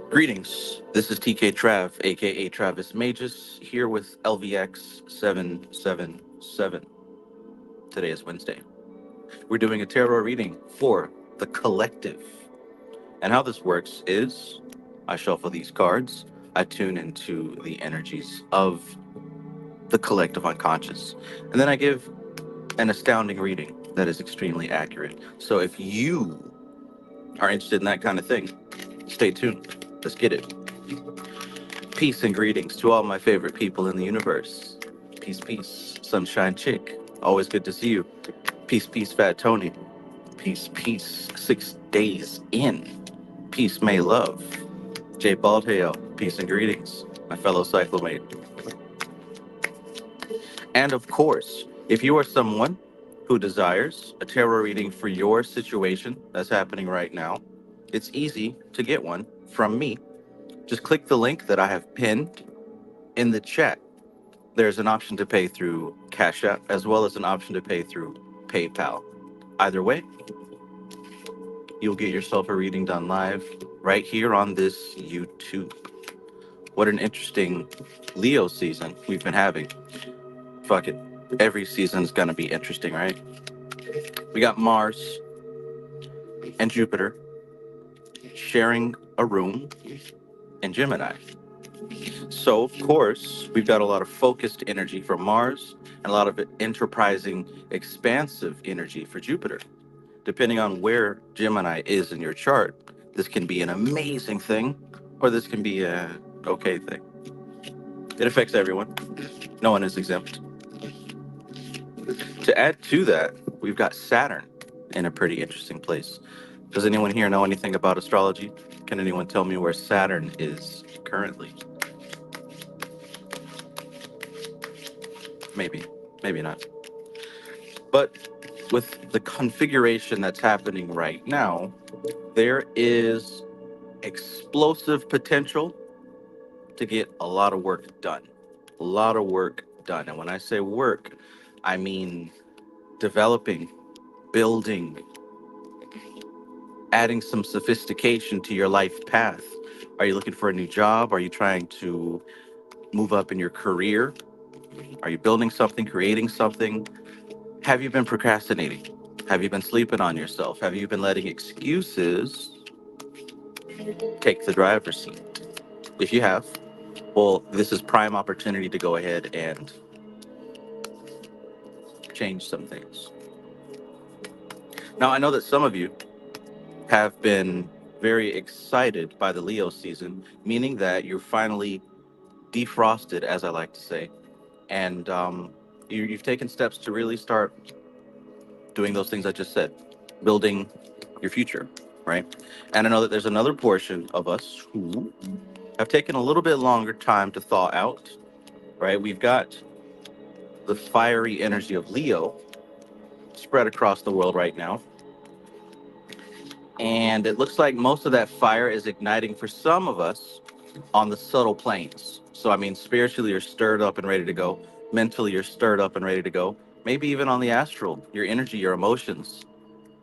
Greetings. This is TK Trav, aka Travis Magus, here with LVX 777. Today is Wednesday. We're doing a tarot reading for the collective. And how this works is I shuffle these cards, I tune into the energies of the collective unconscious, and then I give an astounding reading that is extremely accurate. So if you are interested in that kind of thing, stay tuned. Let's get it. Peace and greetings to all my favorite people in the universe. Peace, peace, Sunshine Chick. Always good to see you. Peace, peace, Fat Tony. Peace, peace, 6 days in. Peace, May Love. J Baldhail. Peace and greetings, my fellow cyclomate. And of course, if you are someone who desires a tarot reading for your situation that's happening right now, it's easy to get one from me. Just click the link that I have pinned in the chat. There's an option to pay through Cash App as well as an option to pay through PayPal. Either way, you'll get yourself a reading done live right here on this YouTube. What an interesting Leo season we've been having. Fuck it. Every season's gonna be interesting, right? We got Mars and Jupiter sharing a room in Gemini. So, of course, we've got a lot of focused energy for Mars and a lot of enterprising, expansive energy for Jupiter. Depending on where Gemini is in your chart, this can be an amazing thing or this can be a okay thing. It affects everyone. No one is exempt. To add to that, we've got Saturn in a pretty interesting place. Does anyone here know anything about astrology? Can anyone tell me where Saturn is currently? Maybe, maybe not. But with the configuration that's happening right now, there is explosive potential to get a lot of work done. A lot of work done. And when I say work, I mean developing, building, adding some sophistication to your life path. Are you looking for a new job? Are you trying to move up in your career? Are you building something, creating something? Have you been procrastinating? Have you been sleeping on yourself? Have you been letting excuses take the driver's seat? If you have, well, this is prime opportunity to go ahead and change some things. Now, I know that some of you have been very excited by the Leo season, meaning that you're finally defrosted, as I like to say, and you've taken steps to really start doing those things I just said, building your future, right? And I know that there's another portion of us who have taken a little bit longer time to thaw out, right? We've got the fiery energy of Leo spread across the world right now. And it looks like most of that fire is igniting for some of us on the subtle planes. So, I mean, spiritually, you're stirred up and ready to go. Mentally, you're stirred up and ready to go. Maybe even on the astral, your energy, your emotions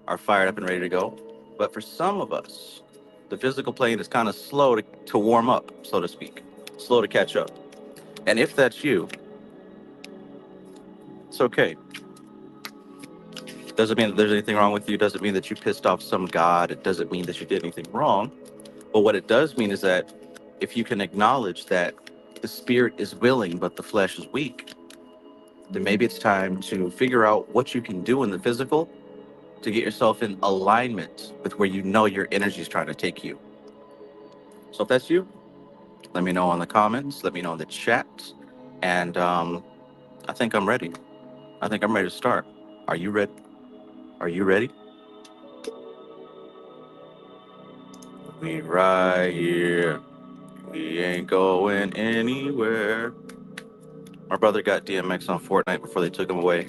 are fired up and ready to go. But for some of us, the physical plane is kind of slow to warm up, so to speak, slow to catch up. And if that's you, it's okay. Doesn't mean that there's anything wrong with you. Doesn't mean that you pissed off some god. It doesn't mean that you did anything wrong. But what it does mean is that if you can acknowledge that the spirit is willing, but the flesh is weak, then maybe it's time to figure out what you can do in the physical to get yourself in alignment with where you know your energy is trying to take you. So if that's you, let me know in the comments. Let me know in the chat. And I think I'm ready. I think I'm ready to start. Are you ready? Are you ready? We right here. We ain't going anywhere. My brother got DMX on Fortnite before they took him away.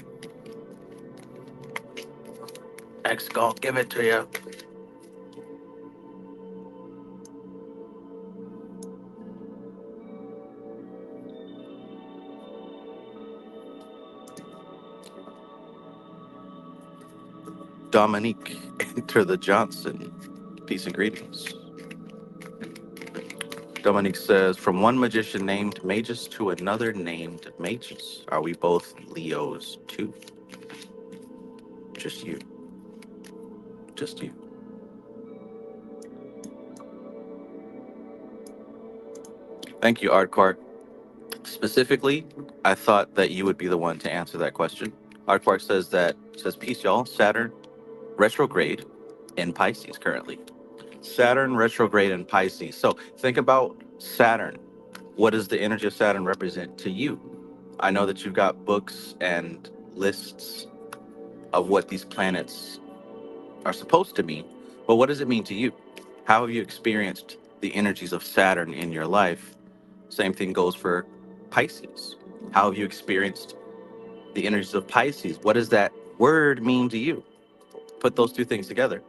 X gon' give it to you. Dominique, enter the Johnson. Peace and greetings. Dominique says, from one magician named Magus to another named Magus. Are we both Leos too? Just you. Just you. Thank you, Ardquark. Specifically, I thought that you would be the one to answer that question. Ardquark says, peace, y'all. Saturn retrograde in Pisces currently. Saturn retrograde in Pisces. So think about Saturn. What does the energy of Saturn represent to you? I know that you've got books and lists of what these planets are supposed to mean, but what does it mean to you? How have you experienced the energies of Saturn in your life? Same thing goes for Pisces. How have you experienced the energies of Pisces? What does that word mean to you? Put those two things together.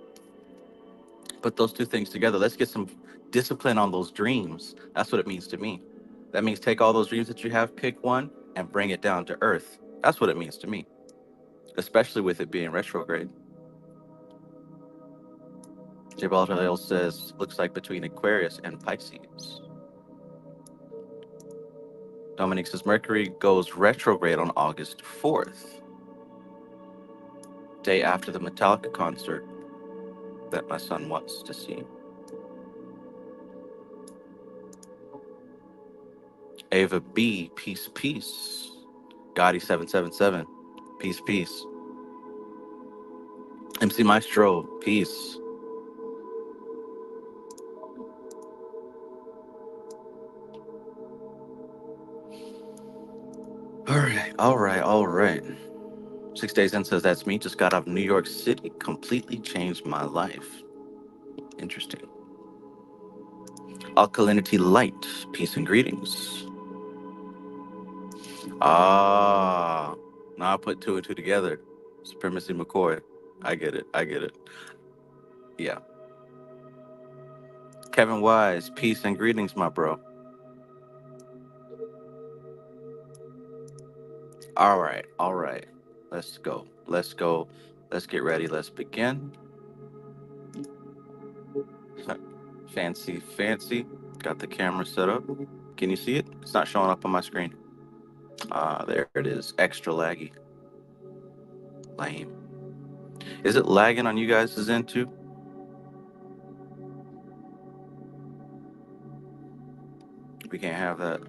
Put those two things together. Let's get some discipline on those dreams. That's what it means to me. That means take all those dreams that you have, pick one, and bring it down to earth. That's what it means to me, especially with it being retrograde. Jabal says, looks like between Aquarius and Pisces. Dominic says, Mercury goes retrograde on August 4th, day after the Metallica concert that my son wants to see. Ava B, peace, peace. Gotti 777, peace, peace. MC Maestro, peace. All right. 6 days in says, that's me. Just got out of New York City. Completely changed my life. Interesting. Alkalinity light. Peace and greetings. Ah, now I put two and two together. Supremacy McCoy. I get it. I get it. Yeah. Kevin Wise. Peace and greetings, my bro. All right. All right. Let's go. Let's go. Let's get ready. Let's begin. Fancy, fancy. Got the camera set up. Can you see it? It's not showing up on my screen. There it is. Extra laggy. Lame. Is it lagging on you guys' end too? We can't have that.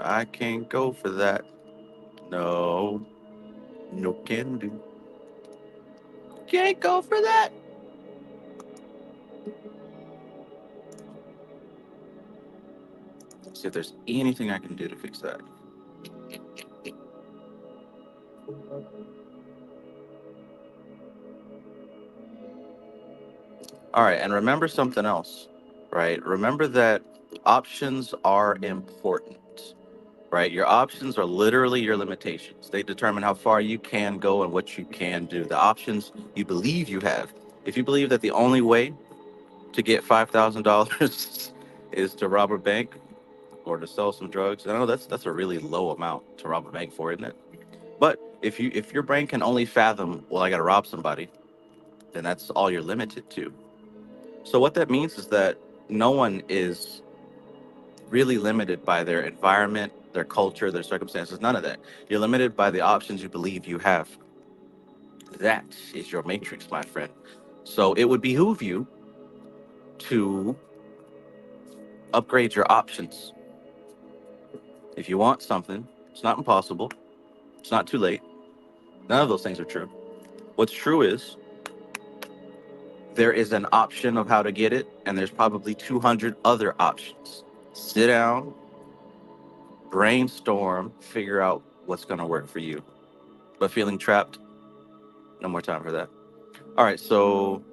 I can't go for that. No. No can do. Can't go for that. Let's see if there's anything I can do to fix that. All right, and remember something else, right? Remember that options are important, right? Your options are literally your limitations. They determine how far you can go and what you can do. The options you believe you have. If you believe that the only way to get $5,000 is to rob a bank or to sell some drugs, I know that's a really low amount to rob a bank for, isn't it? But if your brain can only fathom, well, I got to rob somebody, then that's all you're limited to. So what that means is that no one is really limited by their environment, their culture, their circumstances, none of that. You're limited by the options you believe you have. That is your matrix, my friend. So it would behoove you to upgrade your options. If you want something, it's not impossible. It's not too late. None of those things are true. What's true is there is an option of how to get it, and there's probably 200 other options. Sit down, brainstorm, figure out what's going to work for you. But feeling trapped, no more time for that. All right, so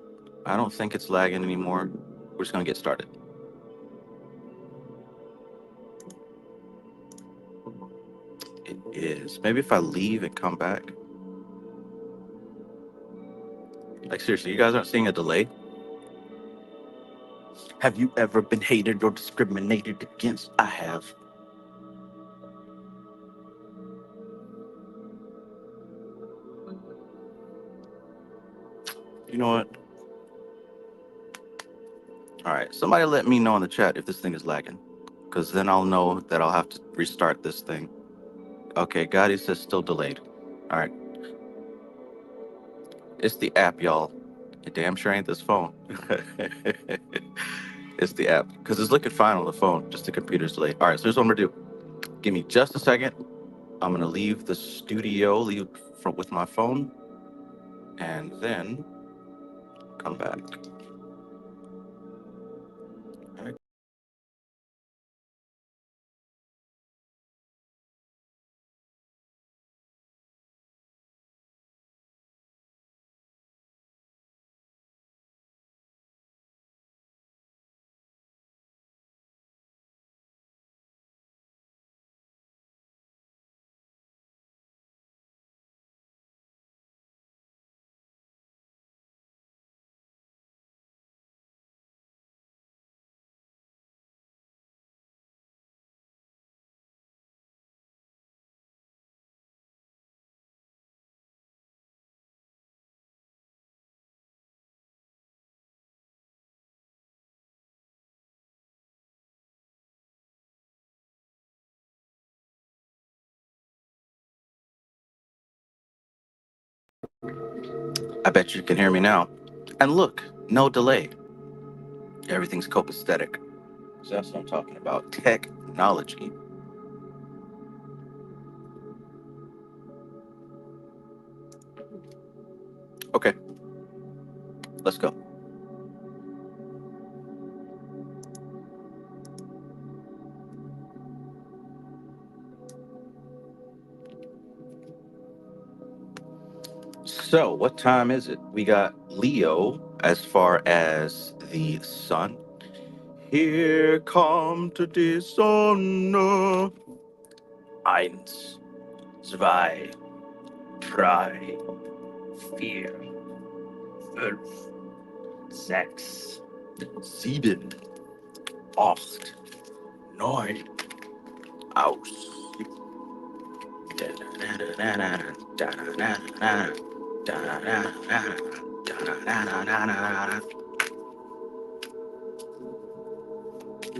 I don't think it's lagging anymore. We're just going to get started. It is. Maybe if I leave and come back. Like, seriously, you guys aren't seeing a delay? Have you ever been hated or discriminated against? I have. You know what? All right, somebody let me know in the chat if this thing is lagging, because then I'll know that I'll have to restart this thing. Okay, Gotti says still delayed. All right, it's the app, y'all. It damn sure ain't this phone. It's the app, because it's looking fine on the phone, just the computer's delayed. All right, so here's what I'm gonna do. Give me just a second. I'm gonna leave the studio, leave from with my phone, and then come back. All right. I bet you can hear me now. And look, no delay. Everything's copacetic. So that's what I'm talking about. Technology. Okay, let's go. So, what time is it? We got Leo as far as the sun. Here come to the Sonne. Eins, zwei, drei, vier, fünf, sechs, sieben, acht, neun, aus.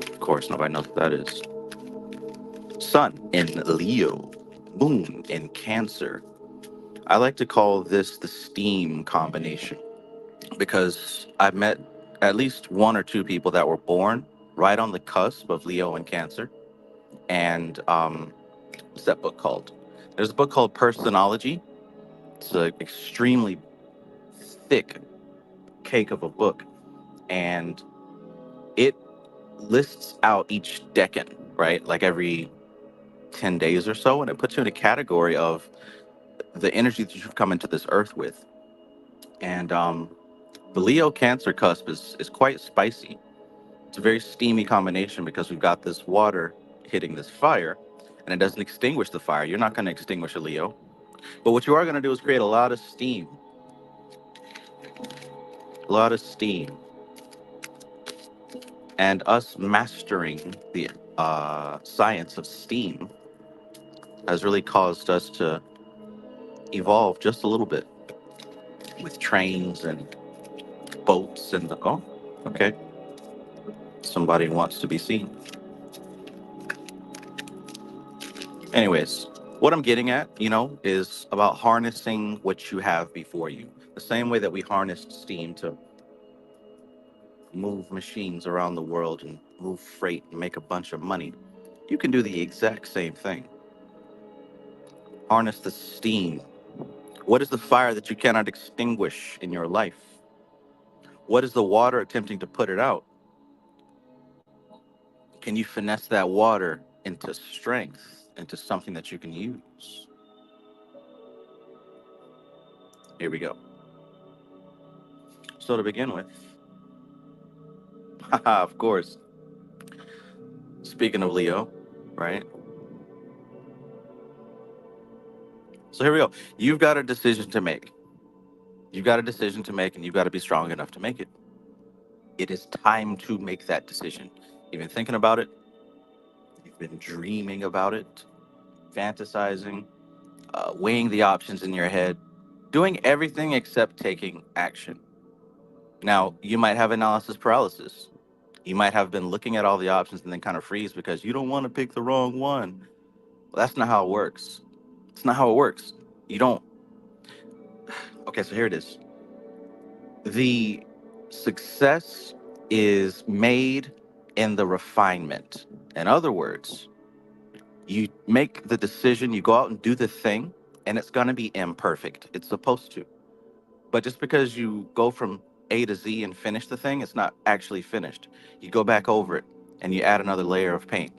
Of course, nobody knows what that is. Sun in Leo, Moon in Cancer. I like to call this the steam combination because I've met at least one or two people that were born right on the cusp of Leo and Cancer. And what's that book called? There's a book called Personology. It's an extremely thick cake of a book, and it lists out each decan, right? Like every 10 days or so, and it puts you in a category of the energy that you've come into this earth with. And the Leo Cancer cusp is quite spicy. It's a very steamy combination because we've got this water hitting this fire, and it doesn't extinguish the fire. You're not going to extinguish a Leo. But what you are going to do is create a lot of steam. A lot of steam. And us mastering the science of steam has really caused us to evolve just a little bit with trains and boats and the, oh, okay. Somebody wants to be seen. Anyways, what I'm getting at, is about harnessing what you have before you. The same way that we harnessed steam to move machines around the world and move freight and make a bunch of money, you can do the exact same thing. Harness the steam. What is the fire that you cannot extinguish in your life? What is the water attempting to put it out? Can you finesse that water into strength, into something that you can use. Here we go. So to begin with, haha, of course, speaking of Leo, right? So here we go. You've got a decision to make. You've got a decision to make, and you've got to be strong enough to make it. It is time to make that decision. You've been thinking about it, you've been dreaming about it, fantasizing, weighing the options in your head, doing everything except taking action. Now, you might have analysis paralysis. You might have been looking at all the options and then kind of freeze because you don't want to pick the wrong one. Well, that's not how it works. It's not how it works. You don't. Okay, so here it is. The success is made in the refinement. In other words, you make the decision, you go out and do the thing, and it's going to be imperfect. It's supposed to. But just because you go from A to Z and finish the thing, it's not actually finished. You go back over it and you add another layer of paint.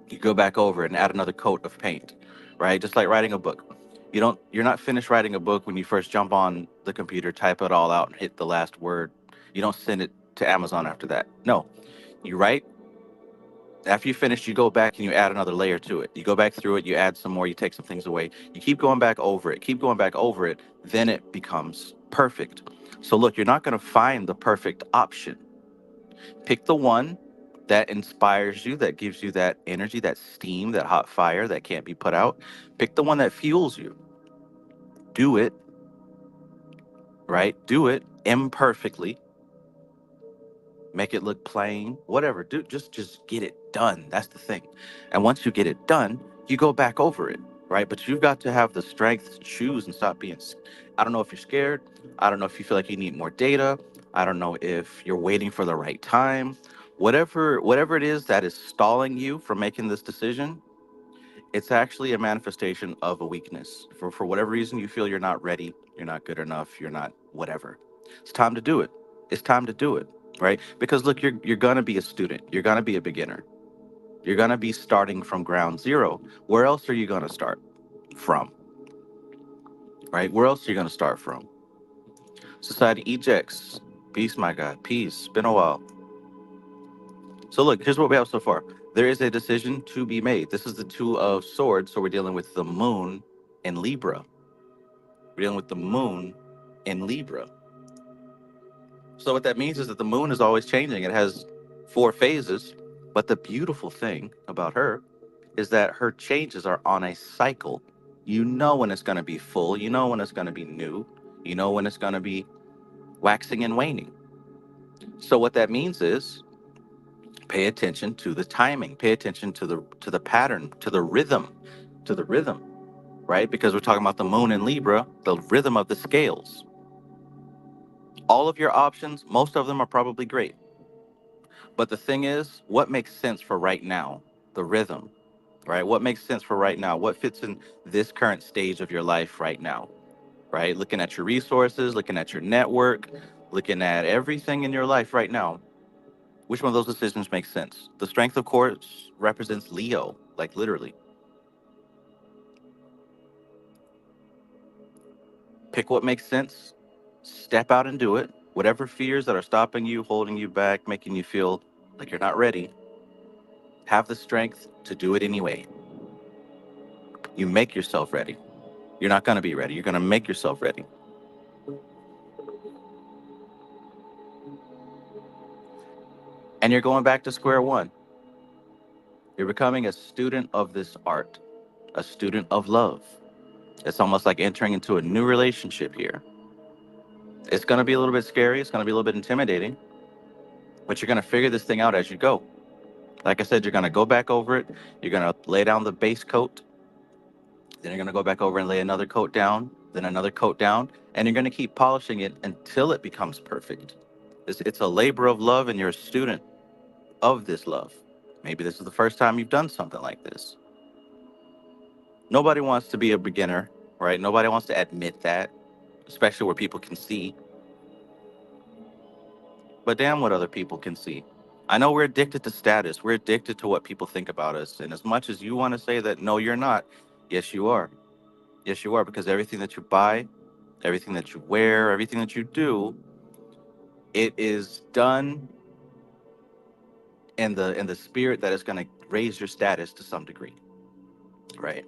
You go back over it and add another coat of paint, right? Just like writing a book. You're not finished writing a book when you first jump on the computer, type it all out and hit the last word. You don't send it to Amazon after that. No. You write, after you finish, you go back and you add another layer to it. You go back through it, you add some more, you take some things away. You keep going back over it, keep going back over it, then it becomes perfect. So look, you're not going to find the perfect option. Pick the one that inspires you, that gives you that energy, that steam, that hot fire that can't be put out. Pick the one that fuels you. Do it, right? Do it imperfectly. Make it look plain, whatever. Do just get it done. That's the thing. And once you get it done, you go back over it, right? But you've got to have the strength to choose and stop being. I don't know if you're scared. I don't know if you feel like you need more data. I don't know if you're waiting for the right time. Whatever it is that is stalling you from making this decision, it's actually a manifestation of a weakness. For whatever reason you feel you're not ready, you're not good enough, you're not whatever. It's time to do it. It's time to do it, right? Because look, you're gonna be a student. You're gonna be a beginner. You're gonna be starting from ground zero. Where else are you gonna start from? Right? Where else are you gonna start from? Society ejects. Peace, my God. Peace. Been a while. So look, here's what we have so far. There is a decision to be made. This is the Two of Swords, so we're dealing with the moon in Libra. We're dealing with the moon in Libra. So what that means is that the moon is always changing. It has four phases, but the beautiful thing about her is that her changes are on a cycle. You know when it's going to be full, you know when it's going to be new, you know when it's going to be waxing and waning. So what that means is pay attention to the timing, pay attention to the pattern, to the rhythm, right? Because we're talking about the moon in Libra, the rhythm of the scales. All of your options, most of them are probably great. But the thing is, what makes sense for right now? The rhythm, right? What makes sense for right now? What fits in this current stage of your life right now, right? Looking at your resources, looking at your network, looking at everything in your life right now. Which one of those decisions makes sense? The strength, of course, represents Leo, like literally. Pick what makes sense, step out and do it. Whatever fears that are stopping you, holding you back, making you feel like you're not ready, have the strength to do it anyway. You make yourself ready. You're not going to be ready. You're going to make yourself ready. And you're going back to square one. You're becoming a student of this art, a student of love. It's almost like entering into a new relationship here. It's going to be a little bit scary. It's going to be a little bit intimidating, but you're going to figure this thing out as you go. Like I said, you're going to go back over it. You're going to lay down the base coat. Then you're going to go back over and lay another coat down, then another coat down, and you're going to keep polishing it until it becomes perfect. It's a labor of love, and you're a student of this love. Maybe this is the first time you've done something like this. Nobody wants to be a beginner, right? Nobody wants to admit that, especially where people can see. But damn what other people can see. I know we're addicted to status. We're addicted to what people think about us. And as much as you want to say that, no, you're not, yes, you are. Yes, you are, because everything that you buy, everything that you wear, everything that you do, it is done in the spirit that is going to raise your status to some degree, right?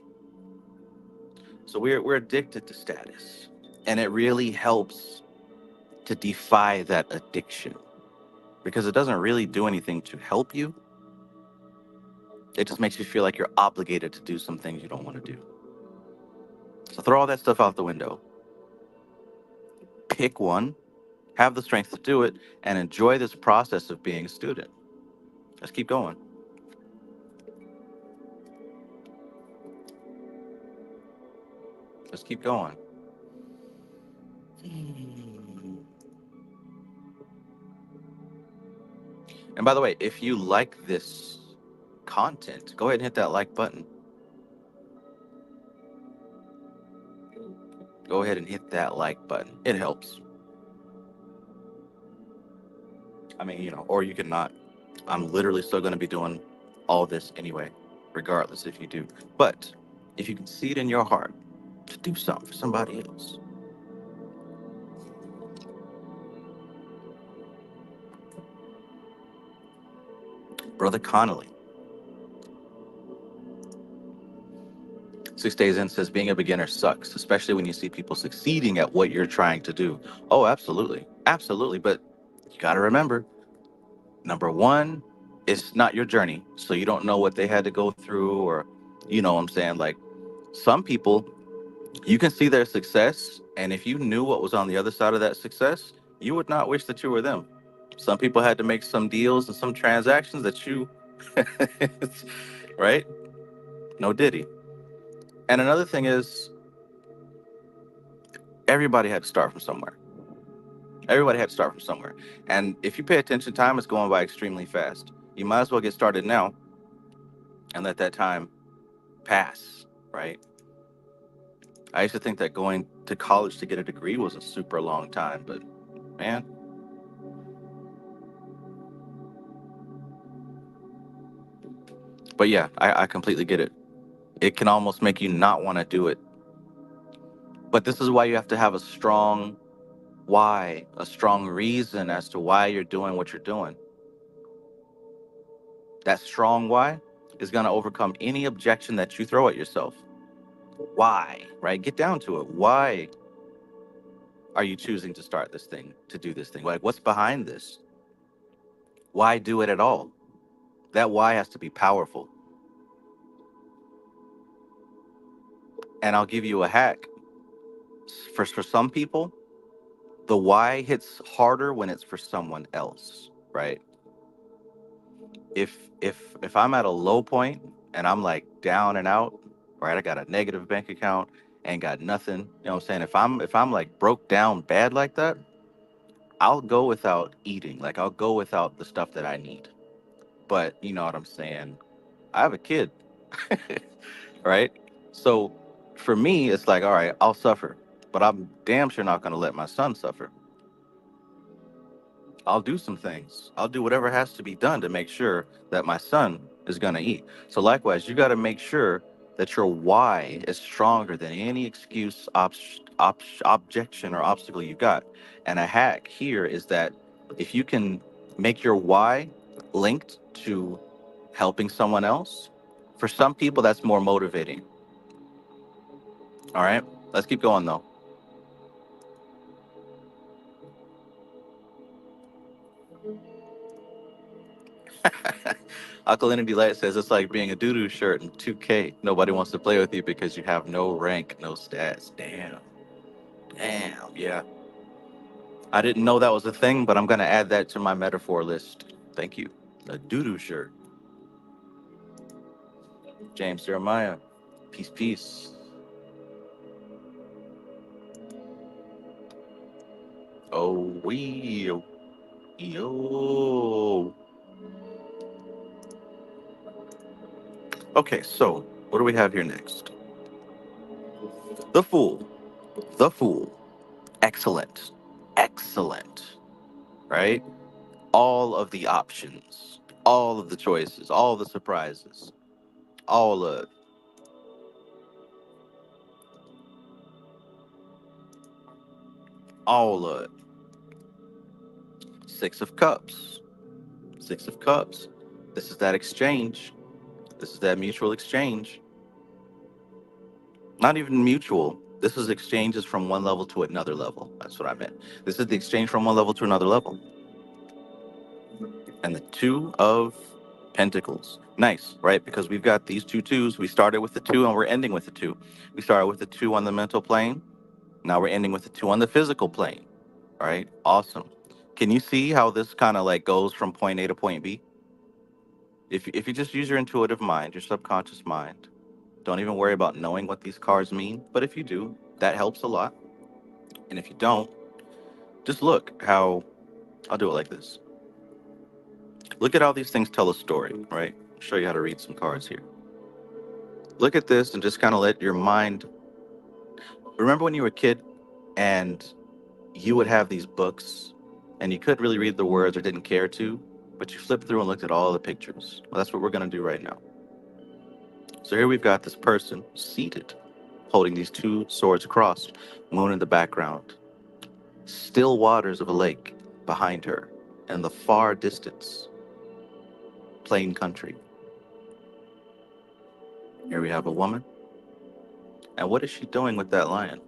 So we're addicted to status, and it really helps to defy that addiction because it doesn't really do anything to help you. It just makes you feel like you're obligated to do some things you don't want to do. So throw all that stuff out the window. Pick one, have the strength to do it, and enjoy this process of being a student. Let's keep going. Let's keep going. And by the way, if you like this content, go ahead and hit that like button. Go ahead and hit that like button. It helps. I mean, or you can not. I'm literally still going to be doing all this anyway, regardless if you do. But if you can see it in your heart to do something for somebody else, Brother Connolly, 6 days in says being a beginner sucks, especially when you see people succeeding at what you're trying to do. Oh, absolutely. Absolutely. But you got to remember, number one, it's not your journey. So you don't know what they had to go through, or, what I'm saying? Like, some people, you can see their success. And if you knew what was on the other side of that success, you would not wish that you were them. Some people had to make some deals and some transactions that you, right? No diddy. And another thing is, everybody had to start from somewhere. Everybody had to start from somewhere. And if you pay attention, time is going by extremely fast. You might as well get started now and let that time pass, right? I used to think that going to college to get a degree was a super long time, but man, but yeah, I completely get it. It can almost make you not want to do it. But this is why you have to have a strong why, a strong reason as to why you're doing what you're doing. That strong why is going to overcome any objection that you throw at yourself. Why, right? Get down to it. Why are you choosing to start this thing, to do this thing? Like, what's behind this? Why do it at all? That why has to be powerful. And I'll give you a hack. For some people, the why hits harder when it's for someone else, right? If I'm at a low point and I'm like down and out, right? I got a negative bank account, ain't got nothing. You know what I'm saying? If I'm like broke down bad like that, I'll go without eating. Like, I'll go without the stuff that I need. But you know what I'm saying? I have a kid, right? So for me, it's like, all right, I'll suffer, but I'm damn sure not going to let my son suffer. I'll do some things. I'll do whatever has to be done to make sure that my son is going to eat. So likewise, you got to make sure that your why is stronger than any excuse, objection, or obstacle you got. And a hack here is that if you can make your why linked to helping someone else, for some people, that's more motivating. All right, let's keep going though. Alkalinity Light says it's like being a doo-doo shirt in 2K. Nobody wants to play with you because you have no rank, no stats. Damn. Damn. Yeah. I didn't know that was a thing, but I'm going to add that to my metaphor list. Thank you. A doo-doo shirt. James Jeremiah. Peace, peace. Oh, we. Yo. Okay, so what do we have here next? The Fool. The Fool. Excellent. Excellent. Right? all of the options, all of the choices, all the surprises, all of all of Six of Cups. Six of Cups. This is that exchange. This is that mutual exchange. Not even mutual. This is exchanges from one level to another level. That's what I meant. This is the exchange from one level to another level. And the Two of Pentacles. Nice, right? Because we've got these two twos. We started with the two and we're ending with the two. We started with the two on the mental plane. Now we're ending with the two on the physical plane. All right, awesome. Can you see how this kind of like goes from point A to point B? If you just use your intuitive mind, your subconscious mind, don't even worry about knowing what these cards mean. But if you do, that helps a lot. And if you don't, just look how I'll do it like this. Look at how these things tell a story, right? Show you how to read some cards here. Look at this and just kind of let your mind remember when you were a kid and you would have these books and you couldn't really read the words or didn't care to, but you flipped through and looked at all the pictures. Well, that's what we're going to do right now. So here we've got this person seated, holding these two swords crossed, moon in the background, still waters of a lake behind her, and the far distance, plain country. Here we have a woman. And what is she doing with that lion?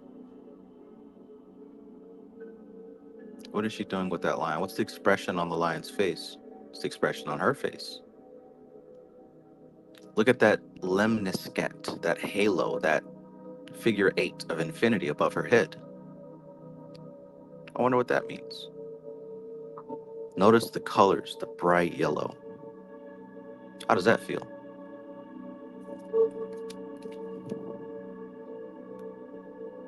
What is she doing with that lion? What's the expression on the lion's face? What's the expression on her face? Look at that lemniscat, that halo, that figure eight of infinity above her head. I wonder what that means. Notice the colors, the bright yellow. How does that feel?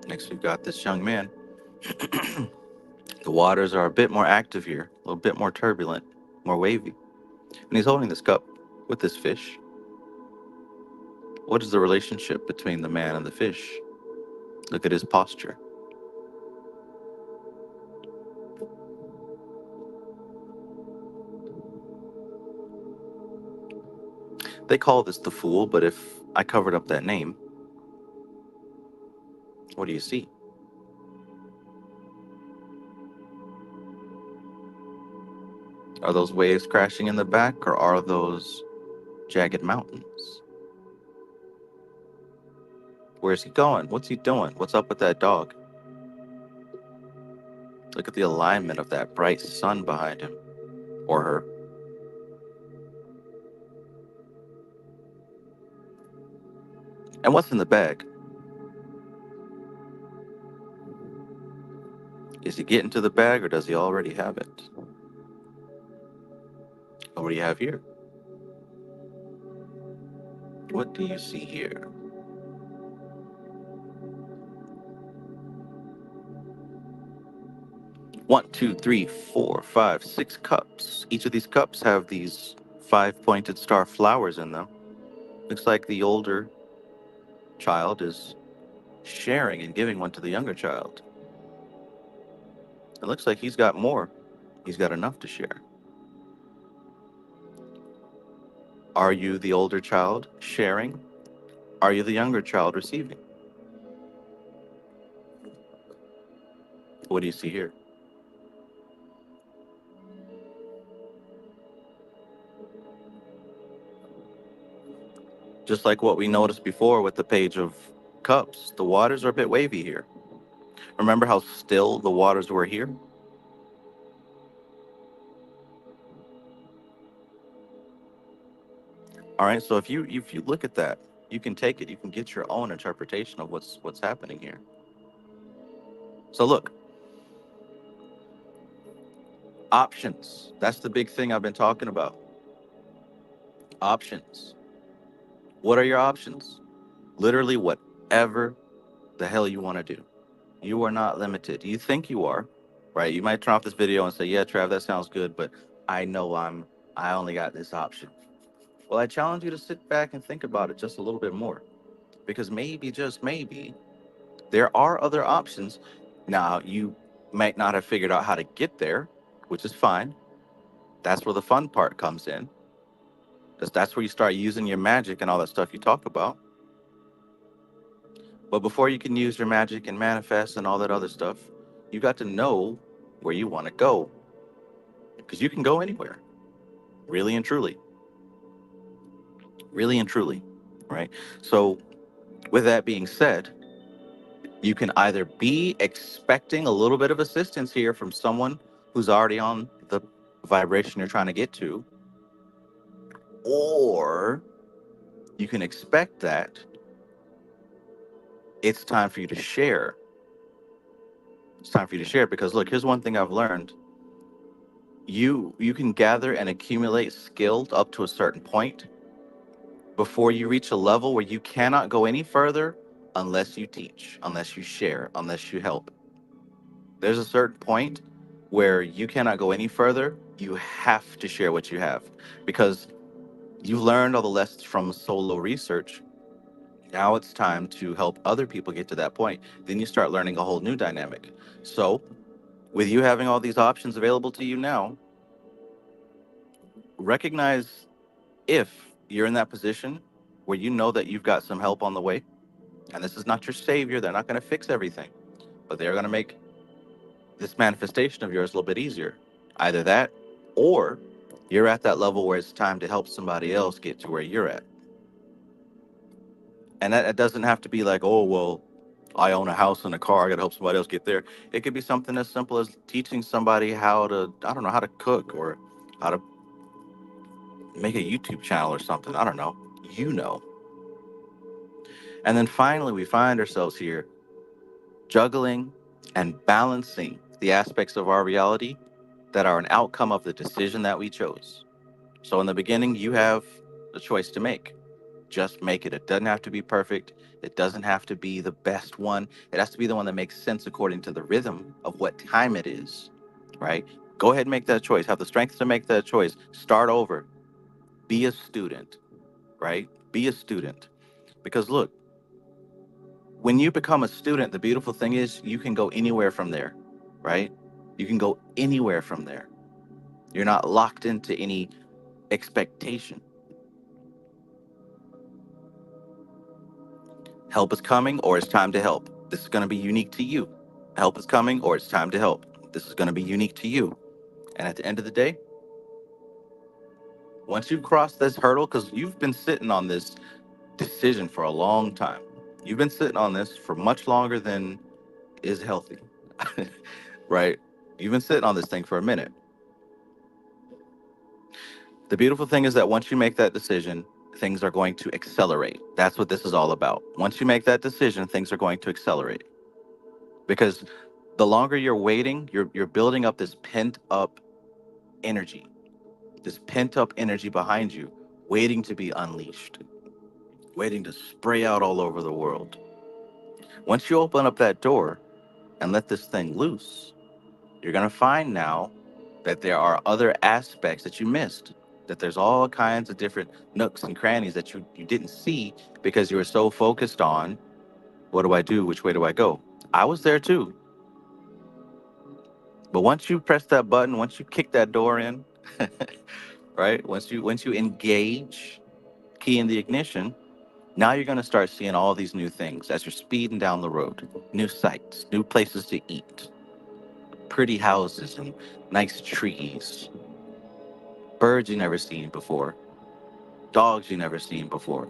Next, we've got this young man. The waters are a bit more active here, a little bit more turbulent, more wavy. And he's holding this cup with this fish. What is the relationship between the man and the fish? Look at his posture. They call this the Fool, but if I covered up that name, what do you see? Are those waves crashing in the back, or are those jagged mountains? Where's he going? What's he doing? What's up with that dog? Look at the alignment of that bright sun behind him, or her. And what's in the bag? Is he getting to the bag, or does he already have it? What do you have here? What do you see here? One, two, three, four, five, six cups. Each of these cups have these five-pointed star flowers in them. Looks like the older child is sharing and giving one to the younger child. It looks like he's got more. He's got enough to share. Are you the older child sharing? Are you the younger child receiving? What do you see here? Just like what we noticed before with the Page of Cups, the waters are a bit wavy here. Remember how still the waters were here? All right, so if you look at that, you can take it, you can get your own interpretation of what's happening here. So look, options. That's the big thing I've been talking about. Options. What are your options? Literally whatever the hell you want to do. You are not limited. You think you are, right? You might turn off this video and say, "Yeah, Trav, that sounds good, but I know I only got this option." Well, I challenge you to sit back and think about it just a little bit more, because maybe, just maybe, there are other options. Now, you might not have figured out how to get there, which is fine. That's where the fun part comes in. That's where you start using your magic and all that stuff you talk about. But before you can use your magic and manifest and all that other stuff, you got to know where you want to go. Because you can go anywhere, really and truly. Really and truly. Right? So, with that being said, you can either be expecting a little bit of assistance here from someone who's already on the vibration you're trying to get to, or you can expect that it's time for you to share. It's time for you to share because look, here's one thing I've learned. You can gather and accumulate skills up to a certain point before you reach a level where you cannot go any further unless you teach, unless you share, unless you help. There's a certain point where you cannot go any further. You have to share what you have because you've learned all the lessons from solo research. Now it's time to help other people get to that point. Then you start learning a whole new dynamic. So, with you having all these options available to you now, recognize if you're in that position where you know that you've got some help on the way, and this is not your savior, they're not going to fix everything, but they're going to make this manifestation of yours a little bit easier. Either that, or you're at that level where it's time to help somebody else get to where you're at. And that it doesn't have to be like, oh, well, I own a house and a car, I got to help somebody else get there. It could be something as simple as teaching somebody how to, I don't know, how to cook or how to make a YouTube channel or something. I don't know. You know. And then finally, we find ourselves here juggling and balancing the aspects of our reality that are an outcome of the decision that we chose. So in the beginning, you have a choice to make. Just make it. It doesn't have to be perfect. It doesn't have to be the best one. It has to be the one that makes sense according to the rhythm of what time it is, right? Go ahead and make that choice. Have the strength to make that choice. Start over. Be a student, right? Be a student. Because look, when you become a student, the beautiful thing is you can go anywhere from there, right? You can go anywhere from there. You're not locked into any expectation. Help is coming or it's time to help. This is going to be unique to you. Help is coming or it's time to help. This is going to be unique to you. And at the end of the day, once you cross this hurdle, because you've been sitting on this decision for a long time, you've been sitting on this for much longer than is healthy, right? You've been sitting on this thing for a minute. The beautiful thing is that once you make that decision, things are going to accelerate. That's what this is all about. Once you make that decision, things are going to accelerate because the longer you're waiting, you're building up this pent up energy, this pent up energy behind you, waiting to be unleashed, waiting to spray out all over the world. Once you open up that door and let this thing loose, you're going to find now that there are other aspects that you missed, that there's all kinds of different nooks and crannies that you didn't see because you were so focused on what do I do? Which way do I go? I was there too. But once you press that button, once you kick that door in, right? Once you engage, key in the ignition, now you're going to start seeing all these new things as you're speeding down the road. New sights, new places to eat, pretty houses and nice trees, birds you never seen before, dogs you never seen before.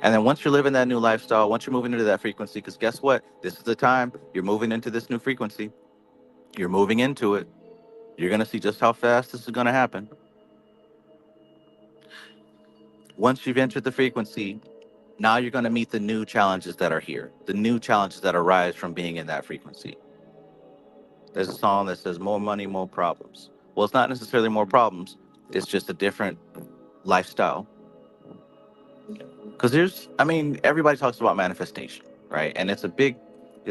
And then once you're living that new lifestyle, once you're moving into that frequency, because guess what? This is the time you're moving into this new frequency. You're moving into it. You're going to see just how fast this is going to happen. Once you've entered the frequency, now you're going to meet the new challenges that are here, the new challenges that arise from being in that frequency. There's a song that says more money, more problems. Well, it's not necessarily more problems. It's just a different lifestyle. Because everybody talks about manifestation, right? And it's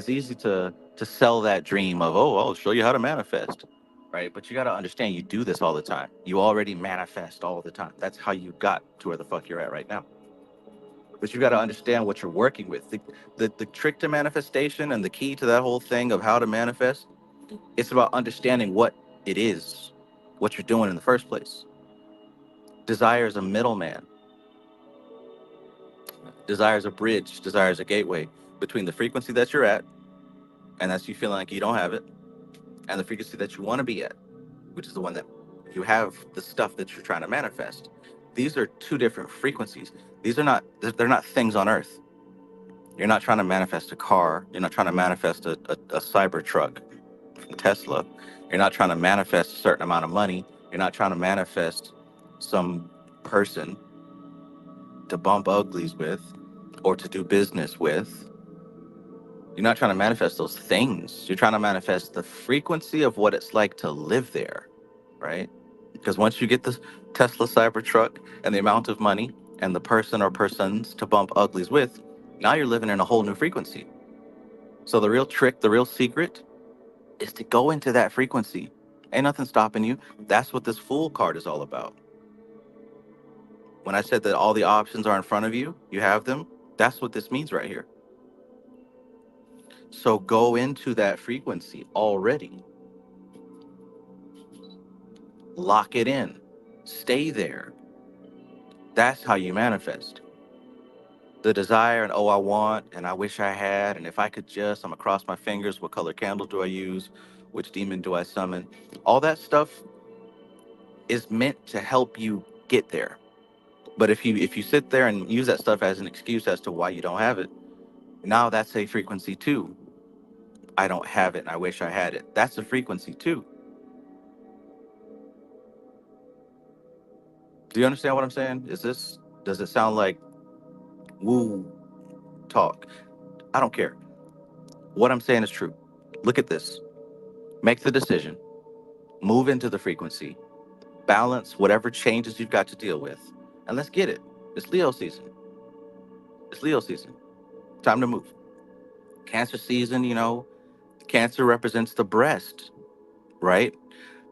easy to sell that dream of, oh, I'll show you how to manifest, right? But you got to understand, you do this all the time. You already manifest all the time. That's how you got to where the fuck you're at right now. But you got to understand what you're working with. The trick to manifestation and the key to that whole thing of how to manifest, it's about understanding what it is, what you're doing in the first place. Desire is a middleman. Desire is a bridge. Desire is a gateway between the frequency that you're at, and that's you feeling like you don't have it, and the frequency that you want to be at, which is the one that you have the stuff that you're trying to manifest. These are two different frequencies. These are not, they're not things on earth. You're not trying to manifest a car. You're not trying to manifest a cyber truck from Tesla. You're not trying to manifest a certain amount of money. You're not trying to manifest some person to bump uglies with or to do business with. You're not trying to manifest those things. You're trying to manifest the frequency of what it's like to live there, right? Because once you get the Tesla Cybertruck and the amount of money and the person or persons to bump uglies with, now you're living in a whole new frequency. So the real trick, the real secret is to go into that frequency. Ain't nothing stopping you. That's what this Fool card is all about. When I said that all the options are in front of you, you have them, that's what this means right here. So go into that frequency already. Lock it in. Stay there. That's how you manifest. The desire and oh, I want and I wish I had, and if I could just, I'm gonna cross my fingers. What color candle do I use? Which demon do I summon? All that stuff is meant to help you get there. But if you sit there and use that stuff as an excuse as to why you don't have it, now that's a frequency too. I don't have it and I wish I had it. That's a frequency too. Do you understand what I'm saying? Does it sound like woo talk? I don't care. What I'm saying is true. Look at this. Make the decision. Move into the frequency. Balance whatever changes you've got to deal with. And let's get it. It's Leo season. It's Leo season. Time to move. Cancer season, Cancer represents the breast, right?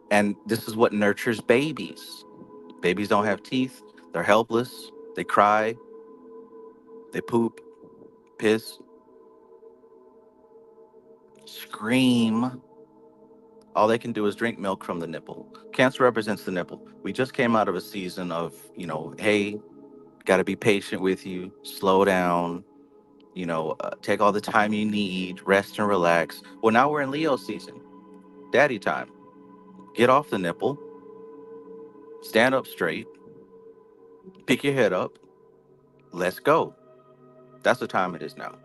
And this is what nurtures babies. Babies don't have teeth. They're helpless. They cry. They poop, piss, scream. All they can do is drink milk from the nipple. Cancer represents the nipple. We just came out of a season of, hey, got to be patient with you, slow down, take all the time you need, rest and relax. Well, now we're in Leo season, daddy time. Get off the nipple, stand up straight, pick your head up, let's go. That's the time it is now.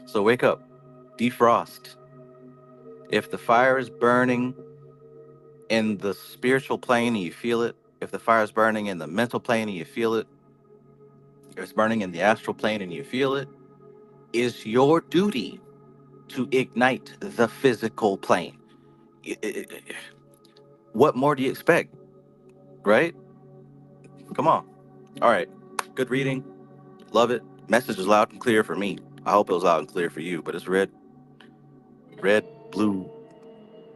So wake up, defrost. If the fire is burning in the spiritual plane and you feel it, if the fire is burning in the mental plane and you feel it, if it's burning in the astral plane and you feel it, it's your duty to ignite the physical plane. What more do you expect, right? Come on. All right. Good reading. Love it. Message is loud and clear for me. I hope it was loud and clear for you, but it's red, blue,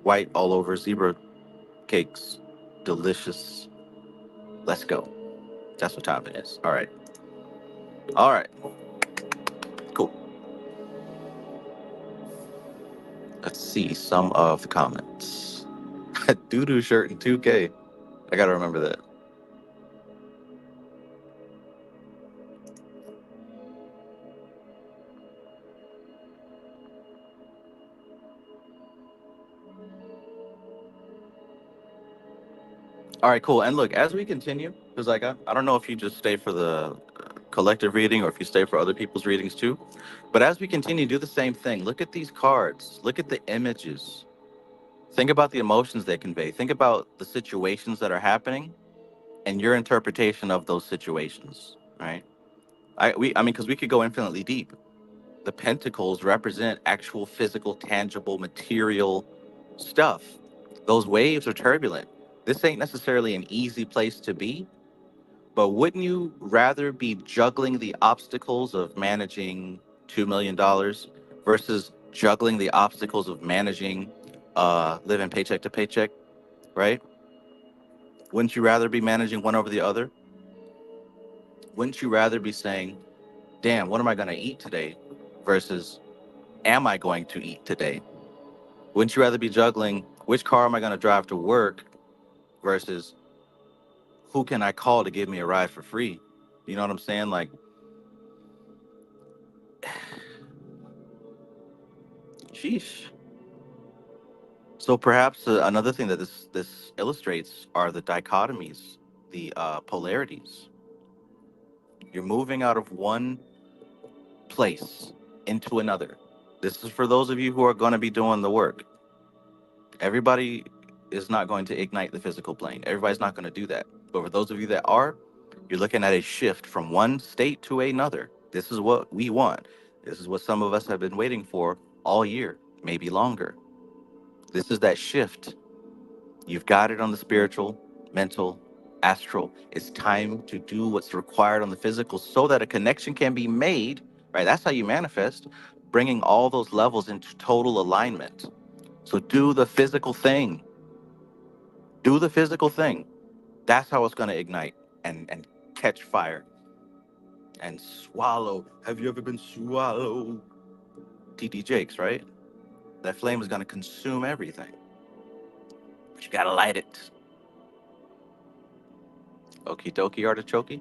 white all over zebra cakes. Delicious. Let's go. That's what time it is. All right. All right. Cool. Let's see some of the comments. Doo-doo shirt in 2K. I got to remember that. All right, cool. And look, as we continue, because I don't know if you just stay for the collective reading or if you stay for other people's readings too, but as we continue, do the same thing. Look at these cards. Look at the images. Think about the emotions they convey. Think about the situations that are happening and your interpretation of those situations. Right? Because we could go infinitely deep. The pentacles represent actual physical, tangible, material stuff. Those waves are turbulent. This ain't necessarily an easy place to be, but wouldn't you rather be juggling the obstacles of managing $2 million versus juggling the obstacles of managing living paycheck to paycheck, right? Wouldn't you rather be managing one over the other? Wouldn't you rather be saying, damn, what am I going to eat today versus am I going to eat today? Wouldn't you rather be juggling which car am I going to drive to work versus who can I call to give me a ride for free? You know what I'm saying? Like, sheesh. So perhaps another thing that this illustrates are the dichotomies, the polarities. You're moving out of one place into another. This is for those of you who are going to be doing the work. Everybody is not going to ignite the physical plane. Everybody's not going to do that. But for those of you that are, you're looking at a shift from one state to another. This is what we want. This is what some of us have been waiting for all year, maybe longer. This is that shift. You've got it on the spiritual, mental, astral. It's time to do what's required on the physical so that a connection can be made, right? That's how you manifest, bringing all those levels into total alignment. So do the physical thing. Do the physical thing. That's how it's going to ignite and catch fire and swallow. Have you ever been swallowed? TD Jakes, right? That flame is going to consume everything. But you got to light it. Okie dokie artichoke.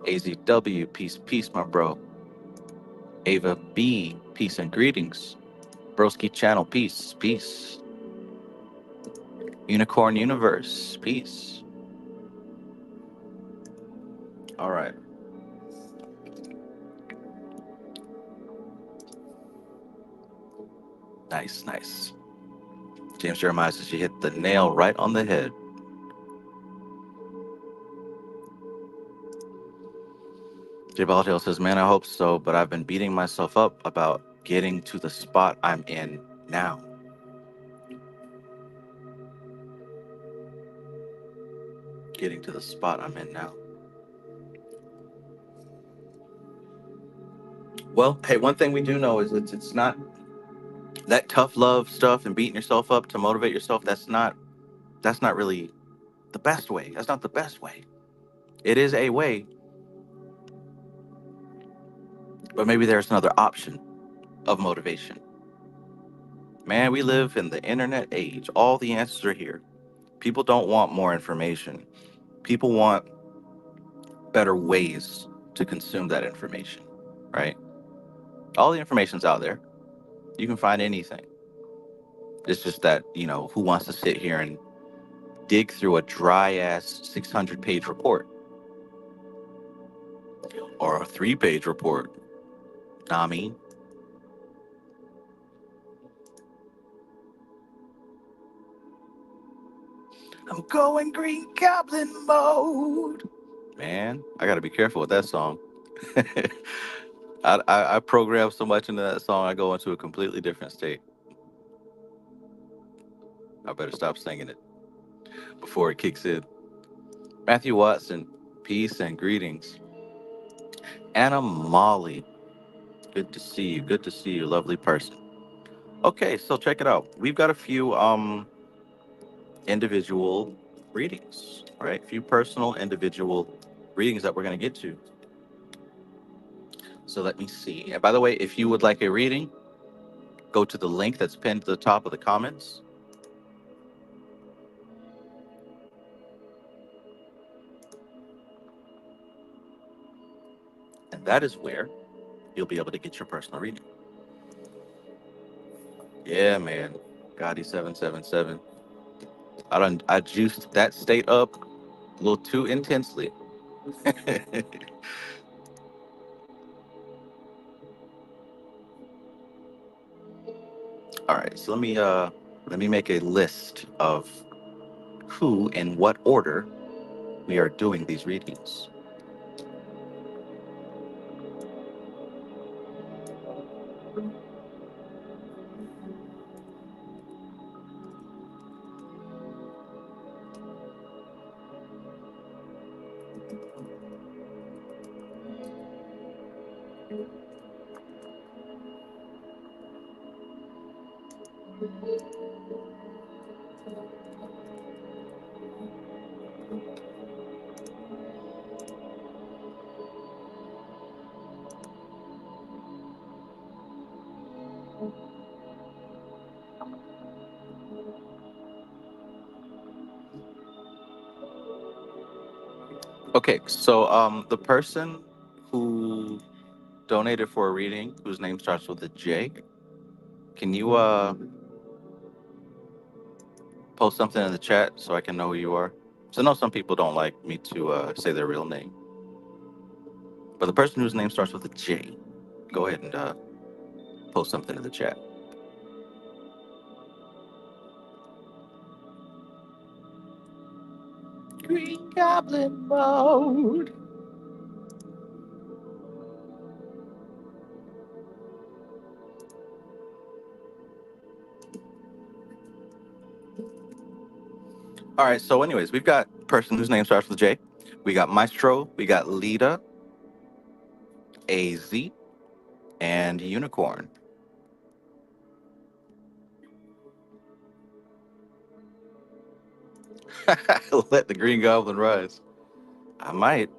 AZW, peace, peace, my bro. Ava B, peace and greetings. Broski channel, peace, peace. Unicorn universe, peace. All right. Nice, nice. James Jeremiah says you hit the nail right on the head. J Baldale says, man, I hope so, but I've been beating myself up about getting to the spot I'm in now. Getting to the spot I'm in now. Well, hey, one thing we do know is it's not that tough love stuff and beating yourself up to motivate yourself. That's not really the best way. That's not the best way. It is a way, but maybe there's another option of motivation. Man, we live in the internet age. All the answers are here. People don't want more information. People want better ways to consume that information, right? All the information's out there. You can find anything. It's just that, who wants to sit here and dig through a dry ass 600-page report or a 3-page report? Nami. I'm going Green Goblin mode. Man, I got to be careful with that song. I program so much into that song, I go into a completely different state. I better stop singing it before it kicks in. Matthew Watson, peace and greetings. Anna Molly, good to see you. Good to see you, lovely person. Okay, so check it out. We've got a few individual readings, right? A few personal individual readings that we're going to get to. So let me see. And by the way, if you would like a reading, go to the link that's pinned to the top of the comments. And that is where you'll be able to get your personal reading. Yeah, man. Gotti 777. I juiced that state up a little too intensely. All right, so let me make a list of who and what order we are doing these readings. Okay, so the person who donated for a reading, whose name starts with a J, can you post something in the chat so I can know who you are? So I know some people don't like me to say their real name, but the person whose name starts with a J, go ahead and post something in the chat. Green Goblin mode. All right. So, anyways, we've got person whose name starts with J. We got Maestro. We got Lita, AZ, and Unicorn. Let the Green Goblin rise. I might.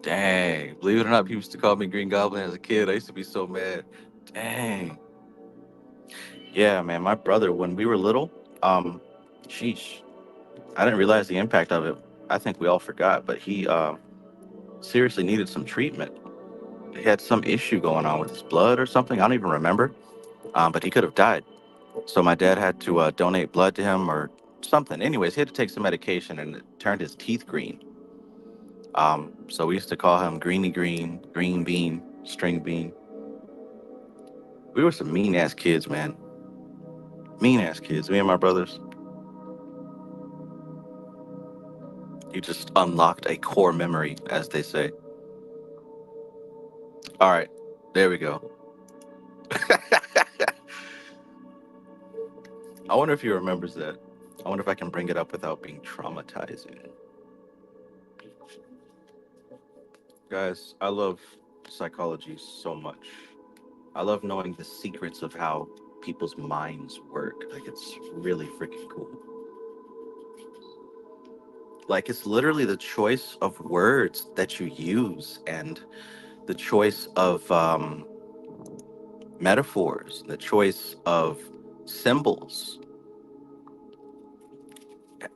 Dang. Believe it or not, people used to call me Green Goblin as a kid. I used to be so mad. Dang. Yeah, man. My brother, when we were little, sheesh, I didn't realize the impact of it. I think we all forgot, but he seriously needed some treatment. He had some issue going on with his blood or something. I don't even remember. But he could have died. So my dad had to donate blood to him or something. Anyways, he had to take some medication and it turned his teeth green. So we used to call him Greeny Green, Green Bean, String Bean. We were some mean ass kids, man. Mean ass kids. Me and my brothers. You just unlocked a core memory, as they say. All right, there we go. I wonder if he remembers that. I wonder if I can bring it up without being traumatizing. Guys, I love psychology so much. I love knowing the secrets of how people's minds work. Like, it's really freaking cool. Like, it's literally the choice of words that you use and the choice of metaphors, the choice of symbols.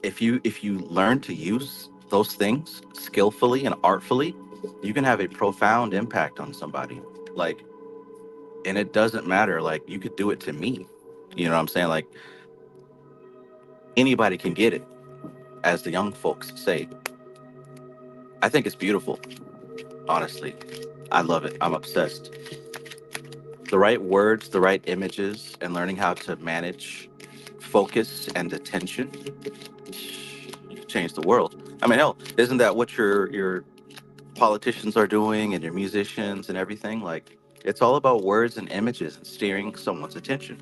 If you learn to use those things skillfully and artfully, you can have a profound impact on somebody. Like, and it doesn't matter. Like, you could do it to me. You know what I'm saying? Like, anybody can get it, as the young folks say. I think it's beautiful, honestly. I love it. I'm obsessed. The right words, the right images, and learning how to manage focus and attention, you can change the world. I mean, hell, isn't that what your politicians are doing and your musicians and everything? Like, it's all about words and images and steering someone's attention.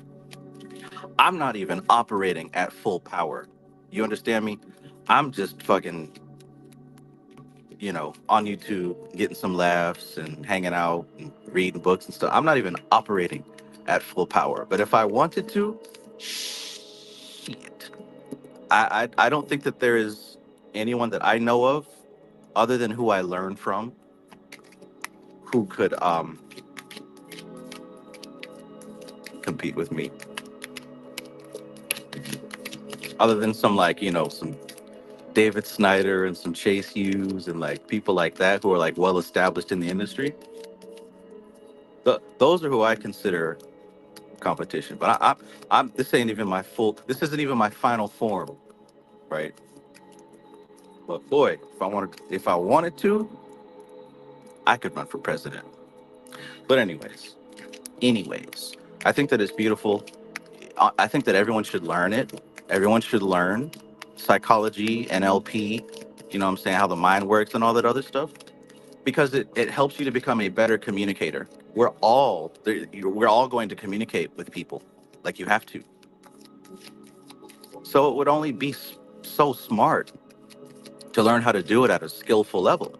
I'm not even operating at full power. You understand me? I'm just fucking, on YouTube, getting some laughs and hanging out and reading books and stuff. I'm not even operating at full power. But if I wanted to, shit. I don't think that there is anyone that I know of, other than who I learned from, who could compete with me. Other than some, like, some David Snyder and some Chase Hughes and like people like that who are like well established in the industry. Those are who I consider competition. But I'm this ain't even my full. This isn't even my final form, right? But boy, if I wanted to, I could run for president. But anyways, I think that it's beautiful. I think that everyone should learn it. Everyone should learn psychology, NLP. You know what I'm saying? How the mind works and all that other stuff, because it helps you to become a better communicator. We're all going to communicate with people, like, you have to. So it would only be so smart to learn how to do it at a skillful level.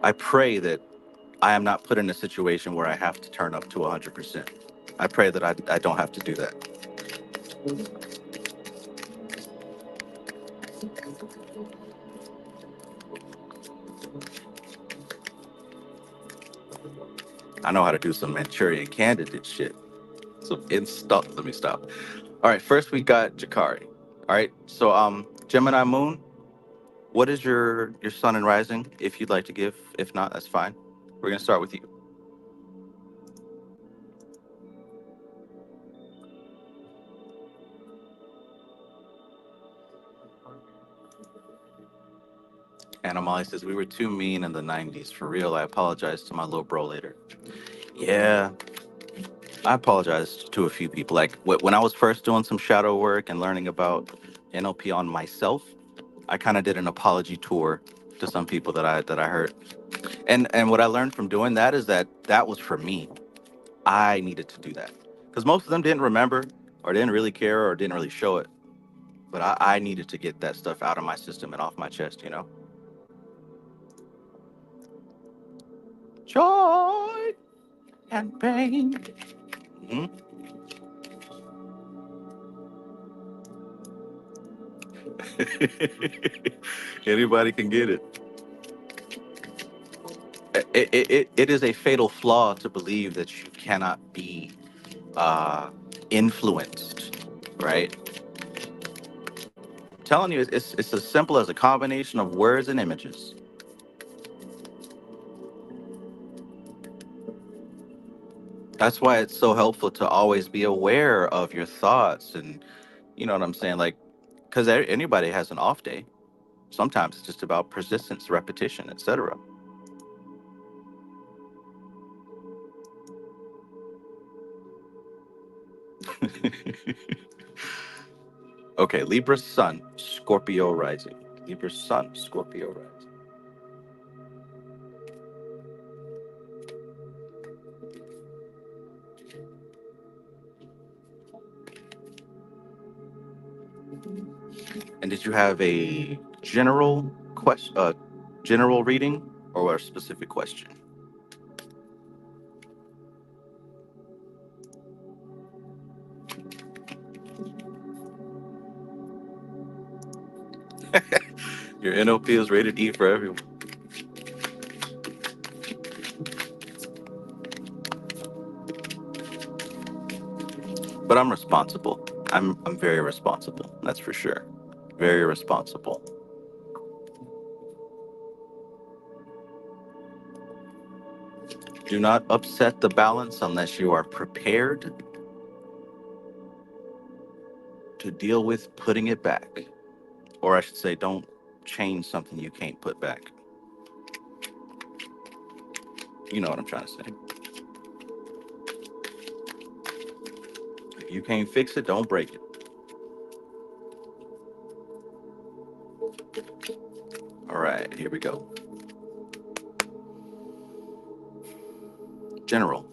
I pray that I am not put in a situation where I have to turn up to 100%. I pray that I don't have to do that. I know how to do some Manchurian candidate shit. Some install. Let me stop. All right, first we got Jakari. All right, so Gemini Moon. What is your sun and rising? If you'd like to give, if not, that's fine. We're gonna start with you. Animali says we were too mean in the '90s. For real, I apologize to my little bro later. Yeah, I apologized to a few people. Like when I was first doing some shadow work and learning about NLP on myself, I kind of did an apology tour to some people that I heard. And what I learned from doing that is that that was for me. I needed to do that because most of them didn't remember or didn't really care or didn't really show it. But I needed to get that stuff out of my system and off my chest. Joy and pain. Mhm. Anybody can get it. It is a fatal flaw to believe that you cannot be uh, influenced, right? I'm telling you, it's as simple as a combination of words and images. That's why it's so helpful to always be aware of your thoughts, and you know what I'm saying, like, because anybody has an off day. Sometimes it's just about persistence, repetition, etc. Okay, Libra Sun, Scorpio rising. Libra Sun, Scorpio rising. And did you have a general reading, or a specific question? Your NLP is rated E for everyone. But I'm responsible. I'm very responsible. That's for sure. Very responsible. Do not upset the balance unless you are prepared to deal with putting it back. Or I should say, don't change something you can't put back. You know what I'm trying to say. If you can't fix it, don't break it. All right, here we go. General.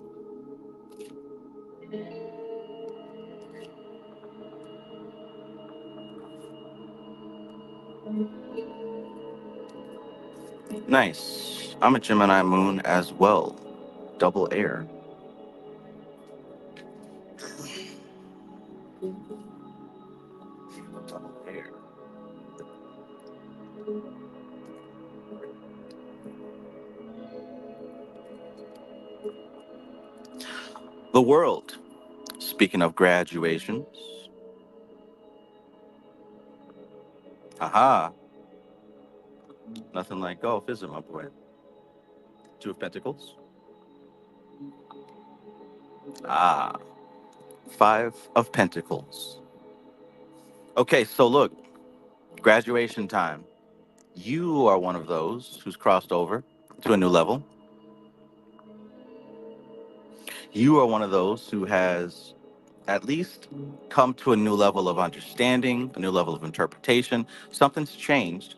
Nice. I'm a Gemini moon as well. Double air. Double air. The world. Speaking of graduations. Aha. Nothing like golf, is it, my boy? Two of Pentacles. Ah. Five of Pentacles. Okay, so look, graduation time. You are one of those who's crossed over to a new level. You are one of those who has at least come to a new level of understanding, a new level of interpretation. Something's changed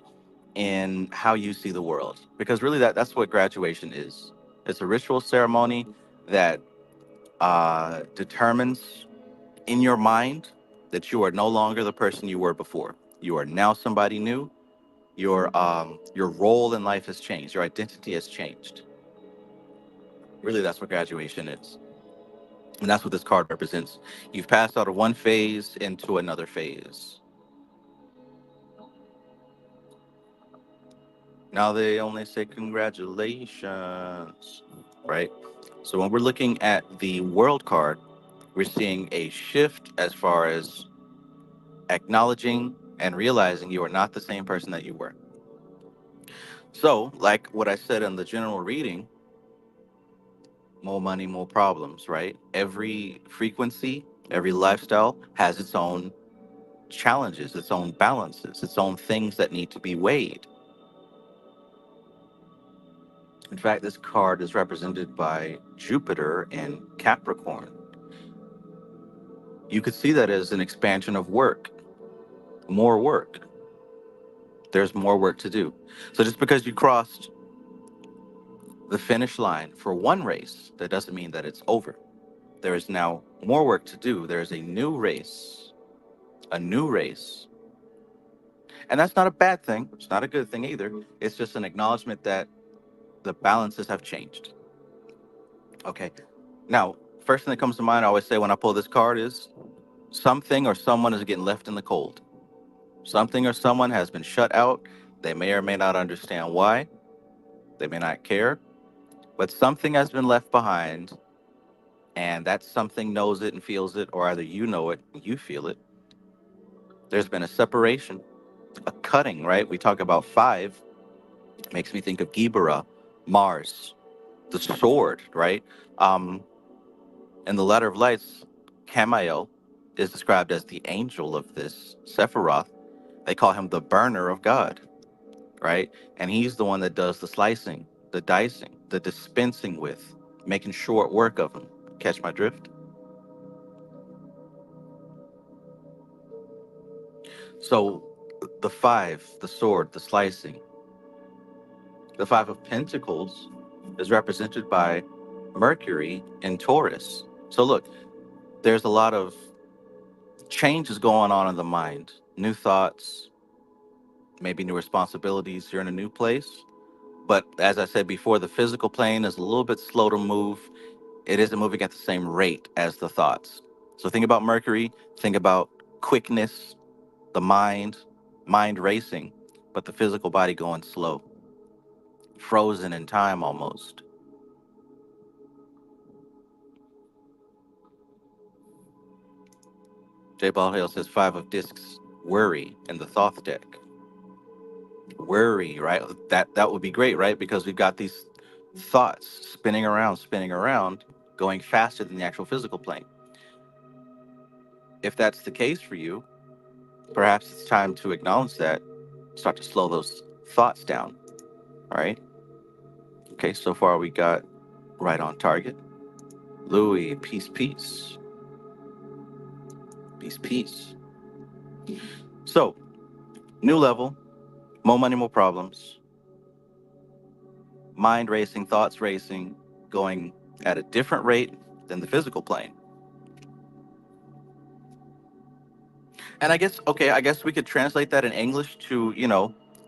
in how you see the world. Because really that's what graduation is. It's a ritual ceremony that determines in your mind that you are no longer the person you were before. You are now somebody new. Your role in life has changed. Your identity has changed. Really, that's what graduation is. And that's what this card represents. You've passed out of one phase into another phase. Now they only say congratulations, right? So when we're looking at the world card, We're seeing a shift as far as acknowledging and realizing you are not the same person that you were. So, like what I said in the general reading, more money, more problems, right? Every frequency, every lifestyle has its own challenges, its own balances, its own things that need to be weighed. In fact, this card is represented by Jupiter and Capricorn. You could see that as an expansion of work, more work. There's more work to do. So just because you crossed the finish line for one race, that doesn't mean that it's over. There is now more work to do. There is a new race, a new race. And that's not a bad thing. It's not a good thing either. It's just an acknowledgement that the balances have changed. Okay. Now, first thing that comes to mind, I always say when I pull this card is something or someone is getting left in the cold. Something or someone has been shut out. They may or may not understand why. They may not care, but something has been left behind, and that something knows it and feels it, or either you know it, you feel it. There's been a separation, a cutting, right? We talk about five, makes me think of Gibera, Mars, the sword, right? Um, in the Ladder of Lights, Camael is described as the angel of this Sephiroth. They call him the burner of God, right? And he's the one that does the slicing, the dicing, the dispensing with, making short work of him. Catch my drift? So the five, the sword, the slicing, the five of pentacles is represented by Mercury in Taurus. So look, there's a lot of changes going on in the mind, new thoughts, maybe new responsibilities. You're in a new place. But as I said before, the physical plane is a little bit slow to move. It isn't moving at the same rate as the thoughts. So think about Mercury, think about quickness, the mind racing, but the physical body going slow, frozen in time almost. J. Ball Hale says five of discs, worry in the Thoth deck. Worry, right? That would be great, right? Because we've got these thoughts spinning around, going faster than the actual physical plane. If that's the case for you, perhaps it's time to acknowledge that, start to slow those thoughts down. All right. Okay, so far we got right on target. Louis, peace, peace. Peace, peace. So, new level, more money, more problems. Mind racing, thoughts racing, going at a different rate than the physical plane. And I guess, okay, I guess we could translate that in English to,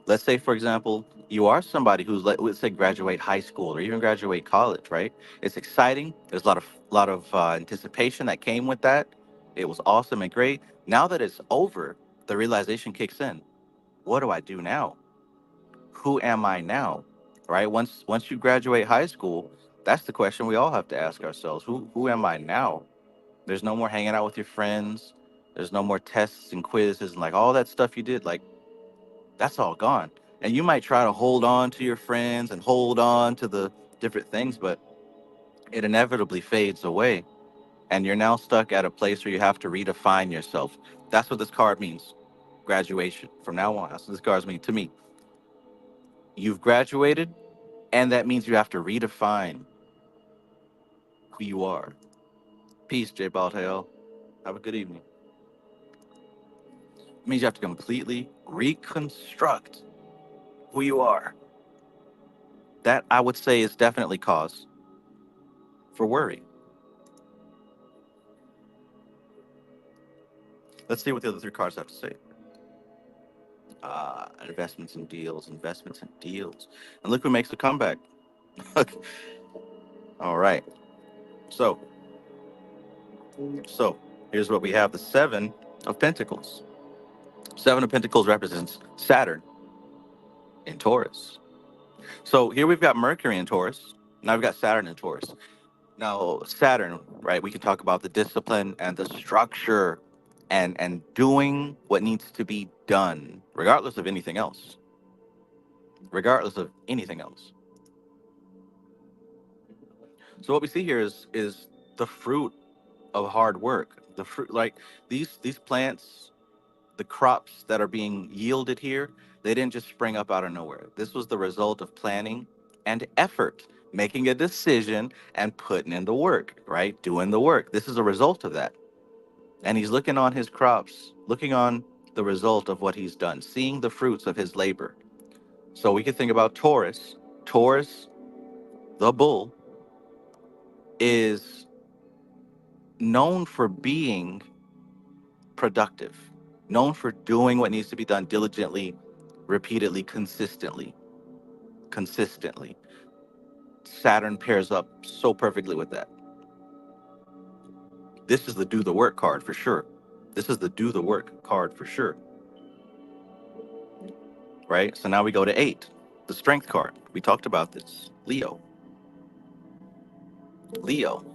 let's say, for example, you are somebody who's, let's say, graduate high school or even graduate college, right? It's exciting. There's a lot of anticipation that came with that. It was awesome and great. Now that it's over, the realization kicks in. What do I do now? Who am I now? Right? Once you graduate high school, that's the question we all have to ask ourselves. Who am I now? There's no more hanging out with your friends. There's no more tests and quizzes and like all that stuff you did. Like that's all gone. And you might try to hold on to your friends and hold on to the different things, but it inevitably fades away. And you're now stuck at a place where you have to redefine yourself. That's what this card means. Graduation. From now on, that's what this card means to me. You've graduated, and that means you have to redefine who you are. Peace, J. Baldale. Have a good evening. It means you have to completely reconstruct who you are. That I would say is definitely cause for worry. Let's see what the other three cards have to say. Investments and deals, investments and deals. And look who makes a comeback. All right. So, so here's what we have: the Seven of Pentacles. Seven of Pentacles represents Saturn in Taurus. So here we've got Mercury in Taurus. Now we've got Saturn in Taurus. Now, Saturn, right? We can talk about the discipline and the structure and doing what needs to be done, regardless of anything else. Regardless of anything else. So what we see here is the fruit of hard work. The fruit, like these plants, the crops that are being yielded here, they didn't just spring up out of nowhere. This was the result of planning and effort, making a decision and putting in the work, right? Doing the work. This is a result of that. And he's looking on his crops, looking on the result of what he's done, seeing the fruits of his labor. So we could think about Taurus. Taurus, the bull, is known for being productive, known for doing what needs to be done diligently, repeatedly, consistently. Saturn pairs up so perfectly with that. This is the do the work card for sure. This is the do the work card for sure, right? So now we go to 8, the strength card. We talked about this. Leo. Leo,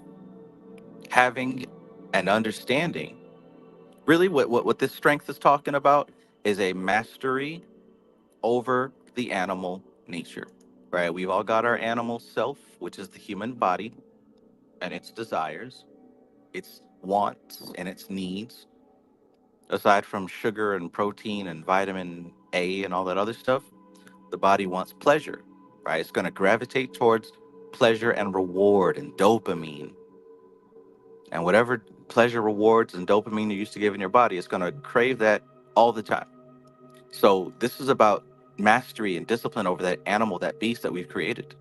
having an understanding. Really, what this strength is talking about is a mastery over the animal nature, right? We've all got our animal self, which is the human body and its desires, its wants, and its needs. Aside from sugar and protein and vitamin A and all that other stuff, the body wants pleasure, right? It's going to gravitate towards pleasure and reward and dopamine. And whatever pleasure, rewards, and dopamine you used to give in your body, it's going to crave that all the time. So this is about mastery and discipline over that animal, that beast that we've created.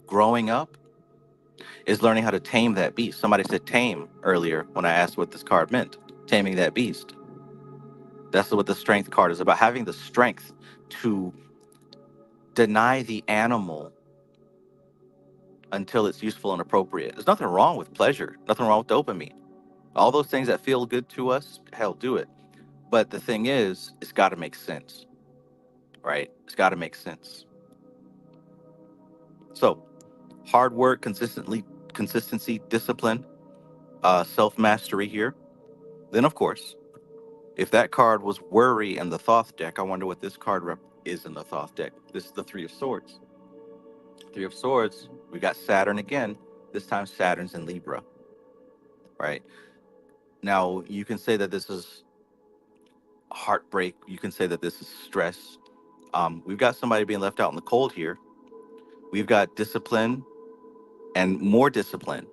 Growing up is learning how to tame that beast. Somebody said tame earlier when I asked what this card meant. Taming that beast. That's what the strength card is about, having the strength to deny the animal until it's useful and appropriate. There's nothing wrong with pleasure, nothing wrong with dopamine. All those things that feel good to us, hell, do it. But the thing is, it's got to make sense, right? It's got to make sense. So, hard work, consistency, discipline, self mastery here. Then, of course, if that card was worry in the Thoth deck, I wonder what this card is in the Thoth deck. This is the Three of Swords. Three of Swords, we got Saturn again. This time Saturn's in Libra, right? Now, you can say that this is heartbreak. You can say that this is stress. We've got somebody being left out in the cold here. We've got discipline and more discipline.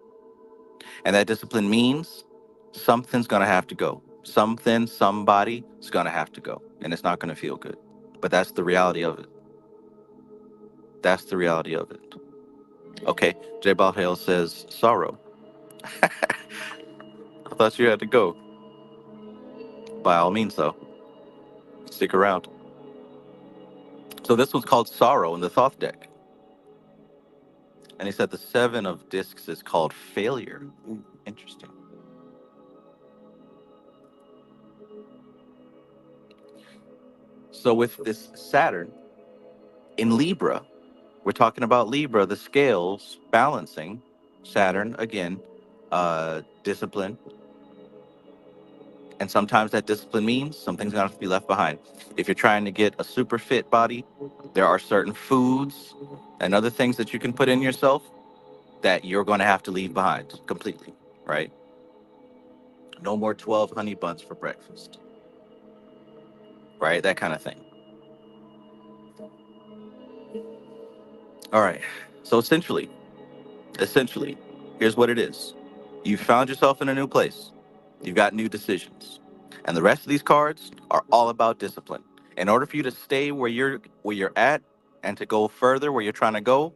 And that discipline means something's going to have to go. Something, somebody is going to have to go. And it's not going to feel good. But that's the reality of it. That's the reality of it. Okay, J. Balhale says sorrow. I thought you had to go. By all means, though, stick around. So this one's called Sorrow in the Thoth deck. And he said the Seven of Discs is called Failure. Ooh, interesting. So with this Saturn in Libra, we're talking about Libra, the scales balancing. Saturn, again, discipline. And sometimes that discipline means something's going to have to be left behind. If you're trying to get a super fit body, there are certain foods and other things that you can put in yourself that you're going to have to leave behind completely, right? No more 12 honey buns for breakfast, right? That kind of thing. All right. So essentially, here's what it is. You've found yourself in a new place. You've got new decisions. And the rest of these cards are all about discipline. In order for you to stay where you're at and to go further where you're trying to go,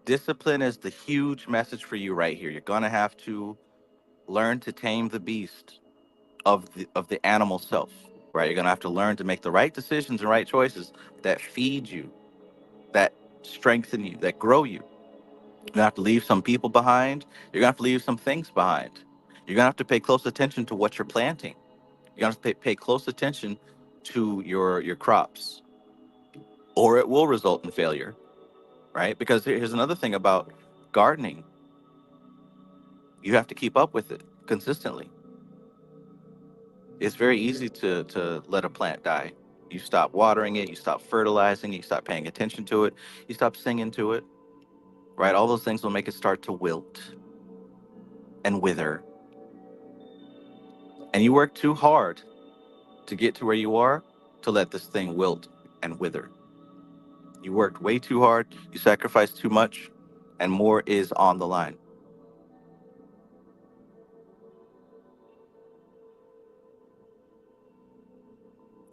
discipline is the huge message for you right here. You're going to have to learn to tame the beast of the animal self, right? You're going to have to learn to make the right decisions and right choices that feed you, that strengthen you, that grow you. You're gonna have to leave some people behind. You're gonna have to leave some things behind. You're gonna have to pay close attention to what you're planting. You're gonna have to pay close attention to your crops, or it will result in failure, right? Because here's another thing about Gardening, you have to keep up with it consistently. It's very easy to let a plant die. You stop watering it, you stop fertilizing, you stop paying attention to it, you stop singing to it, right? All those things will make it start to wilt and wither. And you work too hard to get to where you are to let this thing wilt and wither. You worked way too hard, you sacrificed too much, and more is on the line.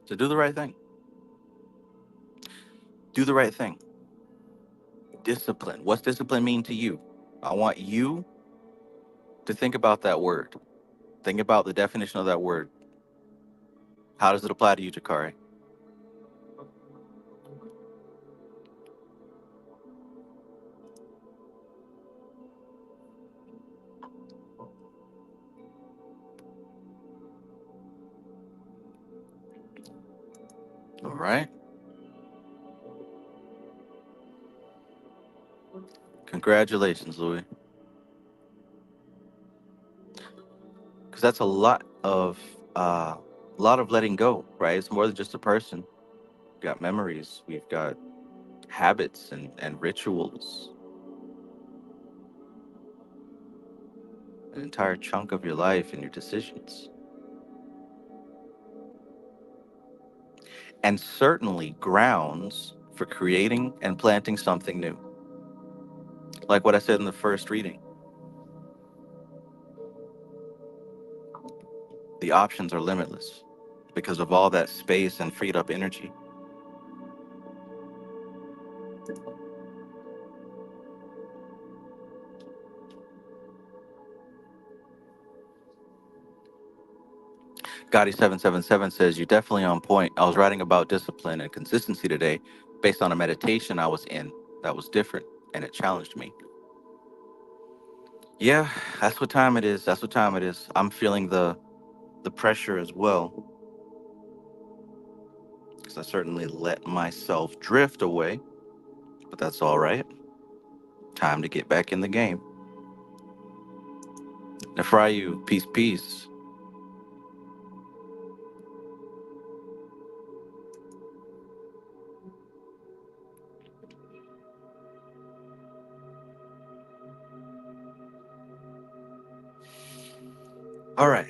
So do the right thing. Do the right thing. Discipline. What's discipline mean to you? I want you to think about that word. Think about the definition of that word. How does it apply to you, Jakari? All right. Congratulations, Louis. Because that's a lot of letting go, right? It's more than just a person. We've got memories. We've got habits and rituals. An entire chunk of your life and your decisions. And certainly grounds for creating and planting something new. Like what I said in the first reading, the options are limitless because of all that space and freed up energy. Gotti777 says, you're definitely on point. I was writing about discipline and consistency today based on a meditation I was in that was different and it challenged me. Yeah, that's what time it is. That's what time it is. I'm feeling the pressure as well because I certainly let myself drift away, but that's all right. Time to get back in the game. Nefrayu, peace, peace. All right.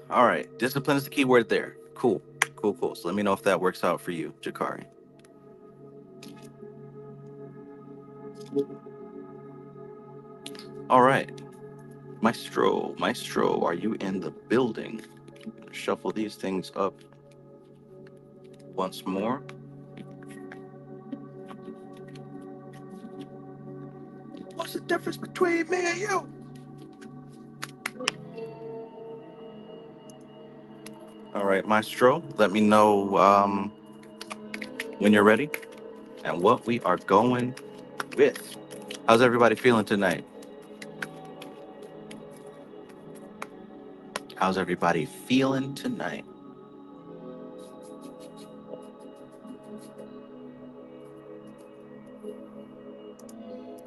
All right. Discipline is the key word there. Cool. Cool, cool. So let me know if that works out for you, Jakari. All right. Maestro, are you in the building? Shuffle these things up once more. What's the difference between me and you? All right, Maestro, let me know when you're ready and what we are going with. How's everybody feeling tonight? How's everybody feeling tonight?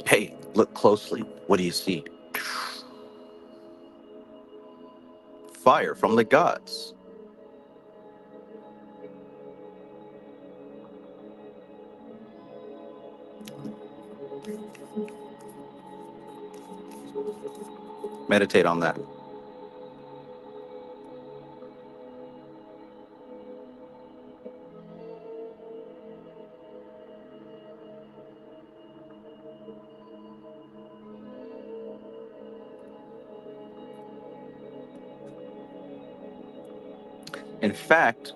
Hey, look closely. What do you see? Fire from the gods. Meditate on that. In fact,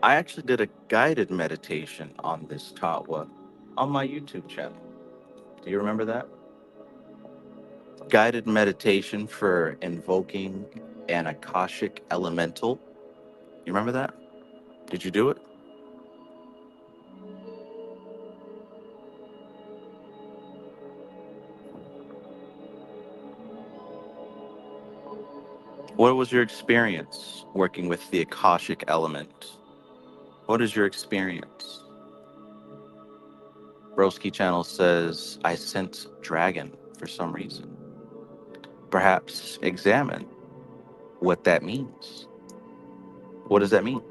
I actually did a guided meditation on this Tawa on my YouTube channel. Do you remember that? Guided meditation for invoking an Akashic elemental. You remember that? Did you do it? What was your experience working with the Akashic element? What is your experience? Broski channel says, I sense dragon for some reason. Perhaps examine what that means. What does that mean?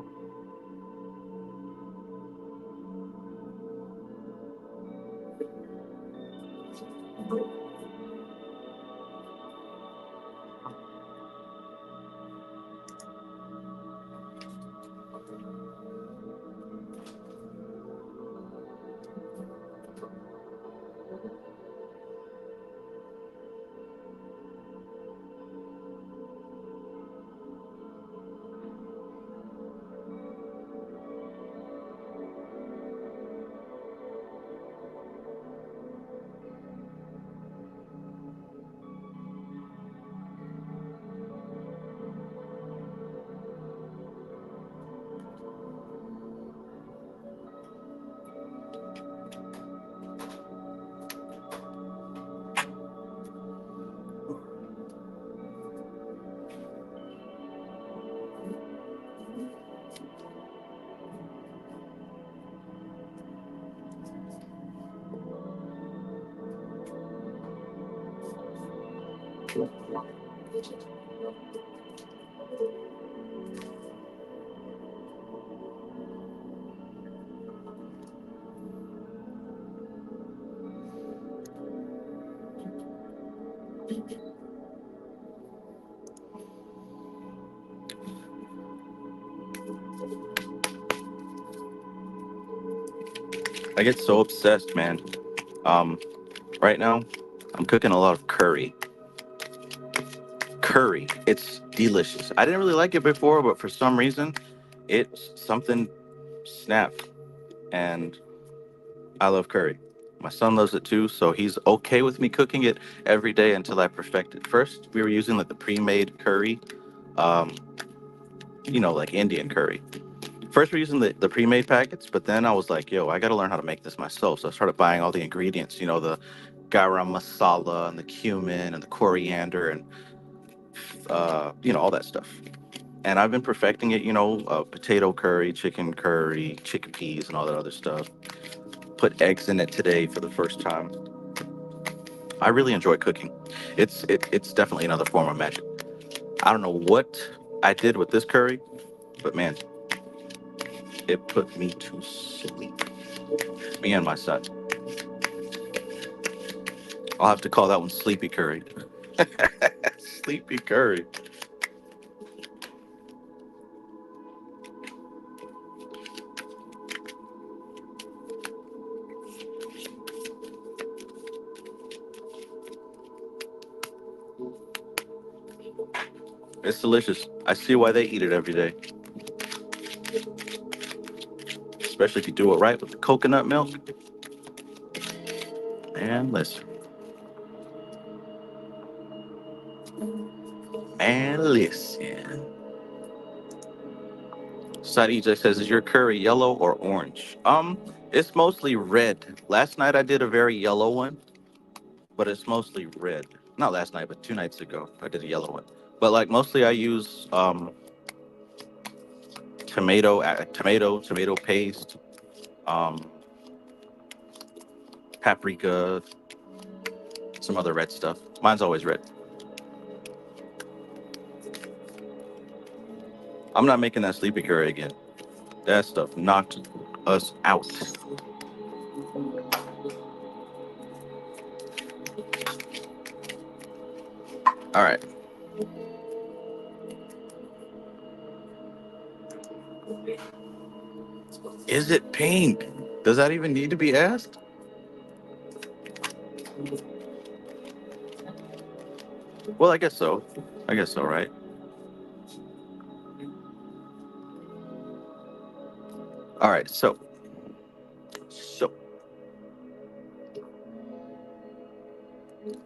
I get so obsessed, man. Um, right now, I'm cooking a lot of curry. Curry, it's delicious. I didn't really like it before, but for some reason, it's something snapped, and I love curry. My son loves it too, so he's okay with me cooking it every day until I perfect it. First, we were using like the pre-made curry, um, like Indian curry. First, we're using the pre-made packets, but then I was like, yo, I got to learn how to make this myself. So I started buying all the ingredients, the garam masala and the cumin and the coriander and, all that stuff. And I've been perfecting it, potato curry, chickpeas, and all that other stuff. Put eggs in it today for the first time. I really enjoy cooking. It's definitely another form of magic. I don't know what I did with this curry, but man, it put me to sleep. Me and my son. I'll have to call that one Sleepy Curry. Sleepy Curry. It's delicious. I see why they eat it every day, especially if you do it right with the coconut milk. And listen, and listen. Side EJ says, "Is your curry yellow or orange?" It's mostly red. Last night I did a very yellow one, but it's mostly red. Not last night, but 2 nights ago I did a yellow one. But like mostly I use tomato paste, um, paprika, some other red stuff. Mine's always red. I'm not making that sleepy curry again. That stuff knocked us out. All right. Is it pink? Does that even need to be asked? Well, I guess so. I guess so, right? All right. So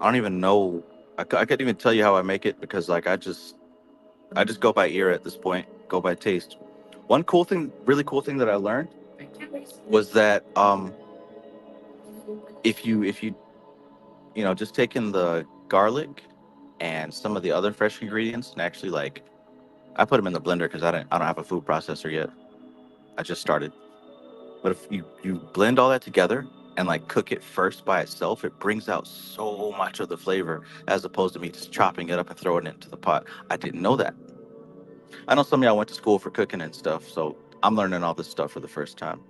I don't even know. I couldn't even tell you how I make it because like I just go by ear at this point. Go by taste. One cool thing, really cool thing that I learned was that if you just take in the garlic and some of the other fresh ingredients and actually like I put them in the blender because I don't have a food processor yet. I just started. But if you blend all that together and like cook it first by itself, it brings out so much of the flavor as opposed to me just chopping it up and throwing it into the pot. I didn't know that. I know some of y'all went to school for cooking and stuff, so I'm learning all this stuff for the first time.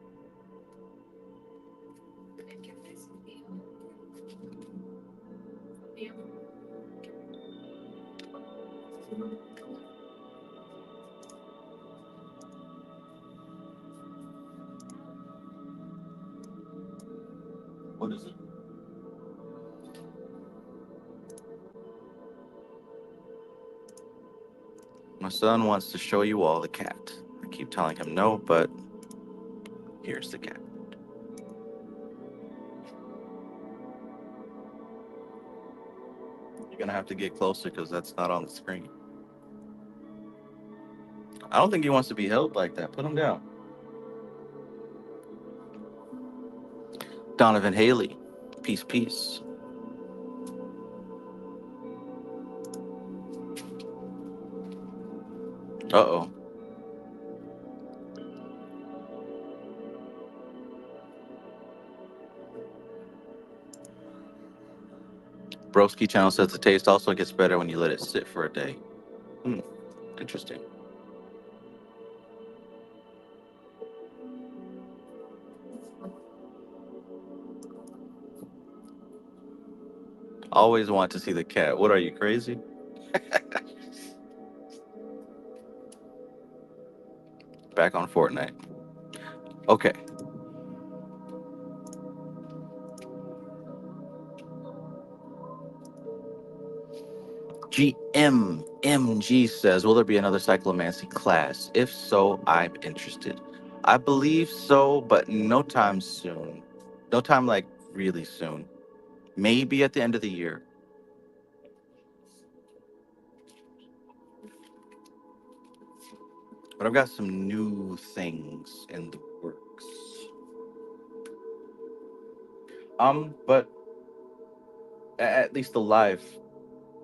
What is it? My son wants to show you all the cat. I keep telling him no, but here's the cat. You're gonna have to get closer because that's not on the screen. I don't think he wants to be held like that. Put him down. Donovan Haley. Peace, peace. Uh-oh. Broski channel says the taste also gets better when you let it sit for a day. Hmm. Interesting. Always want to see the cat. What are you, crazy? Back on Fortnite. Okay. GMMG says, will there be another cyclomancy class? If so, I'm interested. I believe so, but no time soon. No time like really soon. Maybe at the end of the year. But I've got some new things in the works. But at least the live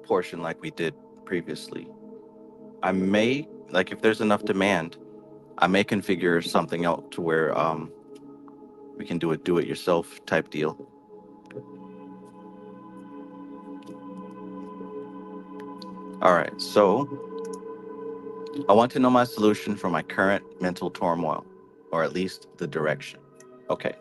portion like we did previously. I may, like if there's enough demand, I may configure something out to where we can do a do it yourself type deal. All right, so I want to know my solution for my current mental turmoil, or at least the direction. Okay.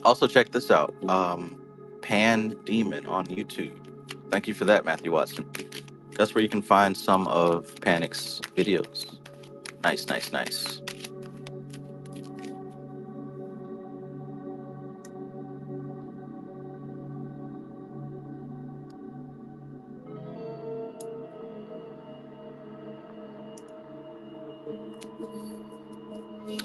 Also, check this out. Pan Demon on YouTube. Thank you for that, Matthew Watson. That's where you can find some of Panic's videos. Nice, nice, nice.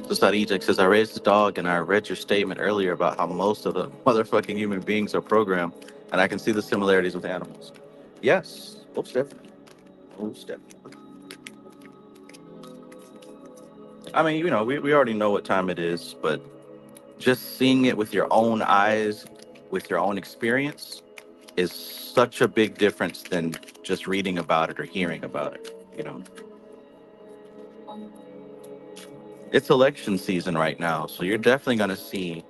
Just that Eject says, I raised a dog and I read your statement earlier about how most of the motherfucking human beings are programmed, and I can see the similarities with animals. Yes, most definitely. Most definitely. I mean, we already know what time it is, but just seeing it with your own eyes, with your own experience, is such a big difference than just reading about it or hearing about it. It's election season right now, so you're definitely going to see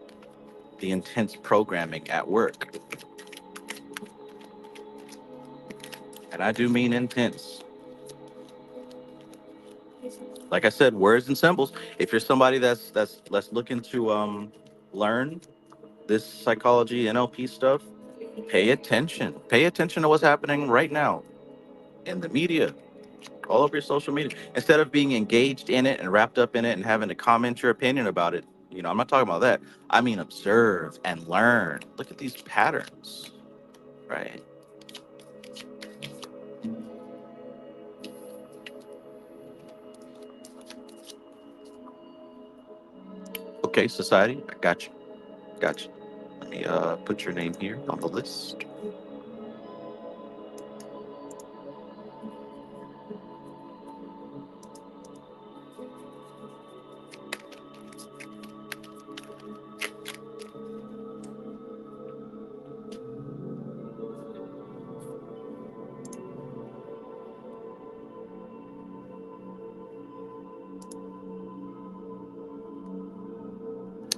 the intense programming at work. And I do mean intense. Like I said, words and symbols. If you're somebody that's looking to learn this psychology NLP stuff, pay attention. Pay attention to what's happening right now in the media, all over your social media. Instead of being engaged in it and wrapped up in it and having to comment your opinion about it, I'm not talking about that. I mean, observe and learn. Look at these patterns, right? Okay, society, I got you. Got you. Let me put your name here on the list.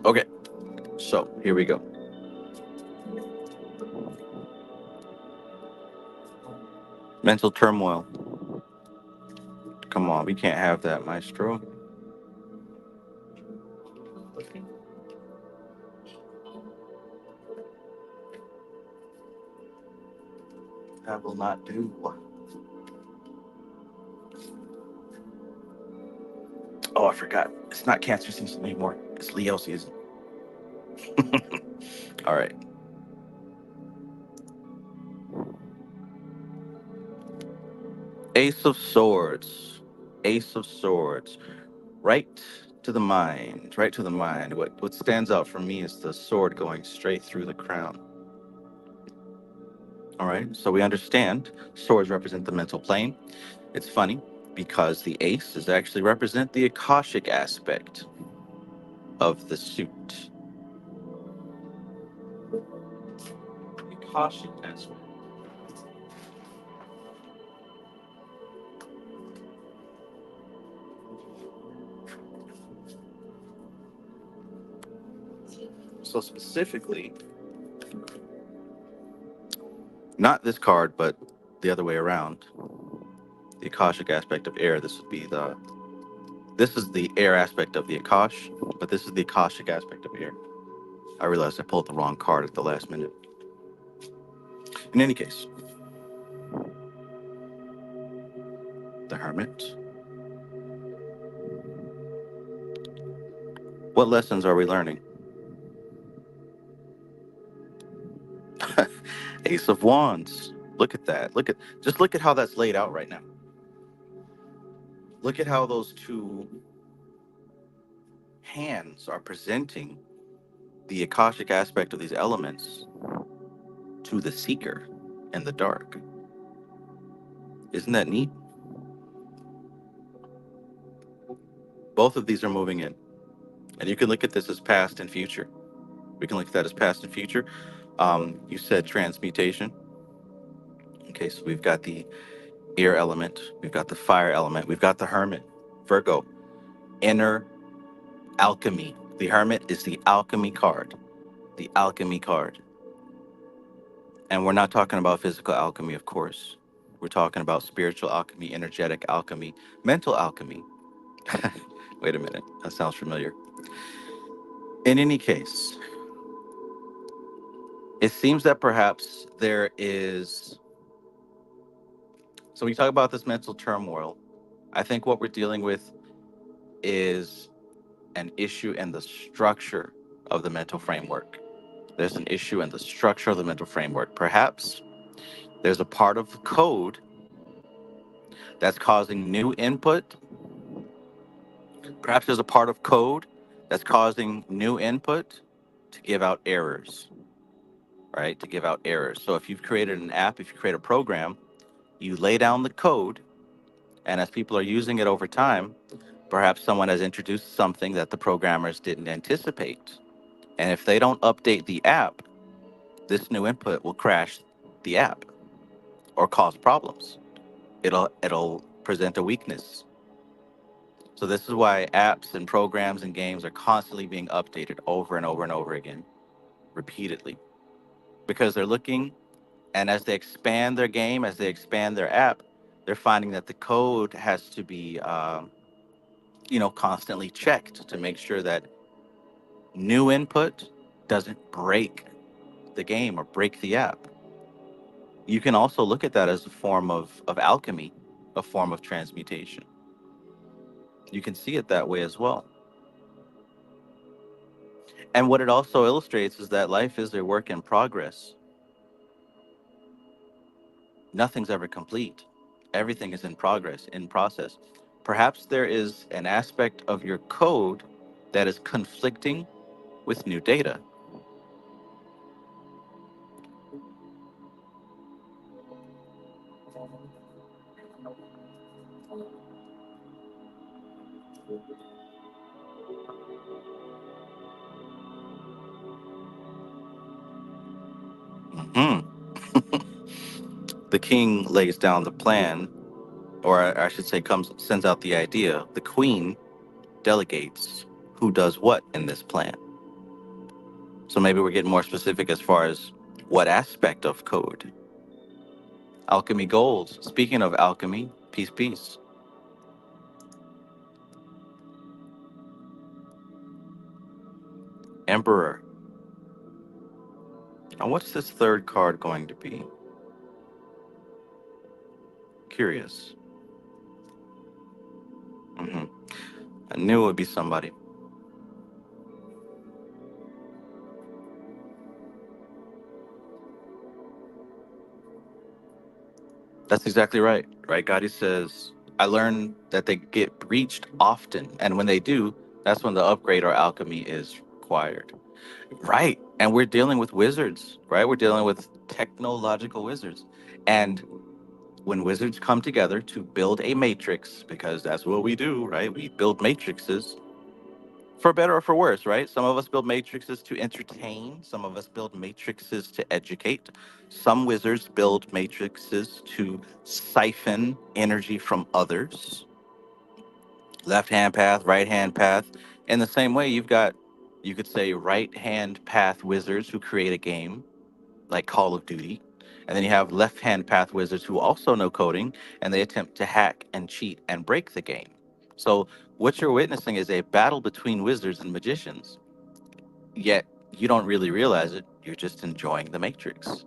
Okay, so here we go. Mental turmoil. Come on, we can't have that, Maestro. That will not do. Oh, I forgot. It's not Cancer season anymore. It's Leo season. All right. Ace of Swords. Ace of Swords. Right to the mind. Right to the mind. What stands out for me is the sword going straight through the crown. All right. So we understand swords represent the mental plane. It's funny because the ace is actually represent the Akashic aspect of the suit. Akashic aspect. So specifically, not this card, but the other way around. The Akashic aspect of air. This is the air aspect of the Akash, but this is the Akashic aspect of air. I realized I pulled the wrong card at the last minute. In any case, the Hermit. What lessons are we learning? Ace of Wands. Look at that. Look at how that's laid out right now. Look at how those two hands are presenting the Akashic aspect of these elements to the seeker in the dark. Isn't that neat? Both of these are moving in. And you can look at this as past and future. We can look at that as past and future. You said transmutation. Okay, so we've got the air element, we've got the fire element, we've got the hermit, Virgo, inner alchemy. The hermit is the alchemy card. The alchemy card. And we're not talking about physical alchemy, of course. We're talking about spiritual alchemy, energetic alchemy, mental alchemy. Wait a minute, that sounds familiar. In any case, it seems that perhaps there is. So when you talk about this mental turmoil, I think what we're dealing with is an issue in the structure of the mental framework. There's an issue in the structure of the mental framework. Perhaps there's a part of the code that's causing new input. Perhaps there's a part of code that's causing new input to give out errors, right? To give out errors. So if you've created an app, if you create a program, you lay down the code, and as people are using it over time, perhaps someone has introduced something that the programmers didn't anticipate. And if they don't update the app, this new input will crash the app or cause problems. It'll present a weakness. So this is why apps and programs and games are constantly being updated over and over and over again, repeatedly, because they're looking, and as they expand their game, as they expand their app, they're finding that the code has to be, constantly checked to make sure that new input doesn't break the game or break the app. You can also look at that as a form of alchemy, a form of transmutation. You can see it that way as well. And what it also illustrates is that life is a work in progress. Nothing's ever complete. Everything is in progress, in process. Perhaps there is an aspect of your code that is conflicting with new data. Hmm. The king lays down the plan, or I should say, sends out the idea. The queen delegates who does what in this plan. So maybe we're getting more specific as far as what aspect of code. Alchemy goals. Speaking of alchemy, peace, peace. Emperor. Now, what's this third card going to be? Curious. hmm I knew it would be somebody. That's exactly right. Right? Gotti says, I learned that they get breached often. And when they do, that's when the upgrade or alchemy is required. Right. And we're dealing with wizards, right? We're dealing with technological wizards. And when wizards come together to build a matrix, because that's what we do, right? We build matrices for better or for worse, right? Some of us build matrices to entertain, some of us build matrices to educate. Some wizards build matrices to siphon energy from others. Left hand path, right hand path. In the same way, you've got, you could say, right hand path wizards who create a game like Call of Duty. And then you have left hand path wizards who also know coding and they attempt to hack and cheat and break the game. So, what you're witnessing is a battle between wizards and magicians. Yet, you don't really realize it. You're just enjoying the Matrix.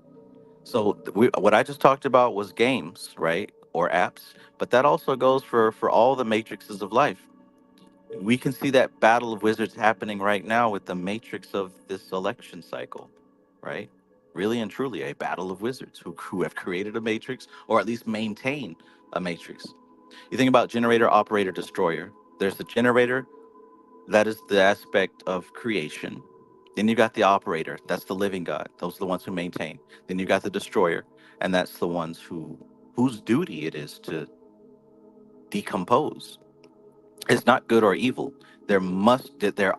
So, what I just talked about was games, right? Or apps. But that also goes for all the matrices of life. We can see that battle of wizards happening right now with the matrix of this election cycle, right? Really and truly a battle of wizards who have created a matrix or at least maintain a matrix. You think about generator, operator, destroyer. There's the generator, that is the aspect of creation. Then you got the operator, that's the living God. Those are the ones who maintain. Then you got the destroyer, and that's the ones whose duty it is to decompose. It's not good or evil. There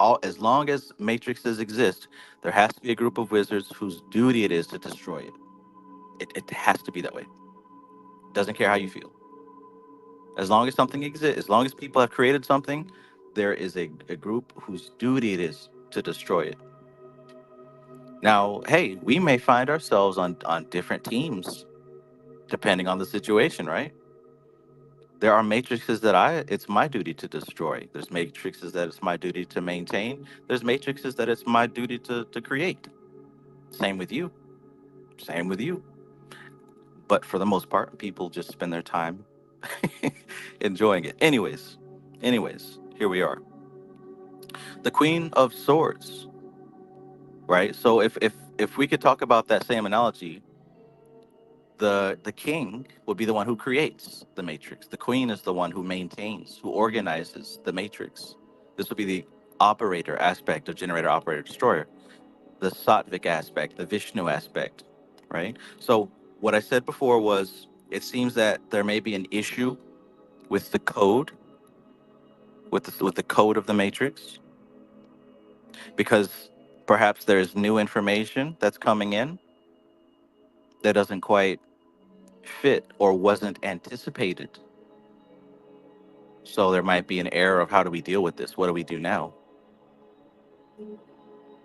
all as long as matrices exist, there has to be a group of wizards whose duty it is to destroy it. It has to be that way. Doesn't care how you feel. As long as something exists, as long as people have created something, there is a group whose duty it is to destroy it. Now, hey, we may find ourselves on different teams depending on the situation, right? There are matrices that it's my duty to destroy. There's matrices that it's my duty to maintain. There's matrices that it's my duty to create. Same with you. Same with you. But for the most part, people just spend their time enjoying it. Anyways, here we are. The Queen of Swords, right? So if we could talk about that same analogy, the king would be the one who creates the matrix. The queen is the one who maintains, who organizes the matrix. This would be the operator aspect of generator, operator, destroyer, the sattvic aspect, the Vishnu aspect, right? So what I said before was it seems that there may be an issue with the code, with the code of the matrix, because perhaps there's new information that's coming in that doesn't quite fit or wasn't anticipated. So there might be an error of how do we deal with this? What do we do now?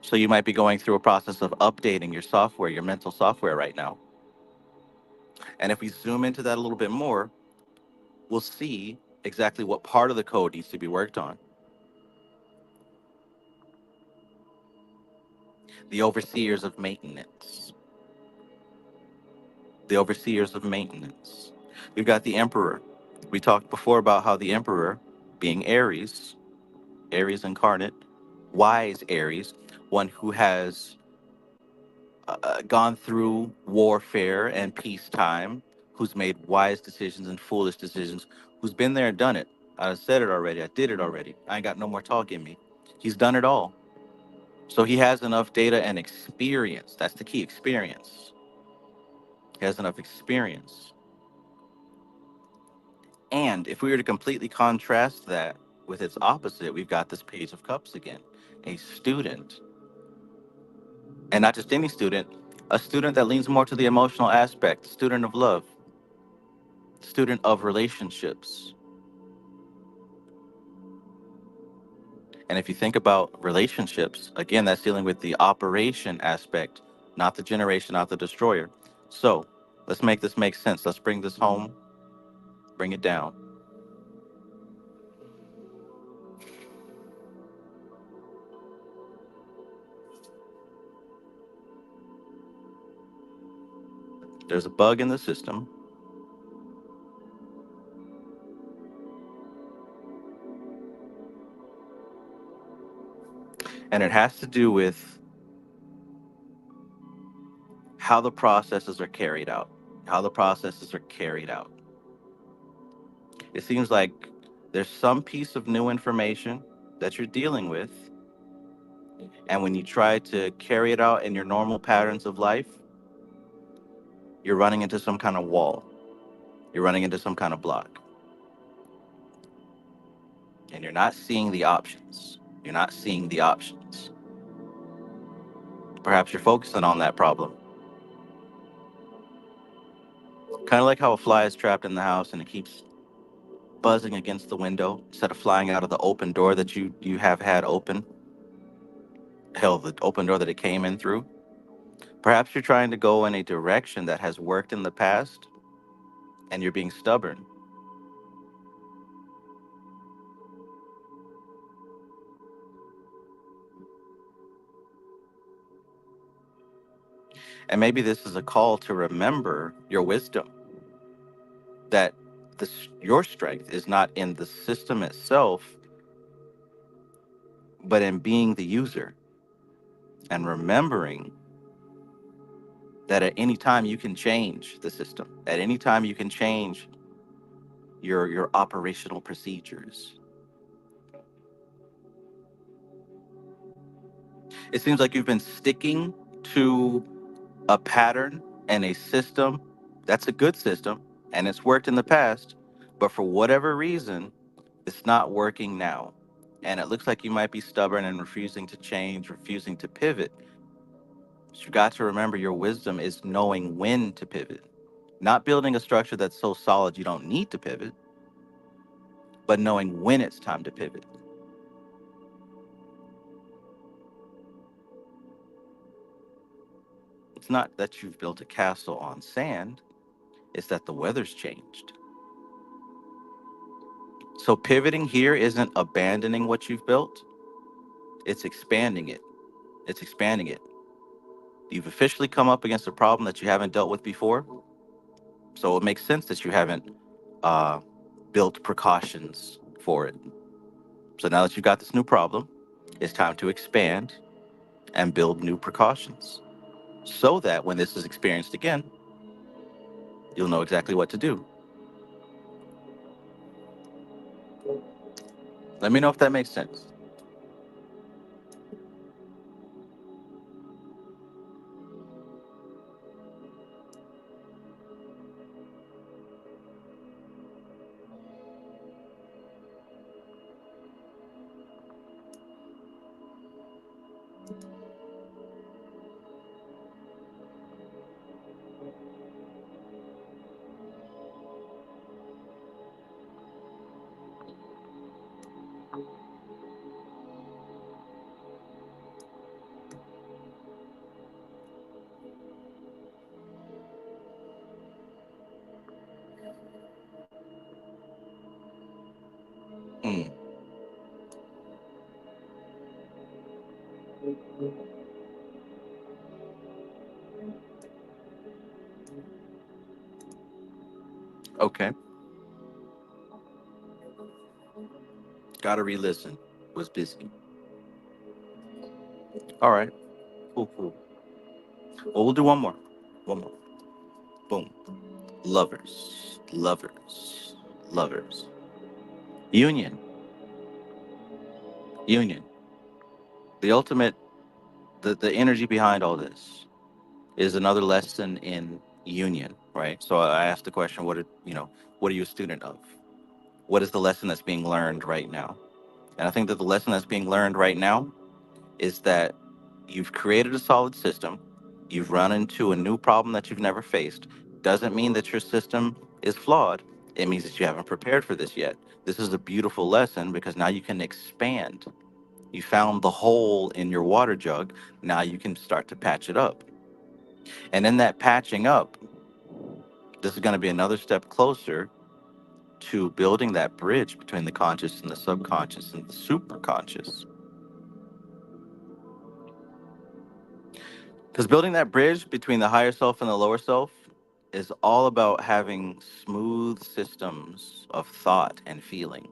So you might be going through a process of updating your software, your mental software right now. And if we zoom into that a little bit more, we'll see exactly what part of the code needs to be worked on. The overseers of maintenance. The overseers of maintenance. We've got the emperor. We talked before about how the emperor, being Aries, Aries incarnate, wise Aries, one who has gone through warfare and peacetime, who's made wise decisions and foolish decisions, who's been there and done it. I said it already. I did it already. I ain't got no more talk in me. He's done it all. So he has enough data and experience. That's the key, experience. He has enough experience. And if we were to completely contrast that with its opposite, we've got this Page of Cups again, a student, and not just any student, a student that leans more to the emotional aspect, student of love, student of relationships. And if you think about relationships, again, that's dealing with the operation aspect, not the generation, not the destroyer. So let's make this make sense. Let's bring this home, bring it down. There's a bug in the system, and it has to do with how the processes are carried out. How the processes are carried out. It seems like there's some piece of new information that you're dealing with, and when you try to carry it out in your normal patterns of life, you're running into some kind of wall. You're running into some kind of block, and you're not seeing the options. You're not seeing the options. Perhaps you're focusing on that problem. Kind of like how a fly is trapped in the house and it keeps buzzing against the window instead of flying out of the open door that you have had open. Hell, the open door that it came in through. Perhaps you're trying to go in a direction that has worked in the past and you're being stubborn. And maybe this is a call to remember your wisdom, that your strength is not in the system itself, but in being the user and remembering that at any time you can change the system. At any time you can change your operational procedures. It seems like you've been sticking to a pattern and a system that's a good system and it's worked in the past, but for whatever reason, it's not working now. And it looks like you might be stubborn and refusing to change, refusing to pivot. But you got to remember your wisdom is knowing when to pivot, not building a structure that's so solid you don't need to pivot, but knowing when it's time to pivot. It's not that you've built a castle on sand, it's that the weather's changed. So pivoting here isn't abandoning what you've built, it's expanding it. It's expanding it. You've officially come up against a problem that you haven't dealt with before. So it makes sense that you haven't uh, built precautions for it. So now that you've got this new problem, it's time to expand and build new precautions so that when this is experienced again, you'll know exactly what to do. Let me know if that makes sense. Mm, okay. Gotta re listen. Was busy. All right. Cool, cool. Well, we'll do one more. One more. Boom. Lovers. Lovers. Lovers. Union. Union. The ultimate, the energy behind all this is another lesson in union, right? So I asked the question, what are you a student of? What is the lesson that's being learned right now? And I think that the lesson that's being learned right now is that you've created a solid system, you've run into a new problem that you've never faced. Doesn't mean that your system is flawed. It means that you haven't prepared for this yet. This is a beautiful lesson because now you can expand. You found the hole in your water jug. Now you can start to patch it up. And in that patching up, this is going to be another step closer to building that bridge between the conscious and the subconscious and the superconscious. Because building that bridge between the higher self and the lower self is all about having smooth systems of thought and feeling.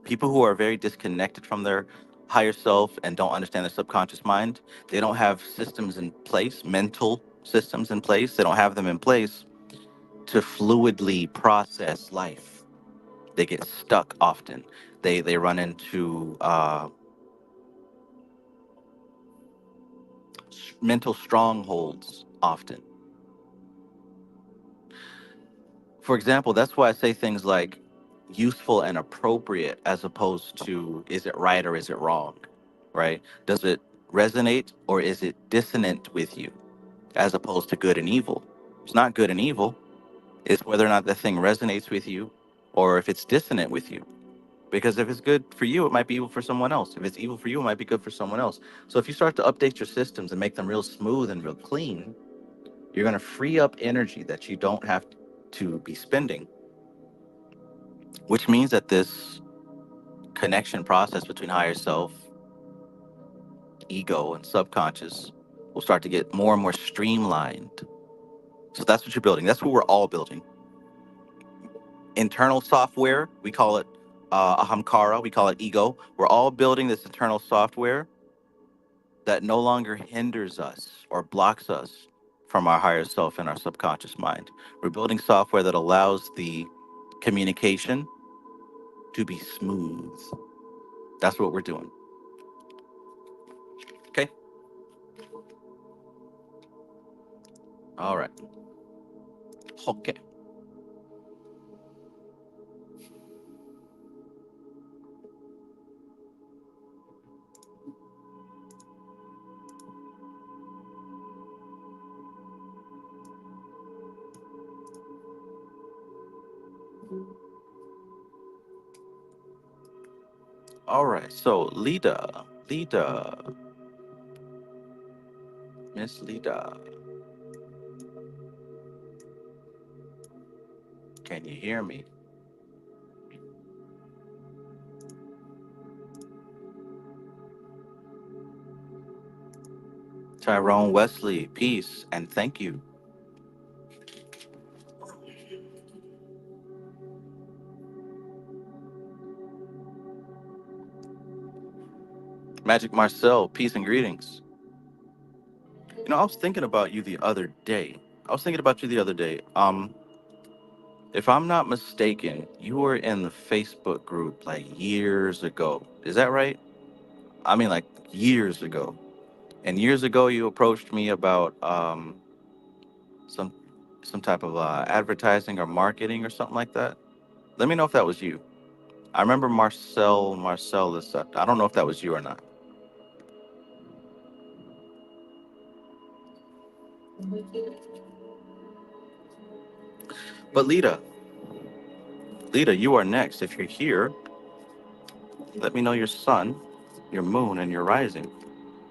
People who are very disconnected from their higher self and don't understand their subconscious mind, they don't have systems in place, mental systems in place. They don't have them in place to fluidly process life. They get stuck often. They run into mental strongholds often. For example, that's why I say things like useful and appropriate as opposed to is it right or is it wrong, right? Does it resonate or is it dissonant with you as opposed to good and evil? It's not good and evil. It's whether or not the thing resonates with you or if it's dissonant with you. Because if it's good for you, it might be evil for someone else. If it's evil for you, it might be good for someone else. So if you start to update your systems and make them real smooth and real clean, you're going to free up energy that you don't have to be spending, which means that this connection process between higher self, ego, and subconscious will start to get more and more streamlined. So that's what you're building. That's what we're all building. Internal software, we call it ahamkara, we call it ego. We're all building this internal software that no longer hinders us or blocks us from our higher self and our subconscious mind. We're building software that allows the communication to be smooth. That's what we're doing. Okay. All right. Okay. All right. So, Lida, Miss Lida, can you hear me? Tyrone Wesley, peace and thank you. Magic Marcel, peace and greetings. I was thinking about you the other day. If I'm not mistaken, you were in the Facebook group like years ago. Is that right? I mean, like years ago. And years ago, you approached me about some some type of advertising or marketing or something like that. Let me know if that was you. I remember Marcellus. I don't know if that was you or not. But Lita, you are next. If you're here, let me know your sun, your moon, and your rising.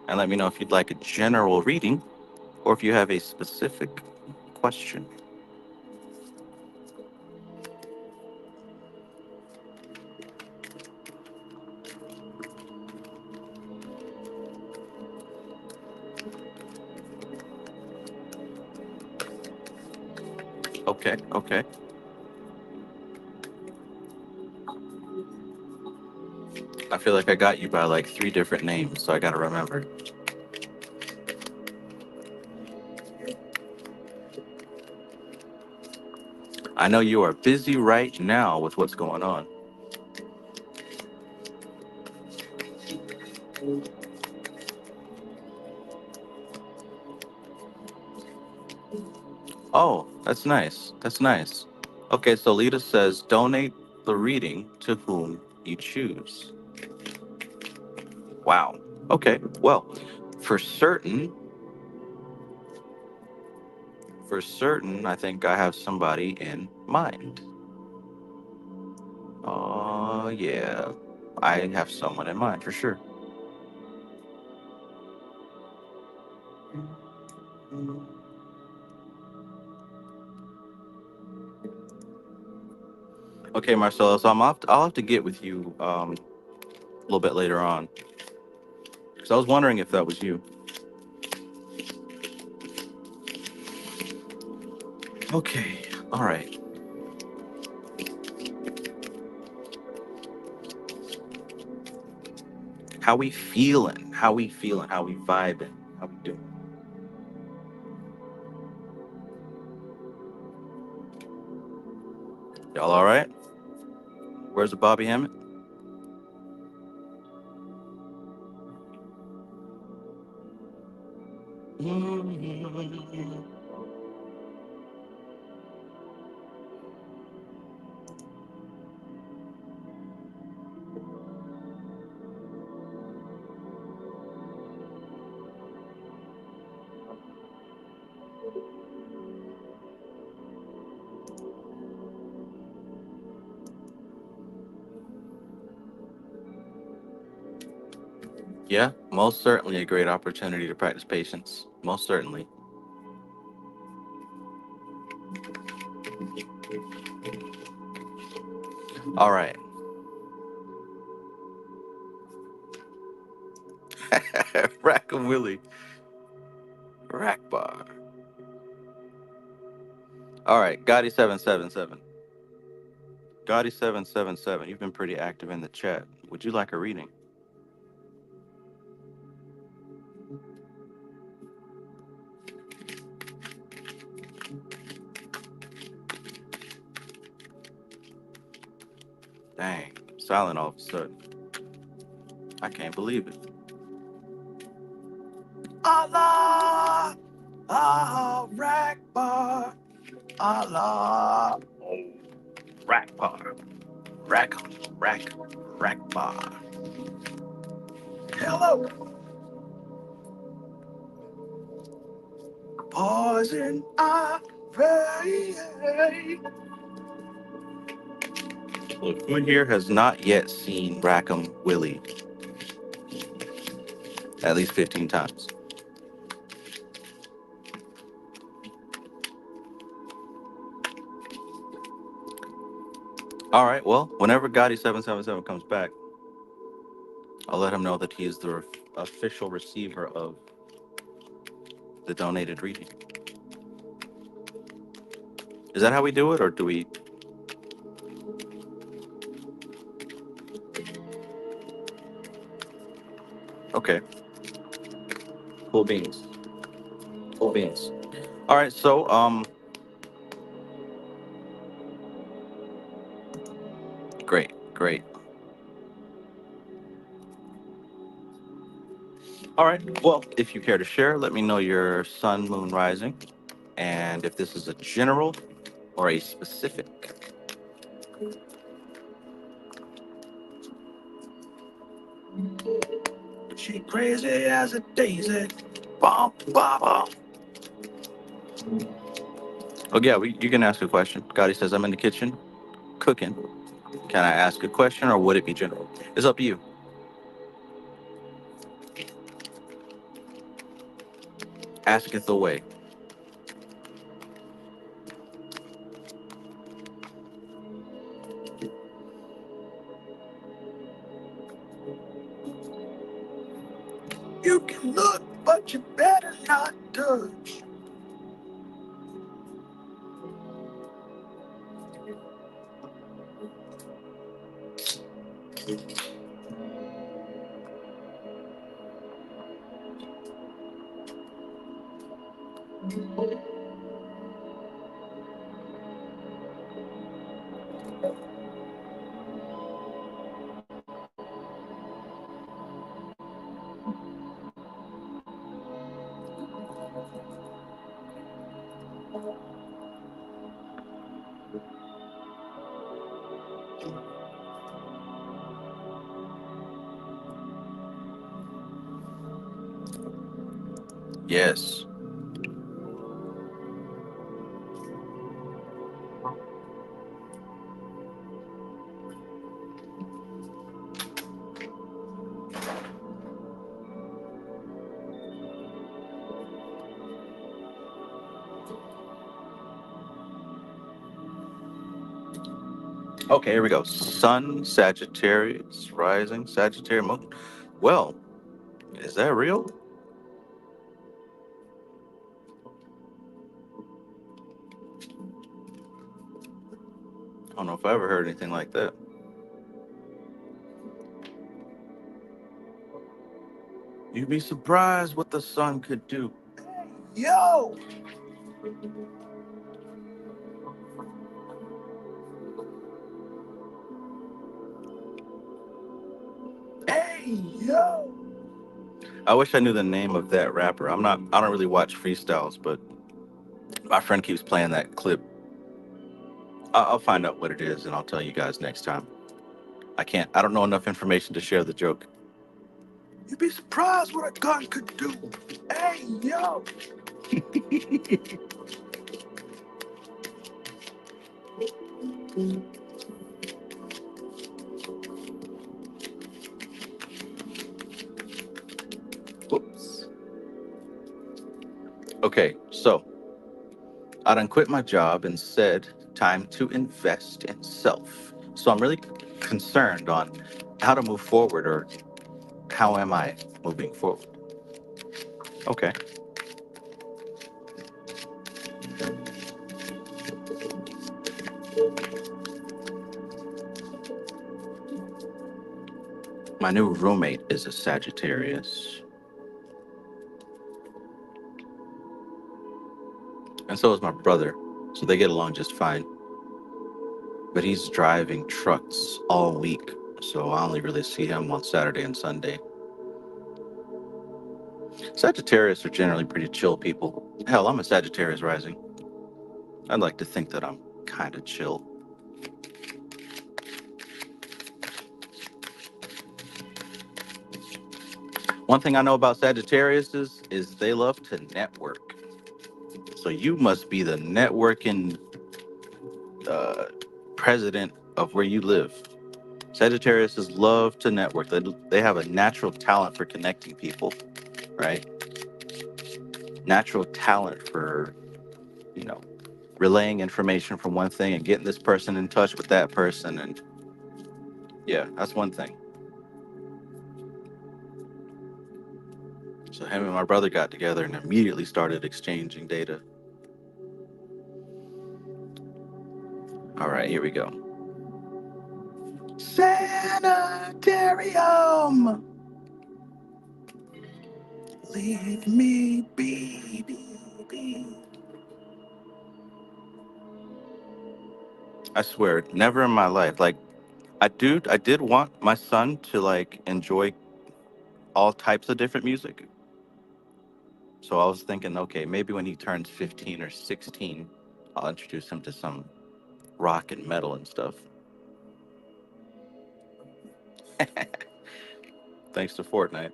And let me know if you'd like a general reading or if you have a specific question. Okay, okay. I feel like I got you by like three different names, so I gotta remember. I know you are busy right now with what's going on. Oh, that's nice. That's nice. Okay, so Lita says donate the reading to whom you choose. Wow. Okay, well, for certain, I think I have somebody in mind. Oh, yeah. I have someone in mind for sure. Okay, Marcelo. So I'll have to get with you a little bit later on because I was wondering if that was you. Okay. All right. How we feeling? How we feeling? How we vibing? How we doing? Y'all all right? Where's the Bobby Hammett? Yeah, most certainly a great opportunity to practice patience. Most certainly. All right. Rack and Willie. Rack bar. All right. Gotti 777. Gotti 777. You've been pretty active in the chat. Would you like a reading? Dang. Silent all of a sudden. I can't believe it. Allah. Ah, rack bar. Allah. Oh, rack bar. Rack. Rack. Rack bar. Hello. Poison ivy. Look, who here has not yet seen Rackham Willie at least 15 times? All right, well, whenever Gotti777 comes back, I'll let him know that he is the official receiver of the donated reading. Is that how we do it, or do we? Okay, cool beans. Cool beans. All right, so great, great. All right, well, if you care to share, let me know your sun, moon, rising, and if this is a general or a specific. She crazy as a daisy. Bum, bum, bum. Oh yeah, you can ask a question. Gotti says, I'm in the kitchen cooking. Can I ask a question or would it be general? It's up to you. Asketh away. You can look, but you better not touch. Yes. Okay, here we go. Sun, Sagittarius, rising, Sagittarius, moon. Well, is that real? I don't know if I ever heard anything like that. You'd be surprised what the sun could do. Yo! Hey, yo! I wish I knew the name of that rapper. I don't really watch freestyles, but my friend keeps playing that clip. I'll find out what it is and I'll tell you guys next time. I don't know enough information to share the joke. You'd be surprised what a gun could do. Hey, yo! Whoops. Okay, so I done quit my job and said, time to invest in self. So I'm really concerned on how to move forward or how am I moving forward? Okay. My new roommate is a Sagittarius, and so is my brother. So they get along just fine. But he's driving trucks all week, so I only really see him on Saturday and Sunday. Sagittarius are generally pretty chill people. Hell, I'm a Sagittarius rising. I'd like to think that I'm kind of chill. One thing I know about Sagittarius is they love to network. So you must be the networking uh, president of where you live. Sagittarius love to network. They have a natural talent for connecting people, right? Natural talent for, you know, relaying information from one thing and getting this person in touch with that person. And yeah, that's one thing. So him and my brother got together and immediately started exchanging data. All right, here we go. Sanitarium! Leave me be, be, be. I swear, never in my life. Like, I did want my son to like enjoy all types of different music. So I was thinking, okay, maybe when he turns 15 or 16, I'll introduce him to some rock and metal and stuff. Thanks to Fortnite,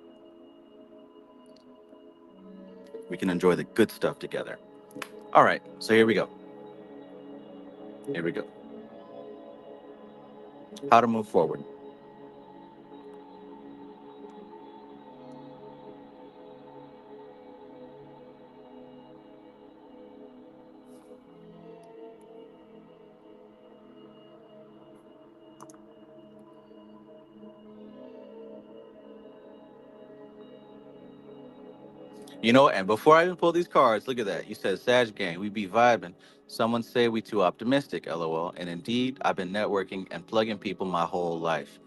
we can enjoy the good stuff together. All right, so here we go. Here we go. How to move forward. You know, and before I even pull these cards, look at that. You said Sag Gang, we be vibing. Someone say we too optimistic, lol. And indeed, I've been networking and plugging people my whole life.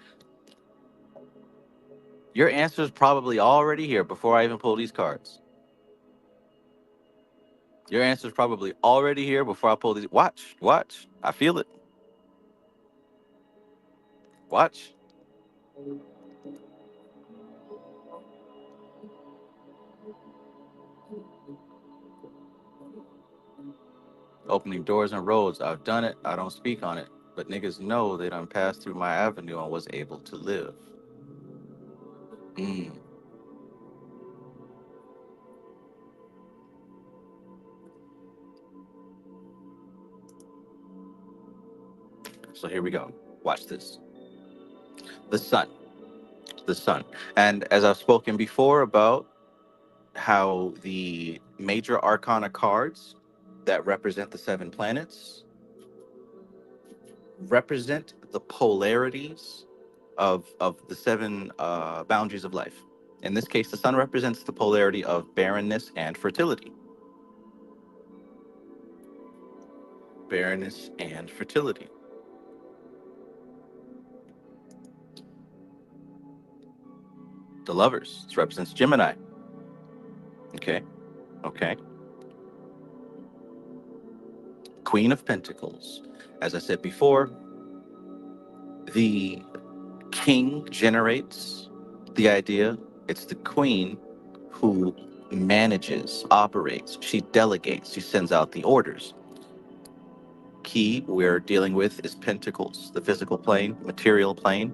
Your answer is probably already here before I even pull these cards. Your answer is probably already here before I pull these. Watch, watch. I feel it. Watch. Opening doors and roads. I've done it. I don't speak on it. But niggas know they done passed through my avenue and was able to live. Mm. So here we go. Watch this. The sun. The sun. And as I've spoken before about how the major arcana cards that represent the seven planets represent the polarities of the seven boundaries of life. In this case, the sun represents the polarity of barrenness and fertility. Barrenness and fertility. The lovers. This represents Gemini. Okay. Okay. Queen of Pentacles. As I said before, the king generates the idea. It's the queen who manages, operates. She delegates. She sends out the orders. Key we're dealing with is pentacles, the physical plane, material plane,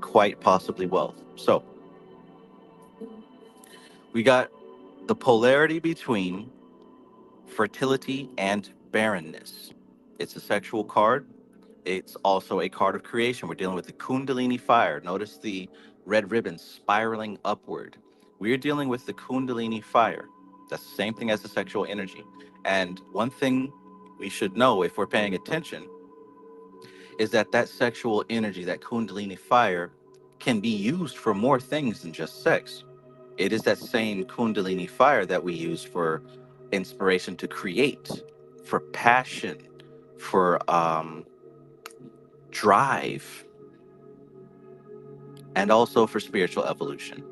quite possibly wealth. So we got the polarity between fertility and barrenness. It's a sexual card. It's also a card of creation. We're dealing with the Kundalini fire. Notice the red ribbon spiraling upward. We're dealing with the Kundalini fire. That's the same thing as the sexual energy. And one thing we should know if we're paying attention is that that sexual energy, that Kundalini fire, can be used for more things than just sex. It is that same Kundalini fire that we use for inspiration to create, for passion, for drive, and also for spiritual evolution.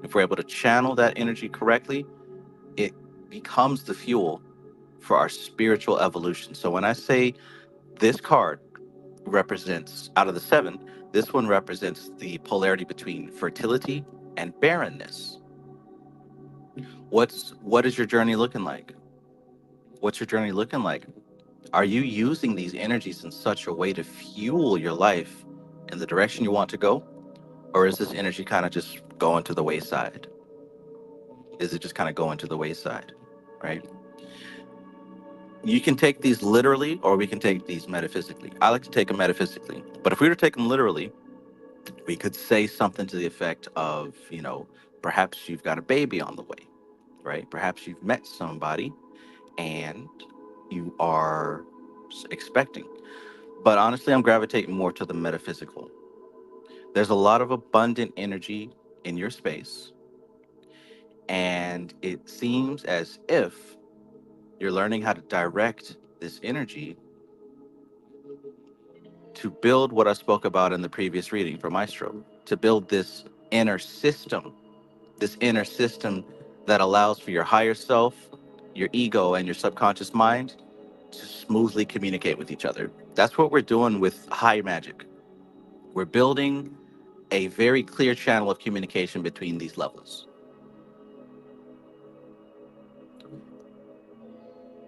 If we're able to channel that energy correctly, it becomes the fuel for our spiritual evolution. So when I say this card represents, out of the seven, this one represents the polarity between fertility and barrenness. What is your journey looking like? What's your journey looking like? Are you using these energies in such a way to fuel your life in the direction you want to go? Or is this energy kind of just going to the wayside? Is it just kind of going to the wayside? Right? You can take these literally or we can take these metaphysically. I like to take them metaphysically. But if we were to take them literally, we could say something to the effect of, perhaps you've got a baby on the way, right? Perhaps you've met somebody and you are expecting. But honestly, I'm gravitating more to the metaphysical. There's a lot of abundant energy in your space, and it seems as if you're learning how to direct this energy to build what I spoke about in the previous reading for Maestro, to build inner system, this inner system that allows for your higher self, your ego, and your subconscious mind to smoothly communicate with each other. That's what we're doing with high magic. We're building a very clear channel of communication between these levels.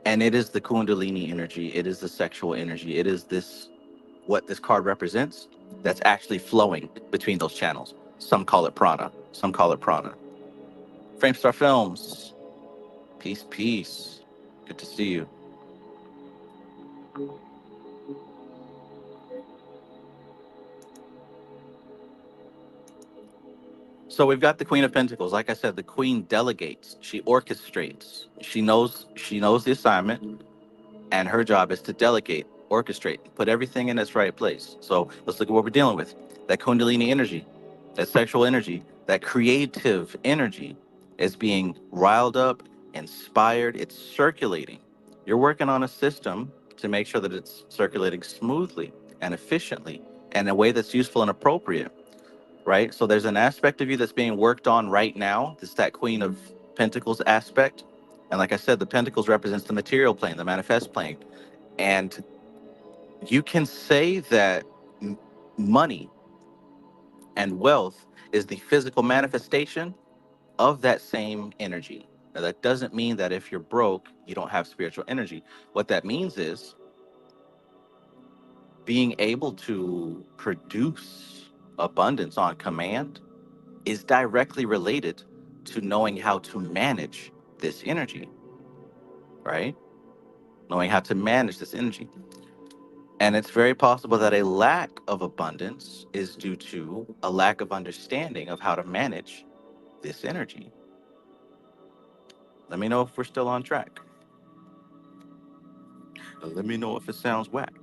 And it is the Kundalini energy, it is the sexual energy, it is what this card represents that's actually flowing between those channels. Some call it prana, some call it prana. Framestar Films, peace, peace. Good to see you. So we've got the Queen of Pentacles. Like I said, the Queen delegates. She orchestrates. She knows the assignment, and her job is to delegate, orchestrate, put everything in its right place. So let's look at what we're dealing with. That Kundalini energy, that sexual energy, that creative energy is being riled up, inspired, it's circulating. You're working on a system to make sure that it's circulating smoothly and efficiently and in a way that's useful and appropriate, right? So there's an aspect of you that's being worked on right now. It's that Queen of Pentacles aspect. And like I said, the Pentacles represents the material plane, the manifest plane. And you can say that money and wealth is the physical manifestation of that same energy. Now, that doesn't mean that if you're broke, you don't have spiritual energy. What that means is being able to produce abundance on command is directly related to knowing how to manage this energy, right? Knowing how to manage this energy. And it's very possible that a lack of abundance is due to a lack of understanding of how to manage this energy. Let me know if we're still on track. Let me know if it sounds whack.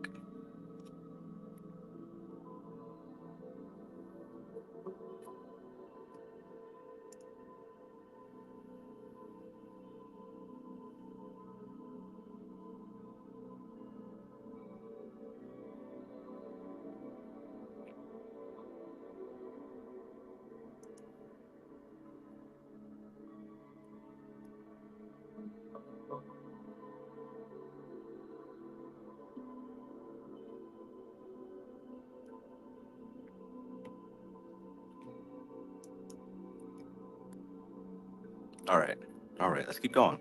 All right. All right. Let's keep going.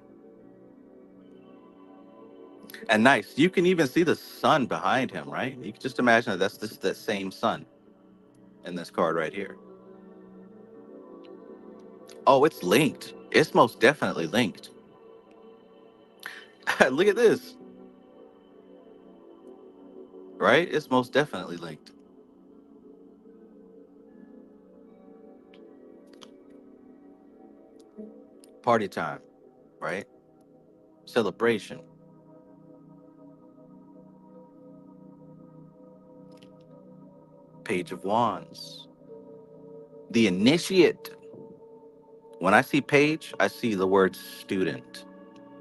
And nice. You can even see the sun behind him, right? You can just imagine that that's this that same sun in this card right here. Oh, it's linked. It's most definitely linked. Look at this, right? It's most definitely linked. Party time, right? Celebration. Page of Wands. The initiate. When I see page, I see the word student.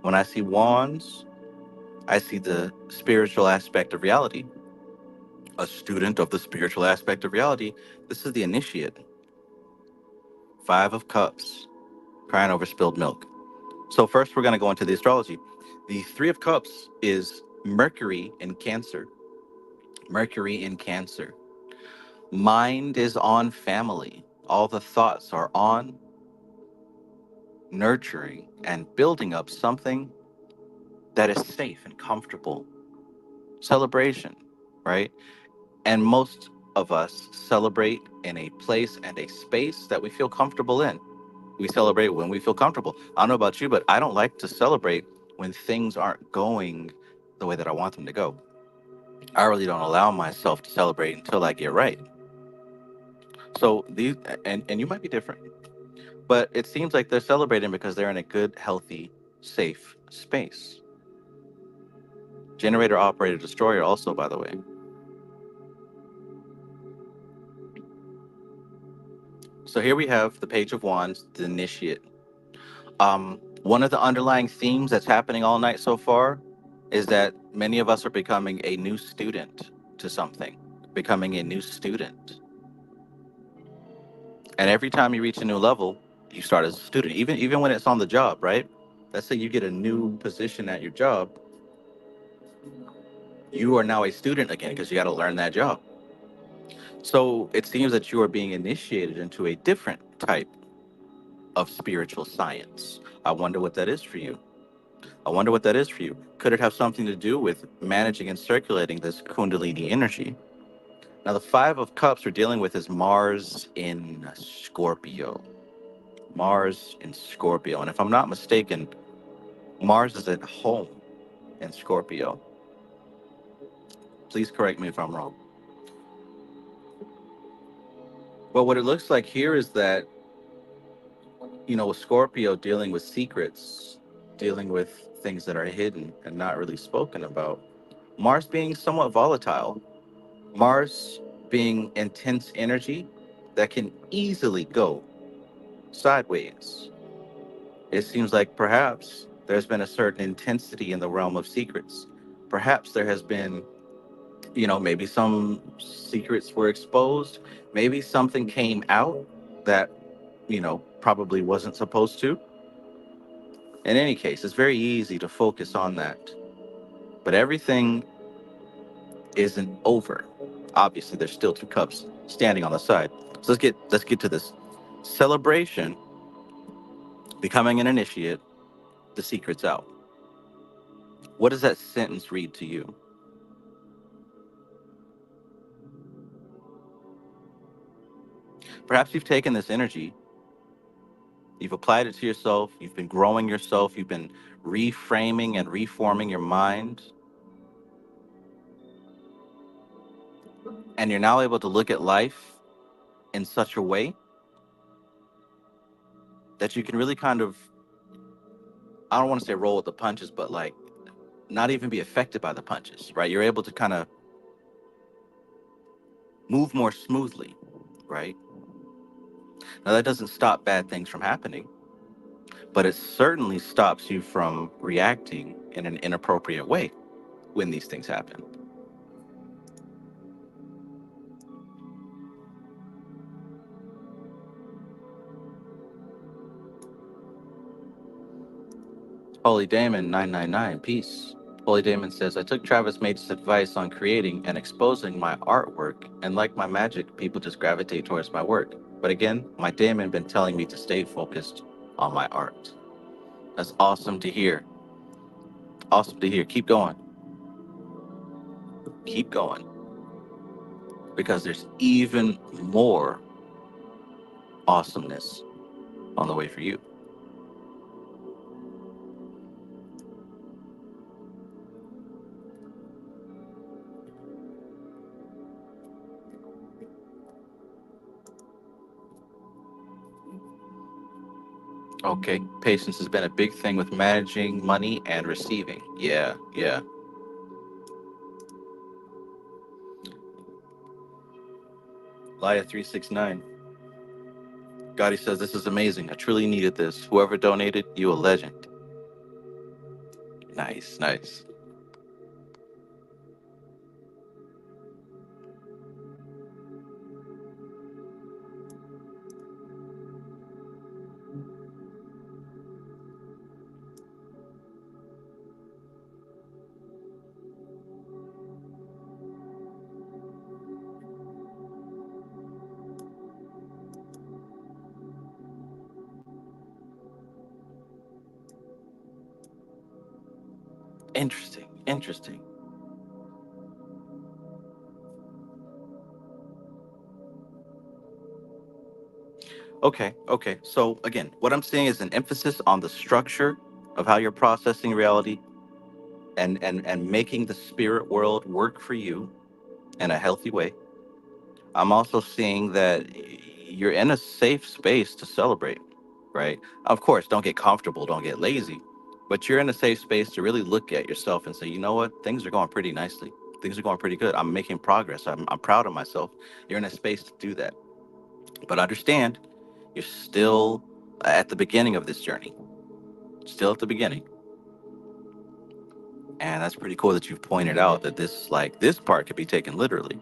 When I see wands, I see the spiritual aspect of reality. A student of the spiritual aspect of reality. This is the initiate. Five of Cups. Crying over spilled milk. So first we're going to go into the astrology. The Three of Cups is Mercury in Cancer. Mercury in Cancer. Mind is on family. All the thoughts are on nurturing and building up something that is safe and comfortable. Celebration, right? And most of us celebrate in a place and a space that we feel comfortable in. We celebrate when we feel comfortable. I don't know about you, but I don't like to celebrate when things aren't going the way that I want them to go. I really don't allow myself to celebrate until I get right. So these, and you might be different, but it seems like they're celebrating because they're in a good, healthy, safe space. Generator, operator, destroyer, also, by the way. So here we have the Page of Wands, the initiate. One of the underlying themes that's happening all night so far is that many of us are becoming a new student to something, becoming a new student. And every time you reach a new level, you start as a student, even when it's on the job, right? Let's say you get a new position at your job, you are now a student again because you got to learn that job. So it seems that you are being initiated into a different type of spiritual science. I wonder what that is for you. I wonder what that is for you. Could it have something to do with managing and circulating this Kundalini energy? Now, the Five of Cups we're dealing with is Mars in Scorpio. Mars in Scorpio. And if I'm not mistaken, Mars is at home in Scorpio. Please correct me if I'm wrong. But what it looks like here is that, with Scorpio dealing with secrets, dealing with things that are hidden and not really spoken about, Mars being somewhat volatile, Mars being intense energy that can easily go sideways. It seems like perhaps there's been a certain intensity in the realm of secrets. Perhaps there has been, maybe some secrets were exposed. Maybe something came out that, probably wasn't supposed to. In any case, it's very easy to focus on that. But everything isn't over. Obviously, there's still two cups standing on the side. So let's get to this. Celebration, becoming an initiate, the secret's out. What does that sentence read to you? Perhaps you've taken this energy, you've applied it to yourself, you've been growing yourself, you've been reframing and reforming your mind, and you're now able to look at life in such a way that you can really kind of, I don't want to say roll with the punches, but like not even be affected by the punches, right? You're able to kind of move more smoothly, right? Now, that doesn't stop bad things from happening, but it certainly stops you from reacting in an inappropriate way when these things happen. Holy Damon 999, peace. Holy Damon says, I took Travis Mate's advice on creating and exposing my artwork, and like my magic, people just gravitate towards my work. But again, my Damon been telling me to stay focused on my art. That's awesome to hear. Awesome to hear. Keep going. Keep going. Because there's even more awesomeness on the way for you. Okay. Patience has been a big thing with managing money and receiving. Yeah, yeah. Laya369. Gotti says, this is amazing. I truly needed this. Whoever donated, you a legend. Nice, nice. Interesting, interesting. Okay, okay. So again, what I'm seeing is an emphasis on the structure of how you're processing reality and making the spirit world work for you in a healthy way. I'm also seeing that you're in a safe space to celebrate, right? Of course, don't get comfortable, don't get lazy, but you're in a safe space to really look at yourself and say, you know what, things are going pretty nicely. Things are going pretty good. I'm making progress. I'm proud of myself. You're in a space to do that. But understand, you're still at the beginning of this journey, still at the beginning. And that's pretty cool that you've pointed out that this part could be taken literally.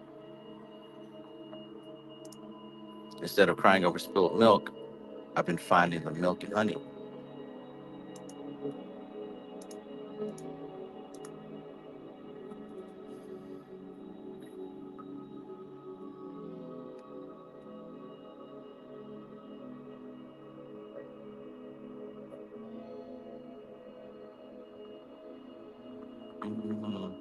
Instead of crying over spilled milk, I've been finding the milk and honey. Mm.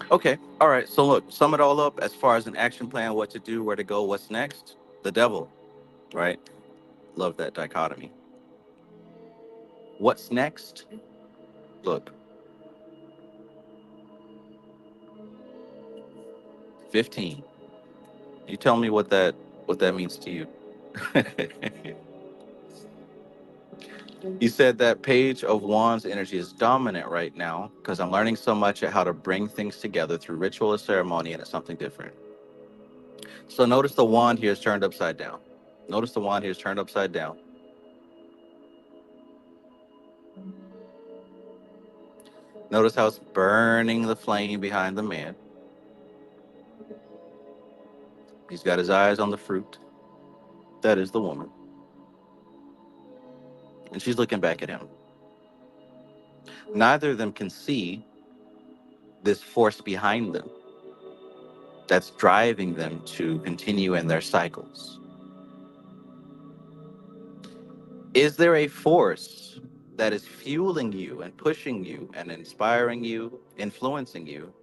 Okay. All right. So look, sum it all up as far as an action plan, what to do, where to go, what's next. The devil, right? Love that dichotomy. What's next? Look, 15. You tell me what that means to you. You said that Page of Wands energy is dominant right now because I'm learning so much at how to bring things together through ritual or ceremony, and it's something different. So notice the wand here is turned upside down. Notice the wand here is turned upside down. Notice how it's burning the flame behind the man. He's got his eyes on the fruit. That is the woman. And she's looking back at him. Neither of them can see this force behind them that's driving them to continue in their cycles. Is there a force that is fueling you and pushing you and inspiring you, influencing you,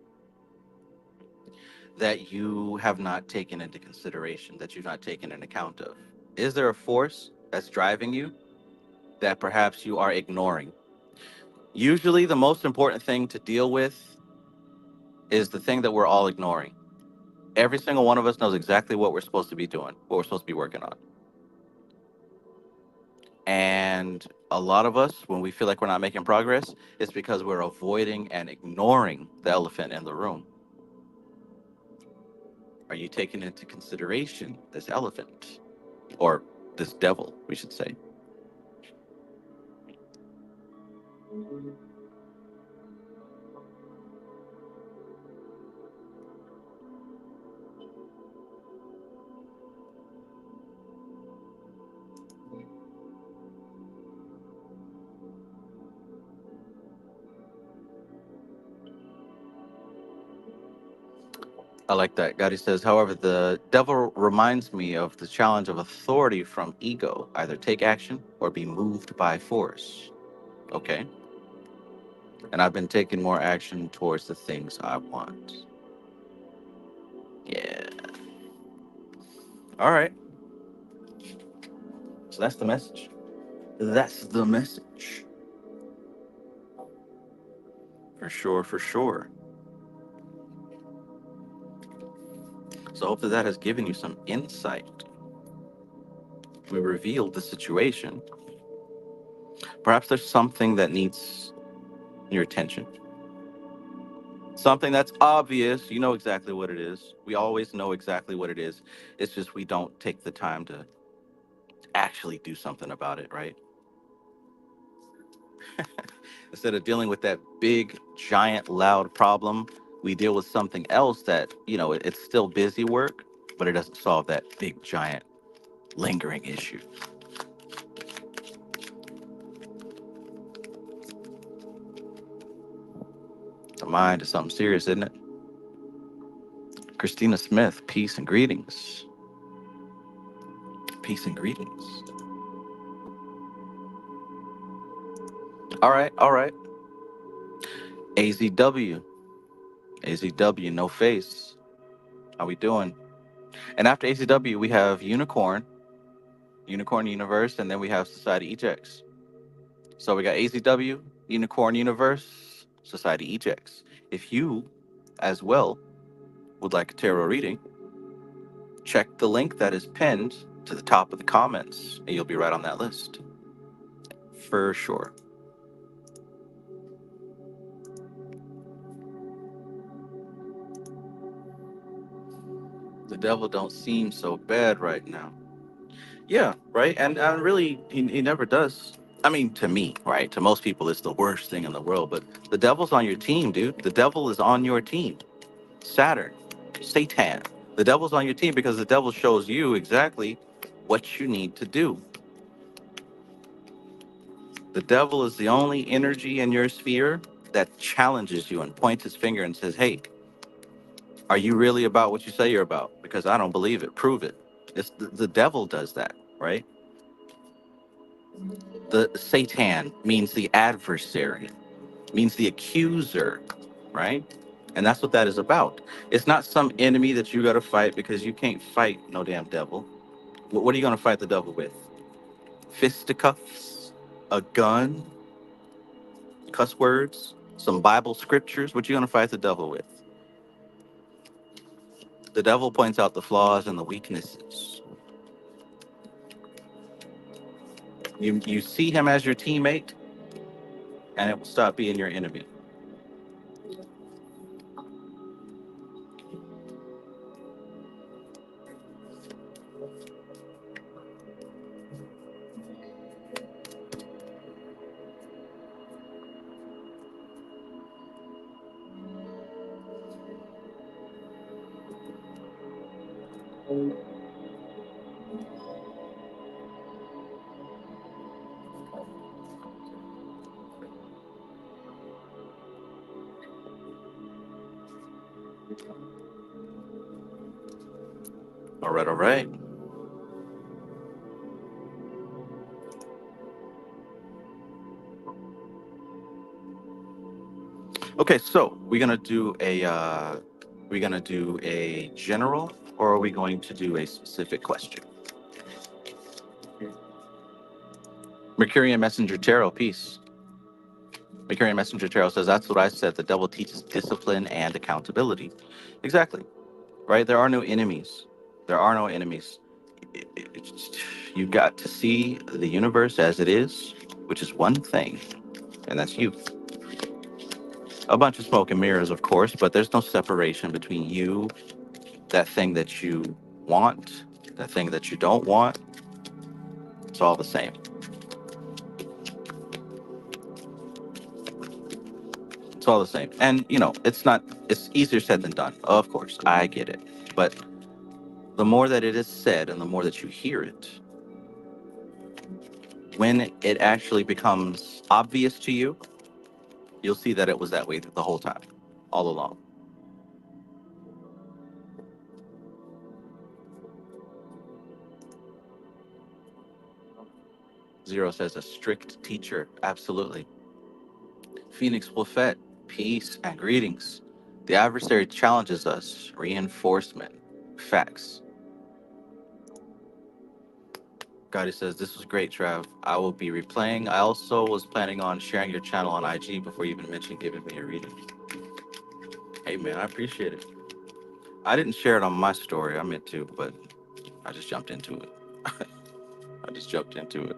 that you have not taken into consideration, that you've not taken an account of? Is there a force that's driving you that perhaps you are ignoring? Usually, the most important thing to deal with is the thing that we're all ignoring. Every single one of us knows exactly what we're supposed to be doing, what we're supposed to be working on. And a lot of us, when we feel like we're not making progress, it's because we're avoiding and ignoring the elephant in the room. Are you taking into consideration this elephant or this devil, we should say? I like that. Gotti says, however, the devil reminds me of the challenge of authority from ego. Either take action or be moved by force. Okay. And I've been taking more action towards the things I want. Yeah. All right. So that's the message. That's the message. For sure, for sure. So hopefully that has given you some insight. We revealed the situation. Perhaps there's something that needs your attention. Something that's obvious. You know exactly what it is. We always know exactly what it is. It's just we don't take the time to actually do something about it, right? Instead of dealing with that big, giant, loud problem, we deal with something else that, it's still busy work, but it doesn't solve that big, giant, lingering issue. The mind is something serious, isn't it? Christina Smith, peace and greetings. Peace and greetings. All right, all right. AZW. AZW, no face. How we doing? And after AZW, we have Unicorn, Unicorn Universe, and then we have Society Ejects. So we got AZW, Unicorn Universe, Society Ejects. If you, as well, would like a tarot reading, check the link that is pinned to the top of the comments, and you'll be right on that list. For sure. The devil don't seem so bad right now. Yeah, right. And really, he never does. I mean, to me, right? To most people, it's the worst thing in the world. But the devil's on your team, dude. The devil is on your team. Saturn, Satan. The devil's on your team because the devil shows you exactly what you need to do. The devil is the only energy in your sphere that challenges you and points his finger and says, "Hey, are you really about what you say you're about? Because I don't believe it. Prove it." It's the devil does that, right? The Satan means the adversary, means the accuser, right? And that's what that is about. It's not some enemy that you got to fight because you can't fight no damn devil. What are you going to fight the devil with? Fisticuffs? A gun? Cuss words? Some Bible scriptures? What you going to fight the devil with? The devil points out the flaws and the weaknesses. You see him as your teammate, and it will stop being your enemy. All right, all right. Okay, so we're gonna do a general, or are we going to do a specific question? Mercurian Messenger Tarot, peace. Mercurian Messenger Tarot says, that's what I said. The devil teaches discipline and accountability. Exactly. Right? There are no enemies. There are no enemies. You've got to see the universe as it is, which is one thing, and that's you. A bunch of smoke and mirrors, of course, but there's no separation between you, that thing that you want, that thing that you don't want. It's all the same. It's all the same. And, it's easier said than done. Of course, I get it. But the more that it is said and the more that you hear it, when it actually becomes obvious to you, you'll see that it was that way the whole time, all along. Zero says a strict teacher. Absolutely. Phoenix Wolfette, peace and greetings. The adversary challenges us. Reinforcement. Facts. Gotti says, this was great, Trav. I will be replaying. I also was planning on sharing your channel on IG before you even mentioned giving me a reading. Hey, man, I appreciate it. I didn't share it on my story. I meant to, but I just jumped into it. I just jumped into it.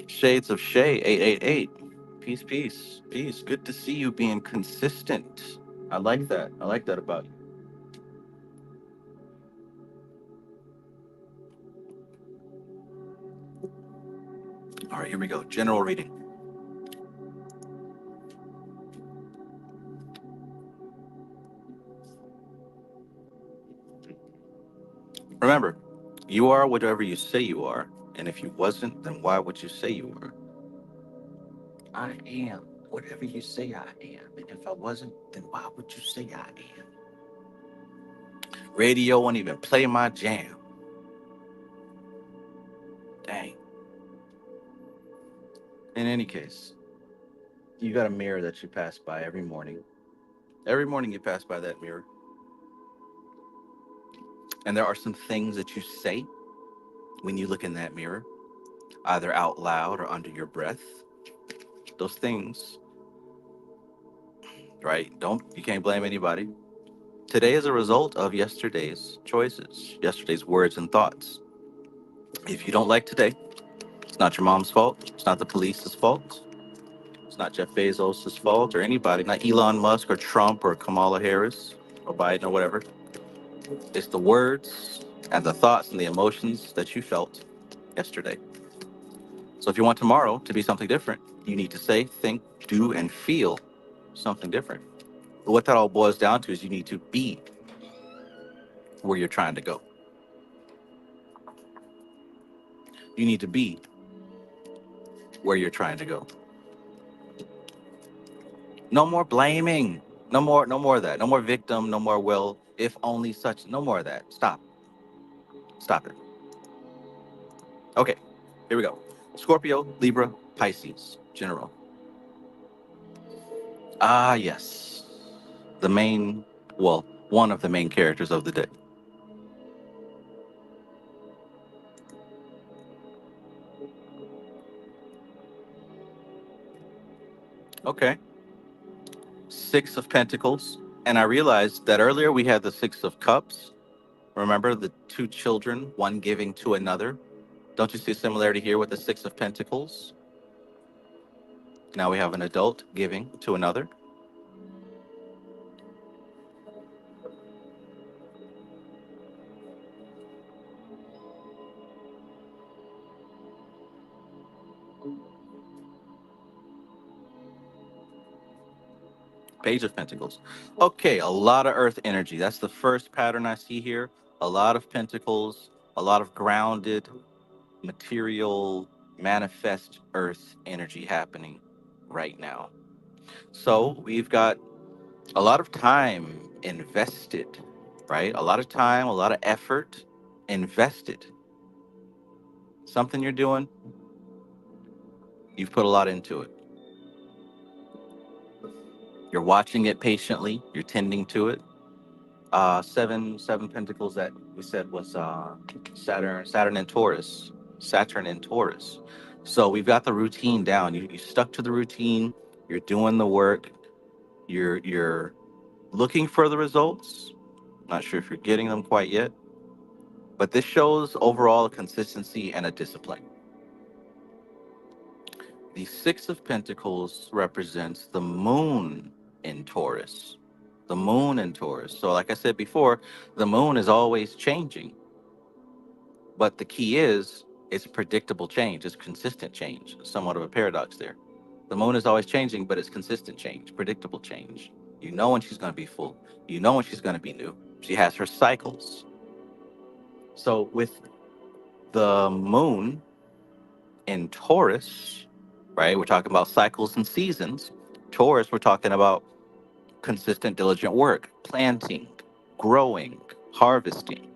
Shades of Shay, 888. Peace, peace, peace. Good to see you being consistent. I like that. I like that about you. All right, here we go. General reading. Remember, you are whatever you say you are. And if you wasn't, then why would you say you were? I am whatever you say I am. And if I wasn't, then why would you say I am? Radio won't even play my jam. Dang. In any case, you got a mirror that you pass by every morning. Every morning you pass by that mirror. And there are some things that you say when you look in that mirror, either out loud or under your breath. Those things, right? You can't blame anybody. Today is a result of yesterday's choices, yesterday's words and thoughts. If you don't like today, it's not your mom's fault. It's not the police's fault. It's not Jeff Bezos' fault or anybody, not Elon Musk or Trump or Kamala Harris or Biden or whatever. It's the words and the thoughts and the emotions that you felt yesterday. So if you want tomorrow to be something different, you need to say, think, do, and feel something different. But what that all boils down to is you need to be where you're trying to go. You need to be where you're trying to go. No more blaming. No more of that. No more victim. No more if only such. No more of that. Stop. Stop it. Okay, here we go. Scorpio, Libra, Pisces, General. Ah, yes. The main, well, one of the main characters of the day. Okay. Six of Pentacles. And I realized that earlier we had the Six of Cups. Remember the two children, one giving to another? Don't you see a similarity here with the Six of Pentacles? Now we have an adult giving to another. Page of Pentacles. Okay, a lot of earth energy. That's the first pattern I see here. A lot of pentacles, a lot of grounded, material, manifest earth energy happening right now. So we've got a lot of time invested, right? A lot of time, a lot of effort invested. Something you're doing, you've put a lot into it. You're watching it patiently, you're tending to it. Seven pentacles that we said was Saturn and Taurus. Saturn and Taurus. So we've got the routine down. You stuck to the routine, you're doing the work, you're looking for the results. Not sure if you're getting them quite yet, but this shows overall a consistency and a discipline. The Six of Pentacles represents the moon in Taurus. The moon in Taurus. So, like I said before, the moon is always changing. But the key is it's predictable change, it's consistent change, somewhat of a paradox there. The moon is always changing, but it's consistent change, predictable change. You know when she's going to be full, you know when she's going to be new. She has her cycles. So, with the moon in Taurus, right? We're talking about cycles and seasons. Taurus, we're talking about consistent, diligent work, planting, growing, harvesting.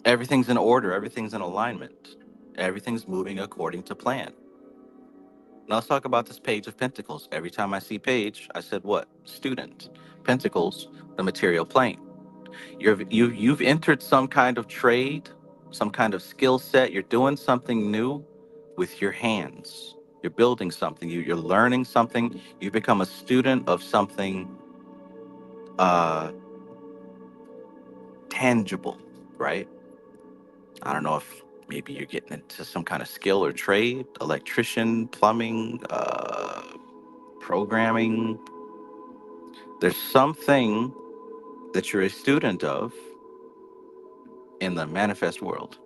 Everything's in order, everything's in alignment, everything's moving according to plan. Now let's talk about this Page of Pentacles. Every time I see page, I said what? Student. Pentacles, the material plane. You've entered some kind of trade, some kind of skill set. You're doing something new with your hands. You're building something. You're learning something. You become a student of something uh, tangible, right? I don't know if maybe you're getting into some kind of skill or trade, electrician, plumbing, programming. There's something that you're a student of in the manifest world.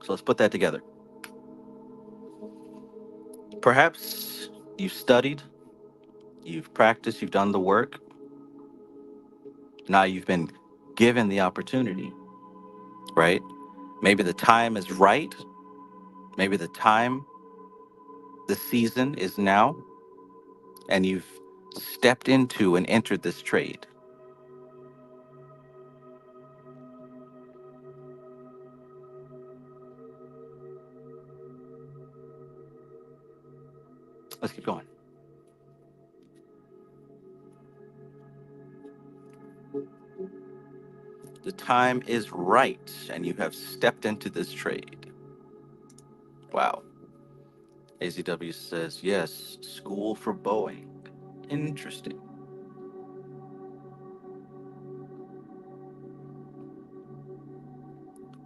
So let's put that together. Perhaps you've studied, you've practiced, you've done the work. Now you've been given the opportunity, right? Maybe the time is right. Maybe the season is now, and you've stepped into and entered this trade. Let's keep going. The time is right, and you have stepped into this trade. Wow. AZW says, yes, school for Boeing. Interesting.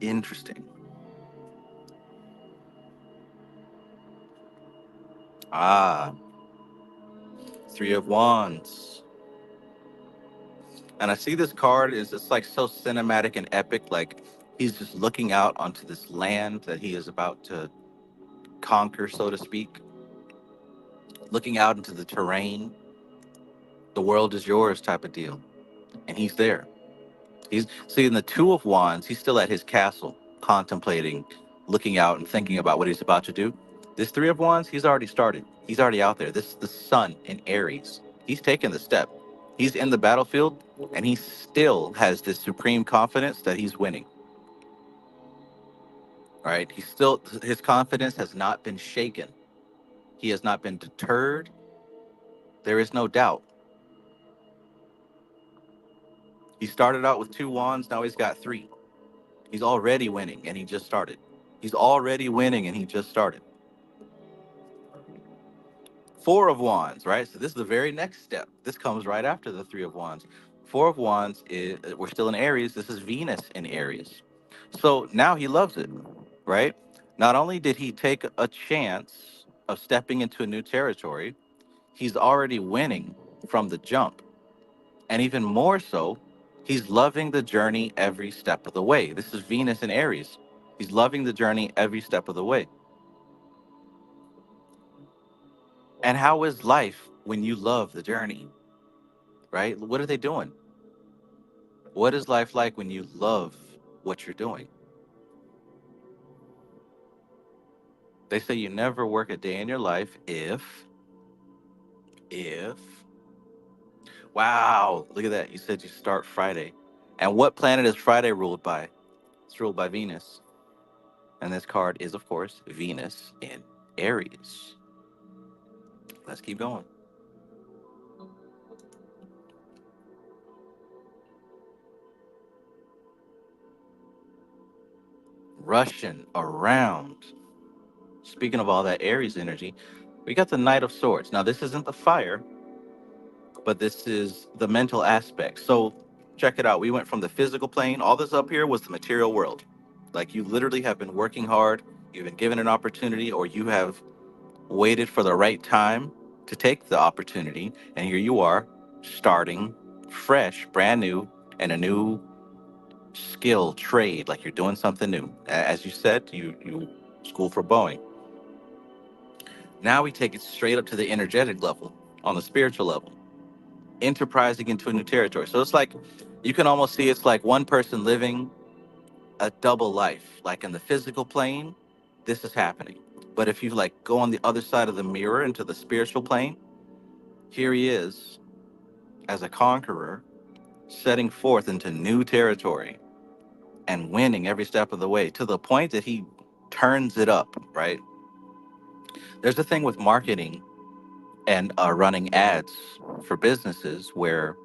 Interesting. Ah, Three of Wands. And I see this card is it's like so cinematic and epic. Like he's just looking out onto this land that he is about to conquer, so to speak, looking out into the terrain. The world is yours type of deal. And he's there. He's seeing the Two of Wands. He's still at his castle, contemplating, looking out and thinking about what he's about to do. This Three of Wands, he's already started. He's already out there. This is the sun in Aries. He's taken the step. He's in the battlefield, and he still has this supreme confidence that he's winning. All right. He's still, his confidence has not been shaken. He has not been deterred. There is no doubt. He started out with two wands. Now he's got three. He's already winning, and he just started. He's already winning, and he just started. Four of Wands, right? So this is the very next step. This comes right after the Three of Wands. Four of Wands is we're still in Aries. This is Venus in Aries. So now he loves it, right? Not only did he take a chance of stepping into a new territory, he's already winning from the jump. And even more so, he's loving the journey every step of the way. This is Venus in Aries. He's loving the journey every step of the way. And how is life when you love the journey, right? What are they doing? What is life like when you love what you're doing? They say you never work a day in your life if, wow, look at that. You said you start Friday. And what planet is Friday ruled by? It's ruled by Venus. And this card is, of course, Venus in Aries. Let's keep going. Rushing around. Speaking of all that Aries energy, we got the Knight of Swords. Now, this isn't the fire, but this is the mental aspect. So check it out. We went from the physical plane. All this up here was the material world. Like you literally have been working hard. You've been given an opportunity, or you have waited for the right time to take the opportunity. And here you are starting fresh, brand new, and a new skill, trade, like you're doing something new. As you said, you school for Boeing. Now we take it straight up to the energetic level, on the spiritual level, enterprising into a new territory. So it's like you can almost see it's like one person living a double life. Like in the physical plane, this is happening. But if you like go on the other side of the mirror into the spiritual plane, here he is as a conqueror, setting forth into new territory and winning every step of the way to the point that he turns it up, right? There's a thing with marketing and running ads for businesses where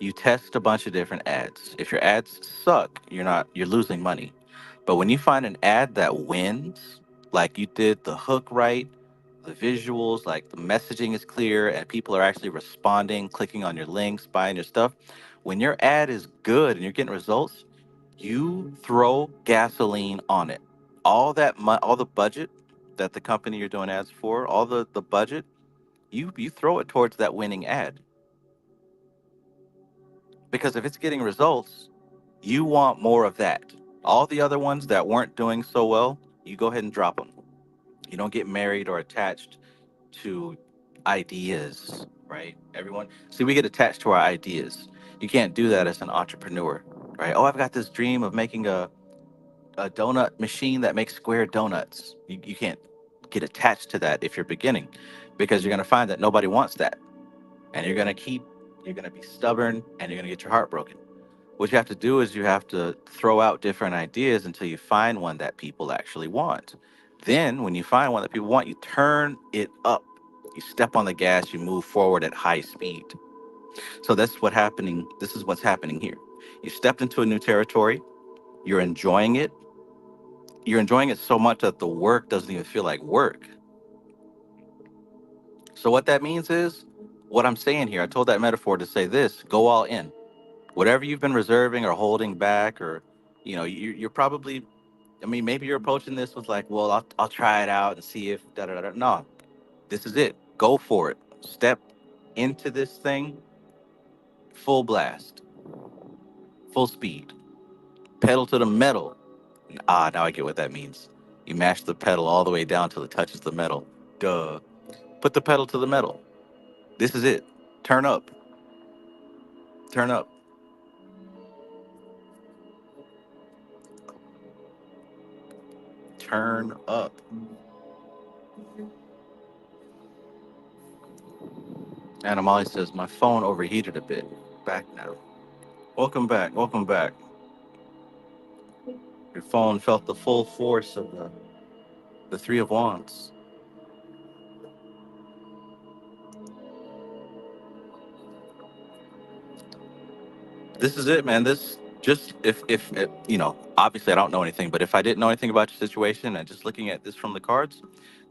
you test a bunch of different ads. If your ads suck, you're losing money. But when you find an ad that wins, like you did the hook right, the visuals, like the messaging is clear and people are actually responding, clicking on your links, buying your stuff. When your ad is good and you're getting results, you throw gasoline on it. All the budget that the company you're doing ads for, all the budget, you throw it towards that winning ad. Because if it's getting results, you want more of that. All the other ones that weren't doing so well, you go ahead and drop them. You don't get married or attached to ideas, right? Everyone, see, we get attached to our ideas. You can't do that as an entrepreneur, right? Oh, I've got this dream of making a donut machine that makes square donuts. You can't get attached to that if you're beginning because you're going to find that nobody wants that. And you're going to be stubborn and you're going to get your heart broken. What you have to do is you have to throw out different ideas until you find one that people actually want. Then, when you find one that people want, you turn it up. You step on the gas, you move forward at high speed. So that's what happening. This is what's happening here. You stepped into a new territory. You're enjoying it. You're enjoying it so much that the work doesn't even feel like work. So what that means is what I'm saying here. I told that metaphor to say this: go all in. Whatever you've been reserving or holding back, or you're probably, I mean, maybe you're approaching this with like, well, I'll try it out and see if da da da. Da. No, this is it. Go for it. Step into this thing, full blast, full speed, pedal to the metal. Ah, now I get what that means. You mash the pedal all the way down till it touches the metal. Duh. Put the pedal to the metal. This is it. Turn up. Turn up. Turn up. Animali says my phone overheated a bit. Back now. Welcome back. Welcome back. Your phone felt the full force of the Three of Wands. This is it, man. This just if obviously I don't know anything, but if I didn't know anything about your situation and just looking at this from the cards,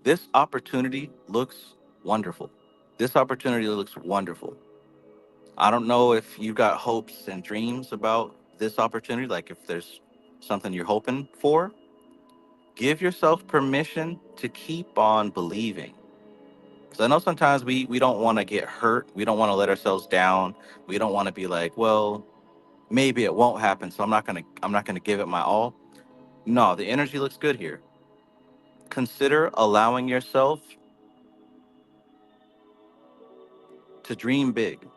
this opportunity looks wonderful. This opportunity looks wonderful. I don't know if you've got hopes and dreams about this opportunity, like if there's something you're hoping for, give yourself permission to keep on believing. Because I know sometimes we don't want to get hurt. We don't want to let ourselves down. We don't want to be like, well, maybe it won't happen, so I'm not gonna give it my all. No, the energy looks good here. Consider allowing yourself to dream big,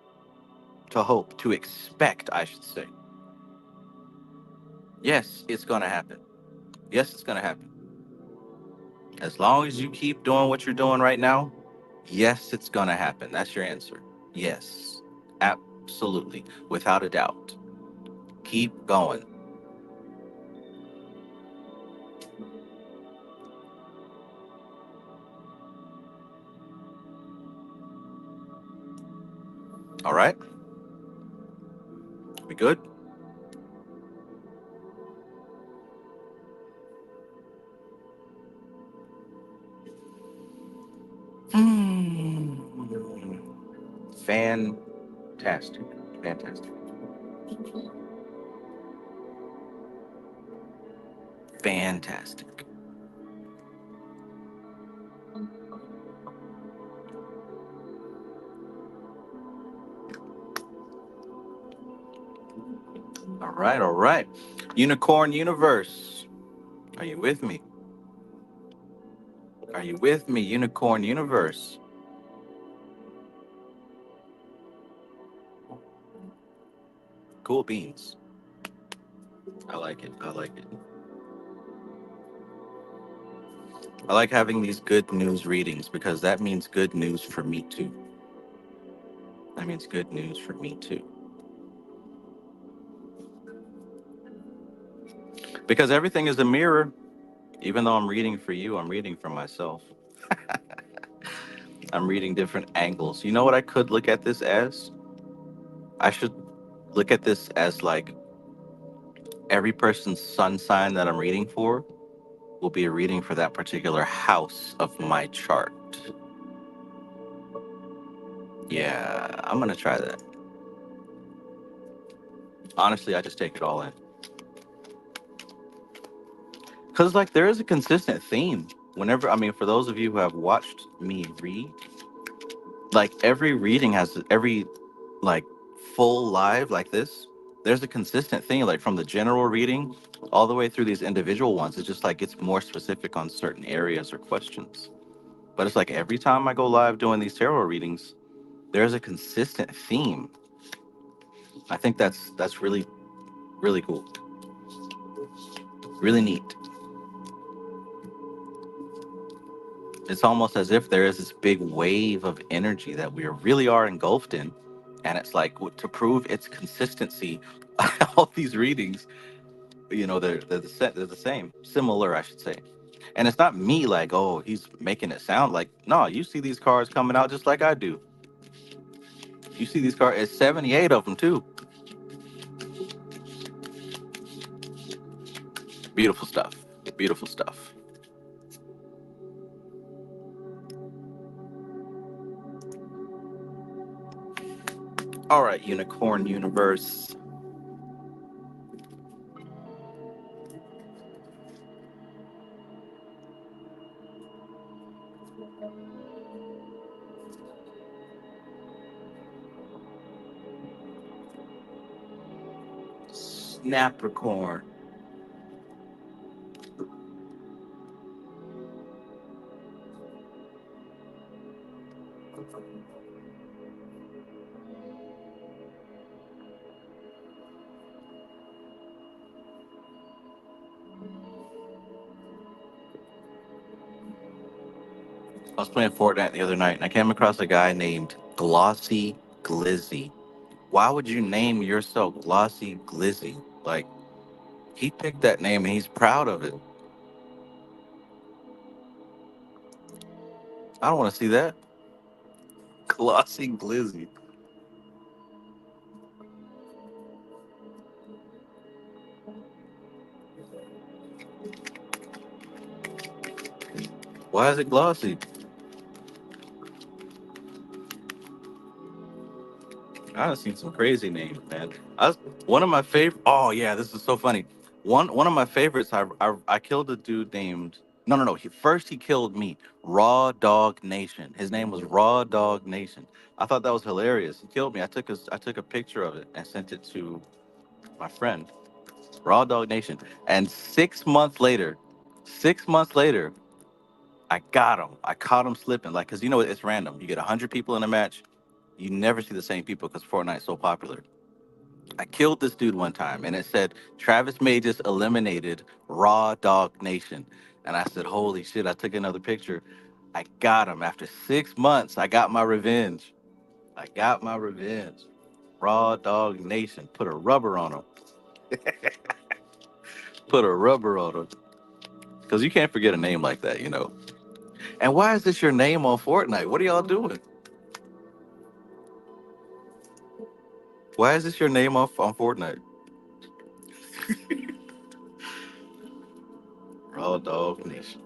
to hope, to expect, I should say. Yes, it's gonna happen. Yes, it's gonna happen. As long as you keep doing what you're doing right now, yes, it's gonna happen. That's your answer. Yes. Absolutely. Without a doubt. Keep going. All right? We good? Hmm. Fantastic. Fantastic. Fantastic. All right, all right. Unicorn Universe. Are you with me? Are you with me, Unicorn Universe? Cool beans. I like it. I like it. I like having these good news readings because that means good news for me too. That means good news for me too. Because everything is a mirror. Even though I'm reading for you, I'm reading for myself. I'm reading different angles. You know what I could look at this as? I should look at this as like every person's sun sign that I'm reading for will be a reading for that particular house of my chart. Yeah, I'm gonna try that. Honestly, I just take it all in. Because, like, there is a consistent theme. Whenever, I mean, for those of you who have watched me read, like, every reading has every, like, full live like this. There's a consistent thing, like, from the general reading all the way through these individual ones. It's just like it's more specific on certain areas or questions. But it's like every time I go live doing these tarot readings, there's a consistent theme. I think that's really, really cool. Really neat. It's almost as if there is this big wave of energy that we really are engulfed in. And it's like to prove its consistency, all these readings, they're the same, similar, I should say. And it's not me like, oh, he's making it sound like, no, you see these cards coming out just like I do. You see these cards, it's 78 of them too. Beautiful stuff. Beautiful stuff. All right, Unicorn Universe. Snapricorn. I was playing Fortnite the other night and I came across a guy named Glossy Glizzy. Why would you name yourself Glossy Glizzy? Like, he picked that name and he's proud of it. I don't want to see that. Glossy Glizzy. Why is it glossy? I've seen some crazy names, man. One of my favorite. Oh yeah, this is so funny. One of my favorites. I killed a dude named. No, no, no. First he killed me. Raw Dog Nation. His name was Raw Dog Nation. I thought that was hilarious. He killed me. I took a picture of it and sent it to my friend. Raw Dog Nation. And 6 months later, 6 months later, I got him. I caught him slipping. Like, cause it's random. You get 100 people in a match. You never see the same people because Fortnite's so popular. I killed this dude one time, and it said Travis May just eliminated Raw Dog Nation, and I said, "Holy shit!" I took another picture. I got him after 6 months. I got my revenge. I got my revenge. Raw Dog Nation. Put a rubber on him. Put a rubber on him. Because you can't forget a name like that. And why is this your name on Fortnite? What are y'all doing? Why is this your name on Fortnite? Raw Dog Nation.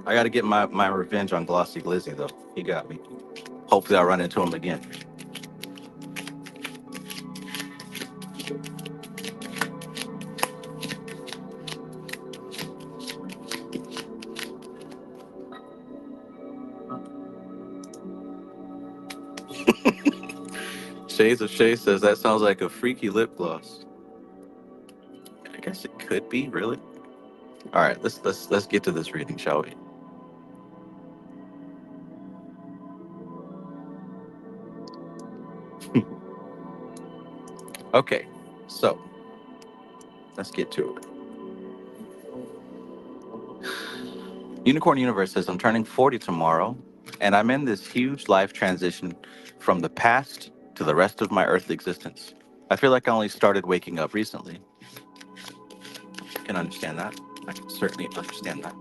I got to get my revenge on Glossy Glizzy, though. He got me. Hopefully, I'll run into him again. Shades of Shay says that sounds like a freaky lip gloss. I guess it could be, really. All right, let's get to this reading, shall we? Okay, so let's get to it. Unicorn Universe says, I'm turning 40 tomorrow, and I'm in this huge life transition from the past to the rest of my earthly existence. I feel like I only started waking up recently. I can understand that. I can certainly understand that.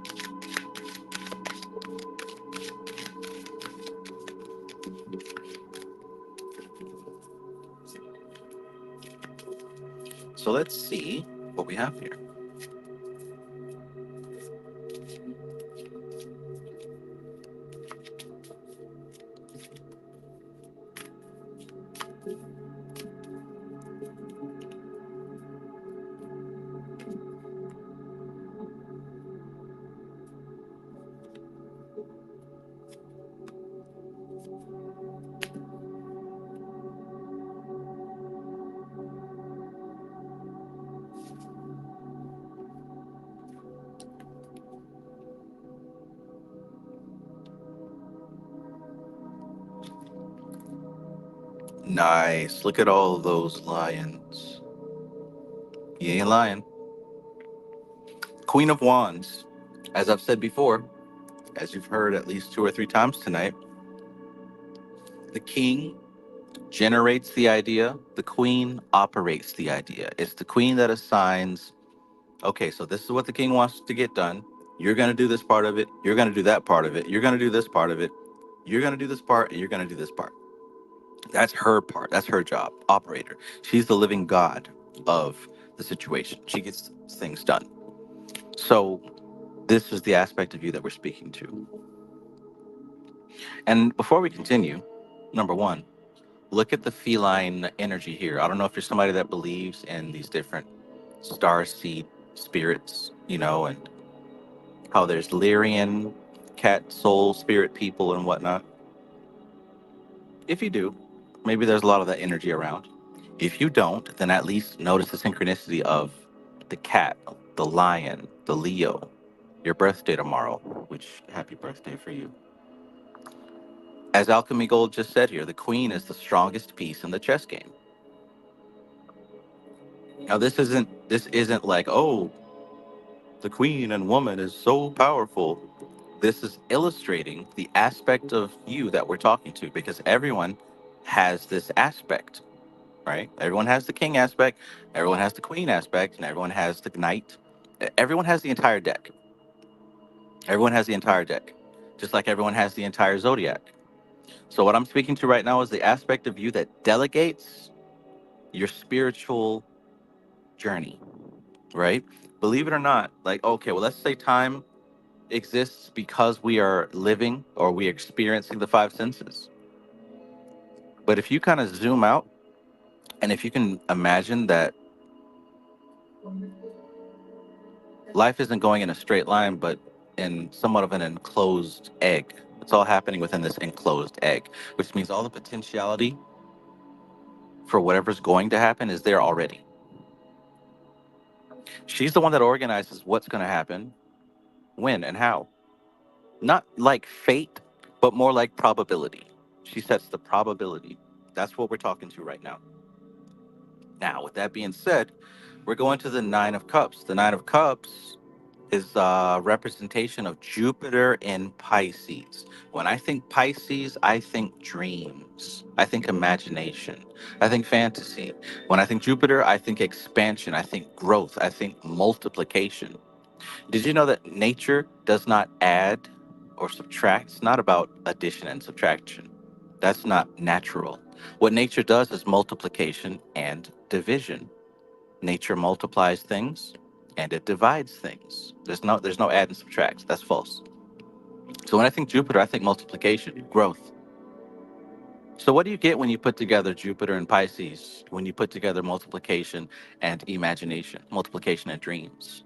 So let's see what we have here. Nice. Look at all those lions. You ain't lying. Queen of Wands. As I've said before, as you've heard at least 2 or 3 times tonight, the king generates the idea, the queen operates the idea. It's the queen that assigns, okay, so this is what the king wants to get done. You're going to do this part of it. You're going to do that part of it. You're going to do this part of it. You're going to do this part, and you're going to do this part. That's her part. That's her job, operator. She's the living God of the situation. She gets things done. So, this is the aspect of you that we're speaking to. And before we continue, number one, look at the feline energy here. I don't know if you're somebody that believes in these different star seed spirits, and how there's Lyrian, cat, soul, spirit people, and whatnot. If you do, maybe there's a lot of that energy around. If you don't, then at least notice the synchronicity of the cat, the lion, the Leo, your birthday tomorrow, which happy birthday for you. As Alchemy Gold just said here, the queen is the strongest piece in the chess game. Now this isn't like, oh, the queen and woman is so powerful. This is illustrating the aspect of you that we're talking to, because everyone has this aspect, right? Everyone has the king aspect, everyone has the queen aspect, and everyone has the knight. Everyone has the entire deck. Everyone has the entire deck. Just like everyone has the entire zodiac. So what I'm speaking to right now is the aspect of you that delegates your spiritual journey, right? Believe it or not, like, okay, well, let's say time exists because we are living or we are experiencing the five senses. But if you kind of zoom out, and if you can imagine that life isn't going in a straight line, but in somewhat of an enclosed egg, it's all happening within this enclosed egg, which means all the potentiality for whatever's going to happen is there already. She's the one that organizes what's going to happen, when, and how. Not like fate, but more like probability. She sets the probability. That's what we're talking to right now. Now, with that being said, we're going to the Nine of Cups. The Nine of Cups is a representation of Jupiter in Pisces. When I think Pisces, I think dreams. I think imagination. I think fantasy. When I think Jupiter, I think expansion. I think growth. I think multiplication. Did you know that nature does not add or subtract? It's not about addition and subtraction. That's not natural. What nature does is multiplication and division. Nature multiplies things and it divides things. There's no add and subtract. That's false. So when I think Jupiter, I think multiplication, growth. So what do you get when you put together Jupiter and Pisces? When you put together multiplication and imagination, multiplication and dreams?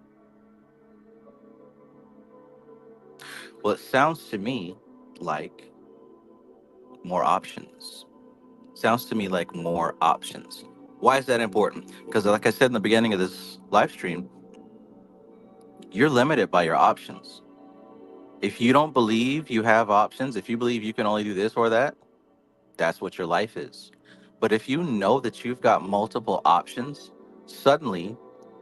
Well, it sounds to me like more options. Sounds to me like more options. Why is that important? Because, like I said in the beginning of this live stream, you're limited by your options. If you don't believe you have options, if you believe you can only do this or that, that's what your life is. But if you know that you've got multiple options, suddenly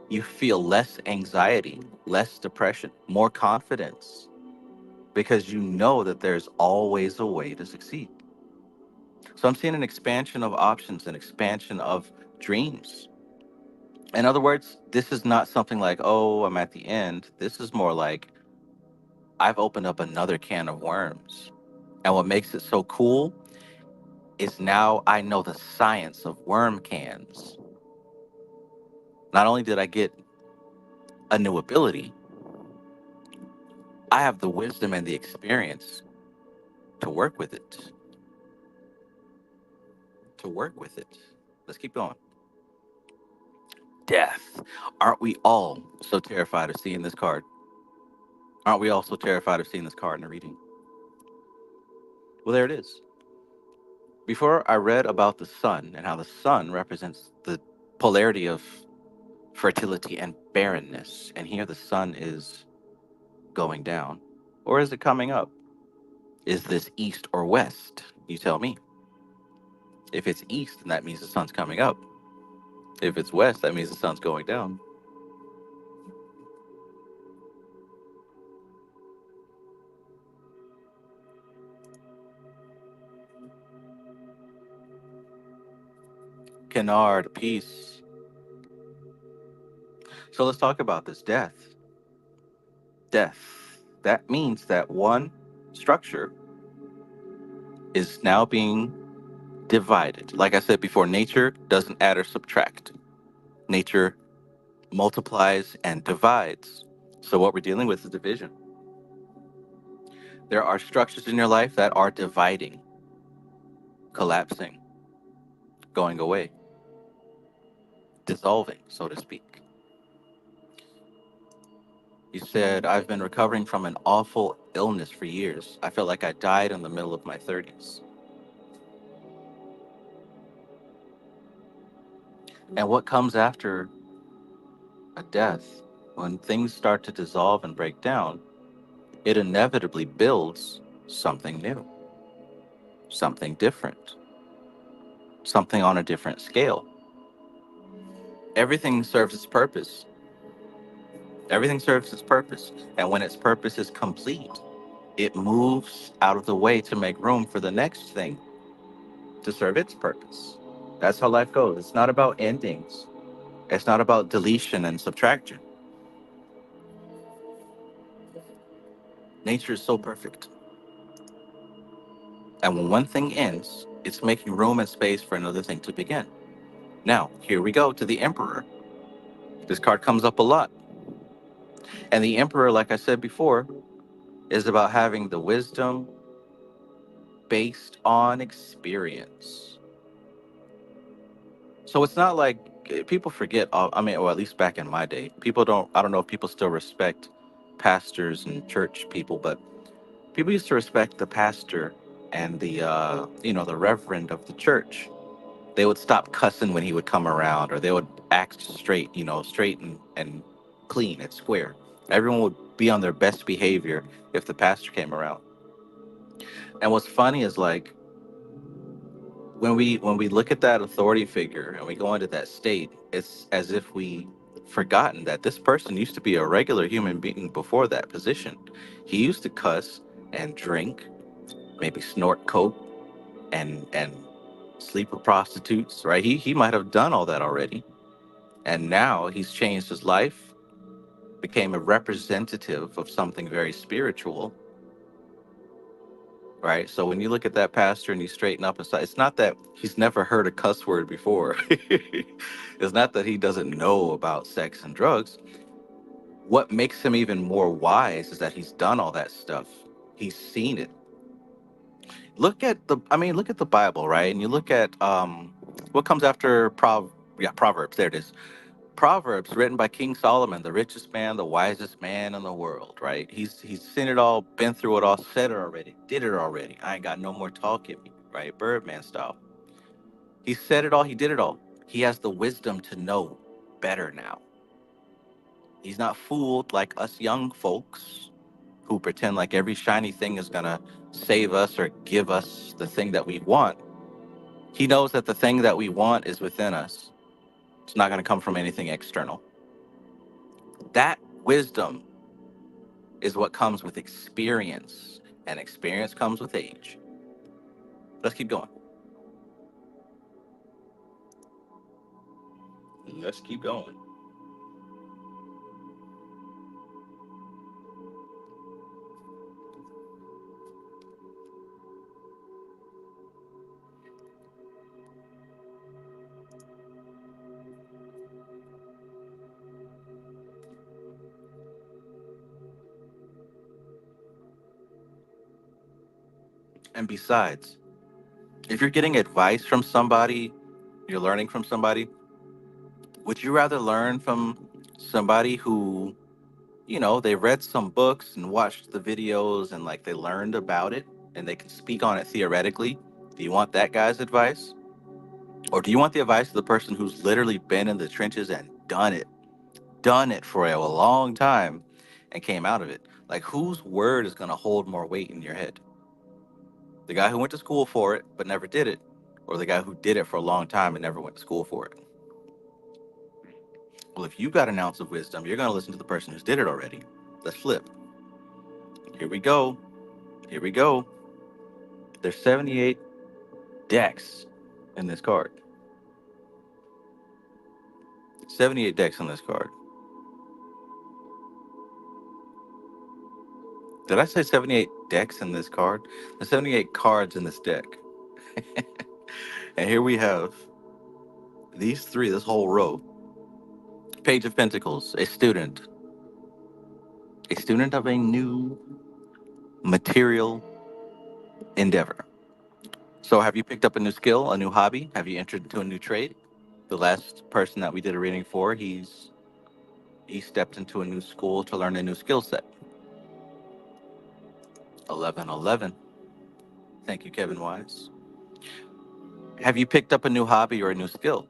you feel less anxiety, less depression, more confidence. because you know that there's always a way to succeed. So I'm seeing an expansion of options, an expansion of dreams. In other words, this is not something like, oh, I'm at the end. This is more like I've opened up another can of worms. And what makes it so cool is now I know the science of worm cans. Not only did I get a new ability, I have the wisdom and the experience to work with it. To work with it. Let's keep going. Death. Aren't we all so terrified of seeing this card? Aren't we all so terrified of seeing this card in a reading? Well, there it is. Before I read about the sun and how the sun represents the polarity of fertility and barrenness, and here the sun is going down. Or is it coming up? Is this east or west? You tell me. If it's east, then that means the sun's coming up. If it's west, that means the sun's going down. Kennard, peace. So let's talk about this death. Death. That means that one structure is now being divided. Like I said before, nature doesn't add or subtract. Nature multiplies and divides. So what we're dealing with is division. There are structures in your life that are dividing, collapsing, going away, dissolving, so to speak. You said, I've been recovering from an awful illness for years. I felt like I died in the middle of my 30s. And what comes after a death, when things start to dissolve and break down, it inevitably builds something new, something different, something on a different scale. Everything serves its purpose. Everything serves its purpose. And when its purpose is complete, it moves out of the way to make room for the next thing to serve its purpose. That's how life goes. It's not about endings. It's not about deletion and subtraction. Nature is so perfect. And when one thing ends, it's making room and space for another thing to begin. Now, here we go to the Emperor. This card comes up a lot. And the Emperor, like I said before, is about having the wisdom based on experience. So it's not like people forget. I mean, or at least back in my day, people don't. I don't know if people still respect pastors and church people, but people used to respect the pastor and the the reverend of the church. They would stop cussing when he would come around, or they would act straight, straight and clean and square. Everyone would be on their best behavior if the pastor came around. And what's funny is like when we look at that authority figure and we go into that state, it's as if we forgotten that this person used to be a regular human being before that position. He used to cuss and drink, maybe snort coke and sleep with prostitutes, right? He might have done all that already. And now he's changed his life, became a representative of something very spiritual, right? So when you look at that pastor and you straighten up inside, it's not that he's never heard a cuss word before. It's not that he doesn't know about sex and drugs. What makes him even more wise is that he's done all that stuff. He's seen it. Look at the Bible, right? And you look at what comes after Proverbs. There it is. Proverbs written by King Solomon, the richest man, the wisest man in the world, right? He's seen it all, been through it all, said it already, did it already. I ain't got no more talk in me, right? Birdman style. He said it all, he did it all. He has the wisdom to know better now. He's not fooled like us young folks who pretend like every shiny thing is gonna save us or give us the thing that we want. He knows that the thing that we want is within us. It's not gonna come from anything external. That wisdom is what comes with experience, and experience comes with age. Let's keep going. Let's keep going. And besides, if you're getting advice from somebody, you're learning from somebody, would you rather learn from somebody who, they read some books and watched the videos and like they learned about it and they can speak on it theoretically? Do you want that guy's advice? Or do you want the advice of the person who's literally been in the trenches and done it for a long time and came out of it? Like, whose word is going to hold more weight in your head? The guy who went to school for it but never did it, or the guy who did it for a long time and never went to school for it? Well, if you got an ounce of wisdom, you're going to listen to the person who's did it already. Let's flip. Here we go. Here we go. There's 78 decks in this card. 78 decks on this card. Did I say 78 decks in this card? There's 78 cards in this deck. And here we have these three, this whole row. Page of Pentacles, a student of a new material endeavor. So have you picked up a new skill, a new hobby? Have you entered into a new trade? The last person that we did a reading for, he stepped into a new school to learn a new skill set. 1111. Thank you, Kevin Wise. Have you picked up a new hobby or a new skill?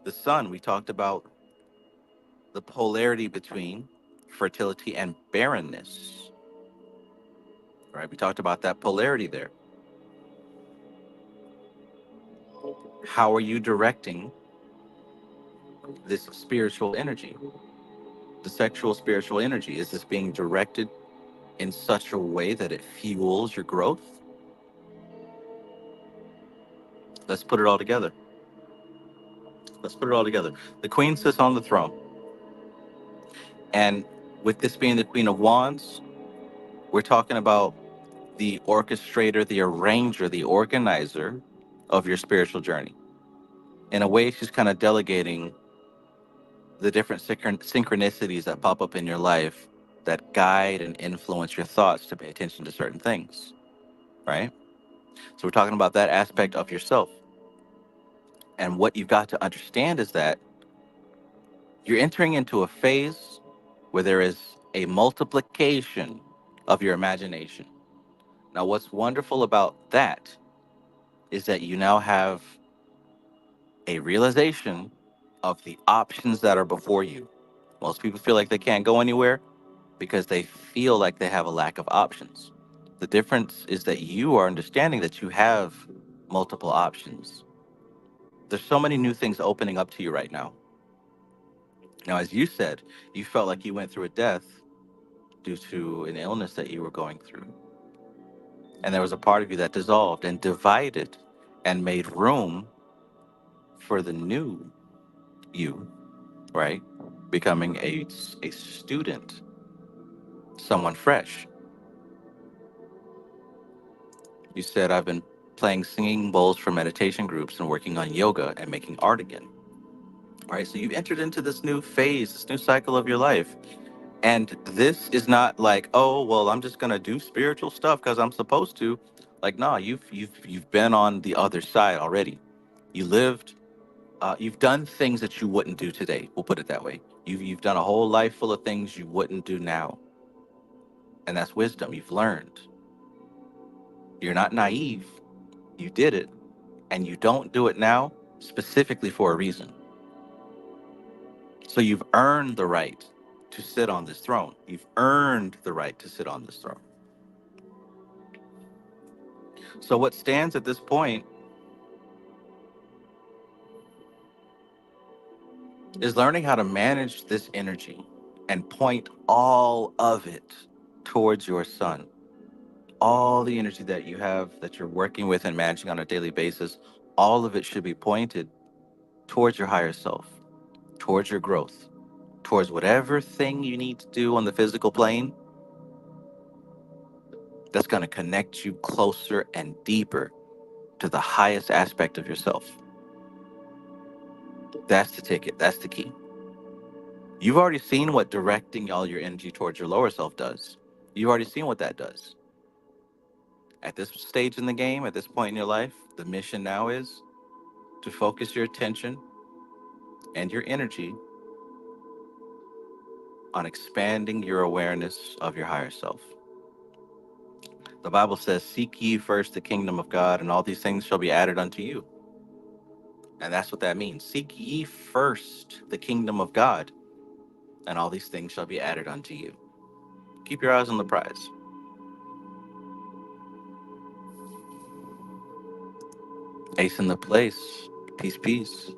The sun, we talked about the polarity between fertility and barrenness, right? We talked about that polarity there. How are you directing this spiritual energy, the sexual spiritual energy? Is this being directed in such a way that it fuels your growth? Let's put it all together. Let's put it all together. The queen sits on the throne. And with this being the Queen of Wands, we're talking about the orchestrator, the arranger, the organizer of your spiritual journey. In a way, she's kind of delegating the different synchronicities that pop up in your life that guide and influence your thoughts to pay attention to certain things, right? So we're talking about that aspect of yourself. And what you've got to understand is that you're entering into a phase where there is a multiplication of your imagination. Now, what's wonderful about that is that you now have a realization of the options that are before you. Most people feel like they can't go anywhere because they feel like they have a lack of options. The difference is that you are understanding that you have multiple options. There's so many new things opening up to you right now. Now, as you said, you felt like you went through a death due to an illness that you were going through. And there was a part of you that dissolved and divided and made room for the new you, right? Becoming a student, someone fresh. You said, I've been playing singing bowls for meditation groups and working on yoga and making art again. All right, so you've entered into this new phase, this new cycle of your life. And this is not like, oh, well, I'm just gonna do spiritual stuff because I'm supposed to. Like, nah, you've been on the other side already. You lived, you've done things that you wouldn't do today. We'll put it that way. You've done a whole life full of things you wouldn't do now, and that's wisdom. You've learned. You're not naive. You did it, and you don't do it now specifically for a reason. So you've earned the right to sit on this throne. You've earned the right to sit on this throne. So what stands at this point is learning how to manage this energy and point all of it towards your sun. All the energy that you have that you're working with and managing on a daily basis, all of it should be pointed towards your higher self, towards your growth, towards whatever thing you need to do on the physical plane that's going to connect you closer and deeper to the highest aspect of yourself. That's the ticket. That's the key. You've already seen what directing all your energy towards your lower self does. You've already seen what that does. At this stage in the game, at this point in your life, the mission now is to focus your attention and your energy on expanding your awareness of your higher self. The Bible says, "Seek ye first the kingdom of God, and all these things shall be added unto you." And that's what that means. Seek ye first the kingdom of God, and all these things shall be added unto you. Keep your eyes on the prize. Ace in the place. Peace, peace.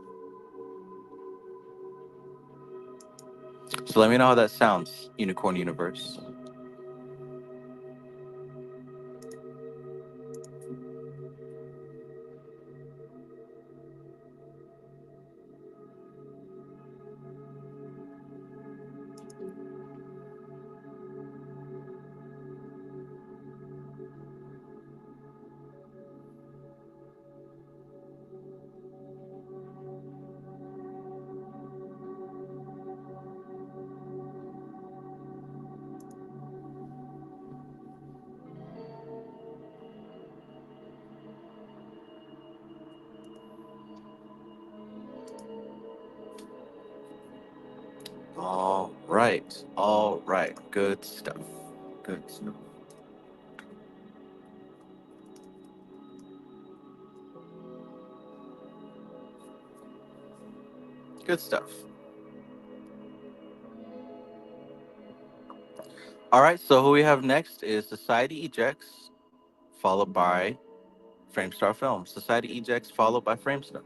So let me know how that sounds, Unicorn Universe. All right. All right. Good stuff. Good stuff. Good stuff. All right. So who we have next is Society Ejects, followed by Framestar Films. Society Ejects, followed by Framestar.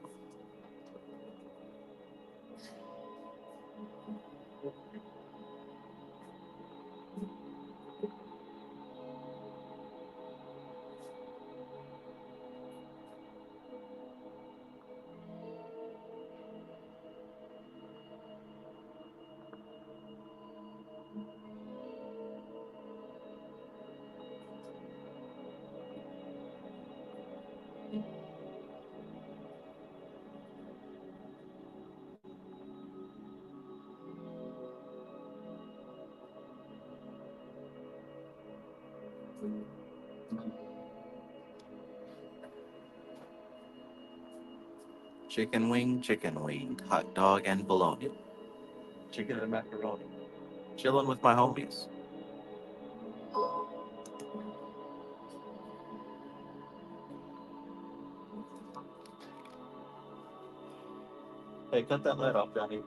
Chicken wing, hot dog and bologna. Chicken and macaroni. Chilling with my homies. Hey, cut that light off, Johnny.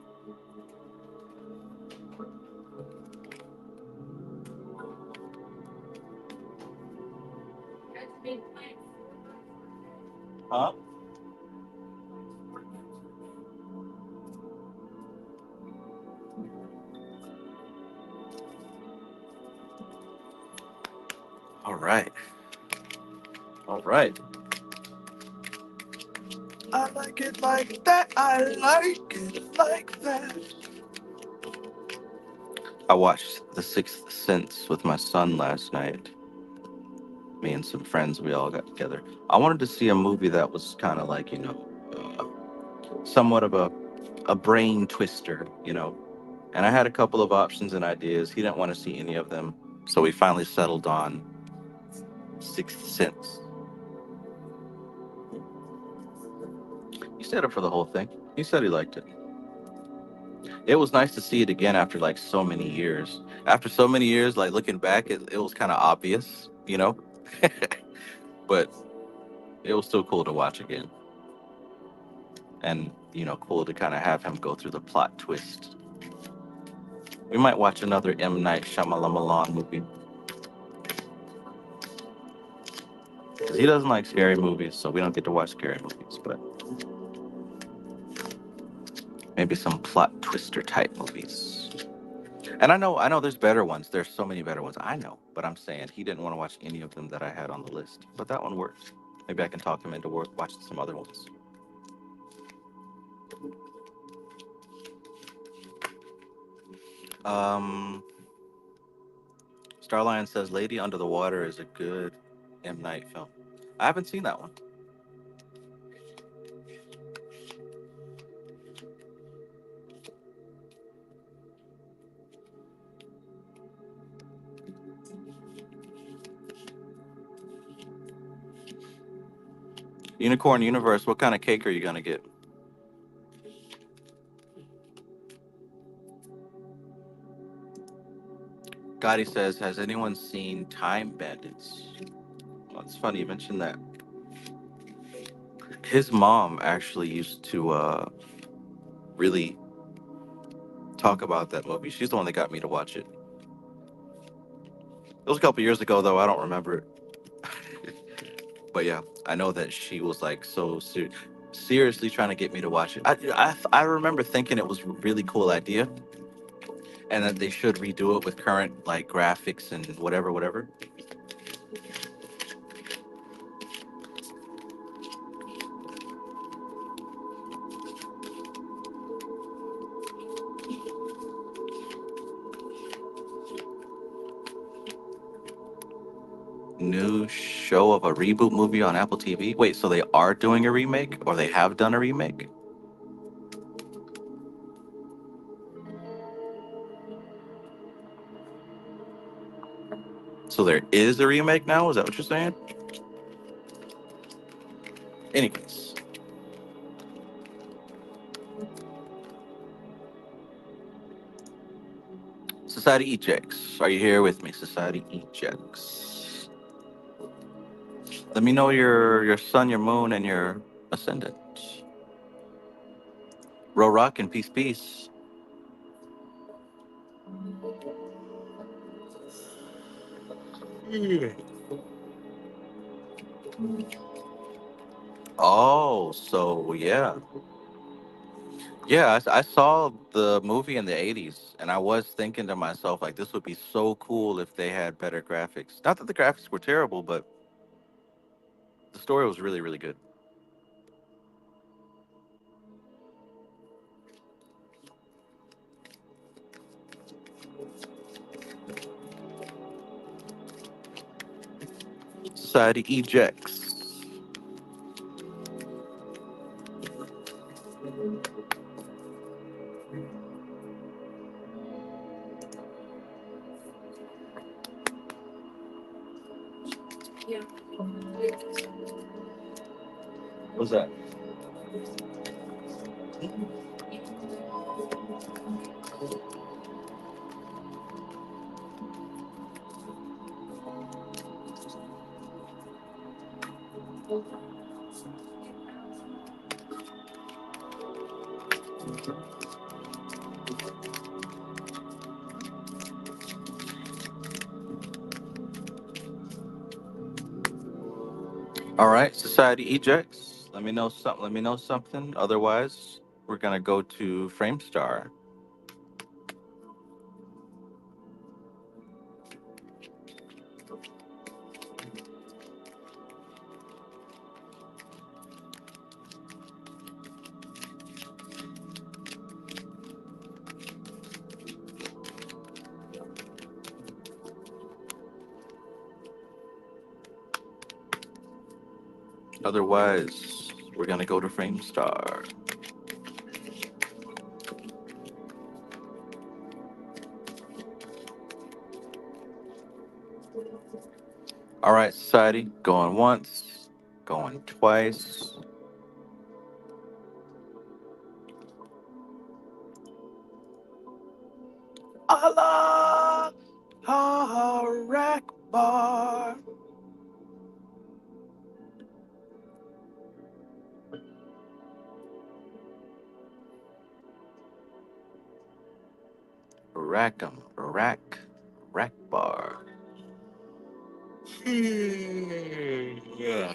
Huh? All right. All right. I like it like that. I like it like that. I watched The Sixth Sense with my son last night. Me and some friends, we all got together. I wanted to see a movie that was kind of like, somewhat of a brain twister, And I had a couple of options and ideas. He didn't want to see any of them. So we finally settled on Sixth Sense. He stayed up for the whole thing. He said he liked it. It was nice to see it again after like so many years. After so many years, like looking back, it was kind of obvious. But it was still cool to watch again. And, cool to kind of have him go through the plot twist. We might watch another M. Night Shyamalan movie. 'Cause he doesn't like scary movies, so we don't get to watch scary movies. But Maybe some plot twister type movies. And I know there's better ones. There's so many better ones. I know, but I'm saying he didn't want to watch any of them that I had on the list. But that one works. Maybe I can talk him into watching some other ones. Um, Starlion says Lady Under the Water is a good M. Night film. I haven't seen that one. Unicorn Universe, what kind of cake are you going to get? Gotti says, has anyone seen Time Bandits? Well, it's funny you mentioned that. His mom actually used to really talk about that movie. She's the one that got me to watch it. It was a couple years ago, though. I don't remember it. But yeah, I know that she was like seriously trying to get me to watch it. I remember thinking it was a really cool idea and that they should redo it with current like graphics and whatever. New show of a reboot movie on Apple TV. Wait, so they are doing a remake or they have done a remake? So there is a remake now? Is that what you're saying? Anyways, Society Ejects. Are you here with me, Society Ejects? Let me know your sun, your moon, and your ascendant. Row rock and peace, peace. Oh, so yeah. Yeah, I saw the movie in the 80s, and I was thinking to myself, like, this would be so cool if they had better graphics. Not that the graphics were terrible, but the story was really, really good. Society ejects. What's that? All right, Society ejects. Let me know something. Let me know something. Otherwise, we're gonna go to Framestar. Otherwise, we're gonna go to Framestar. All right, Society, going once, going twice. Allah Akbar. Rack'em, rack bar. Yeah.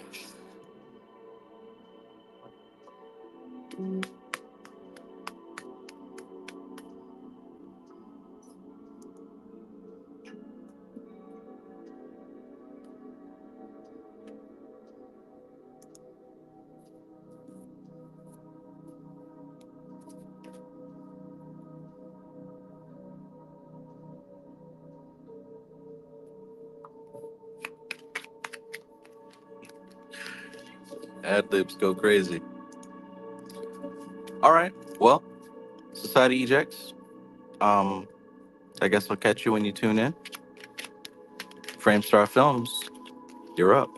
Ad libs go crazy. All right. Well, Society Ejects. Um, I guess I'll catch you when you tune in. Framestar Films, you're up.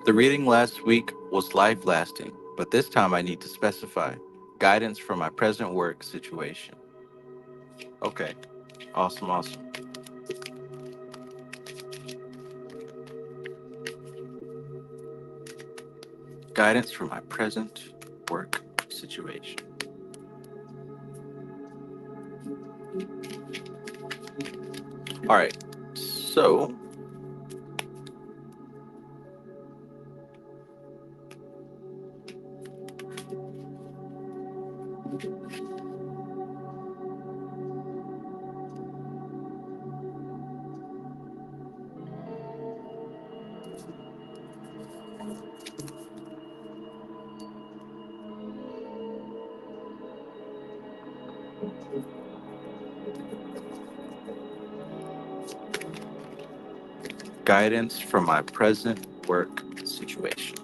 The reading last week was life lasting, but this time I need to specify guidance for my present work situation. Okay. Awesome, awesome. Guidance for my present work situation. All right. So, guidance for my present work situation.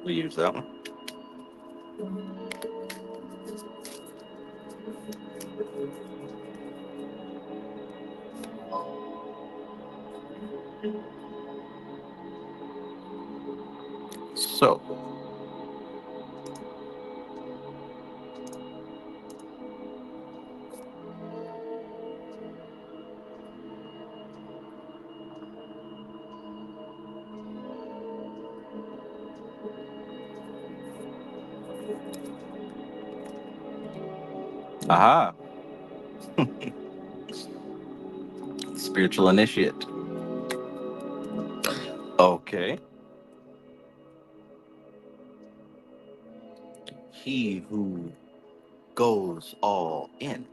We use that one. So, aha, spiritual initiate. Okay. He who goes all in.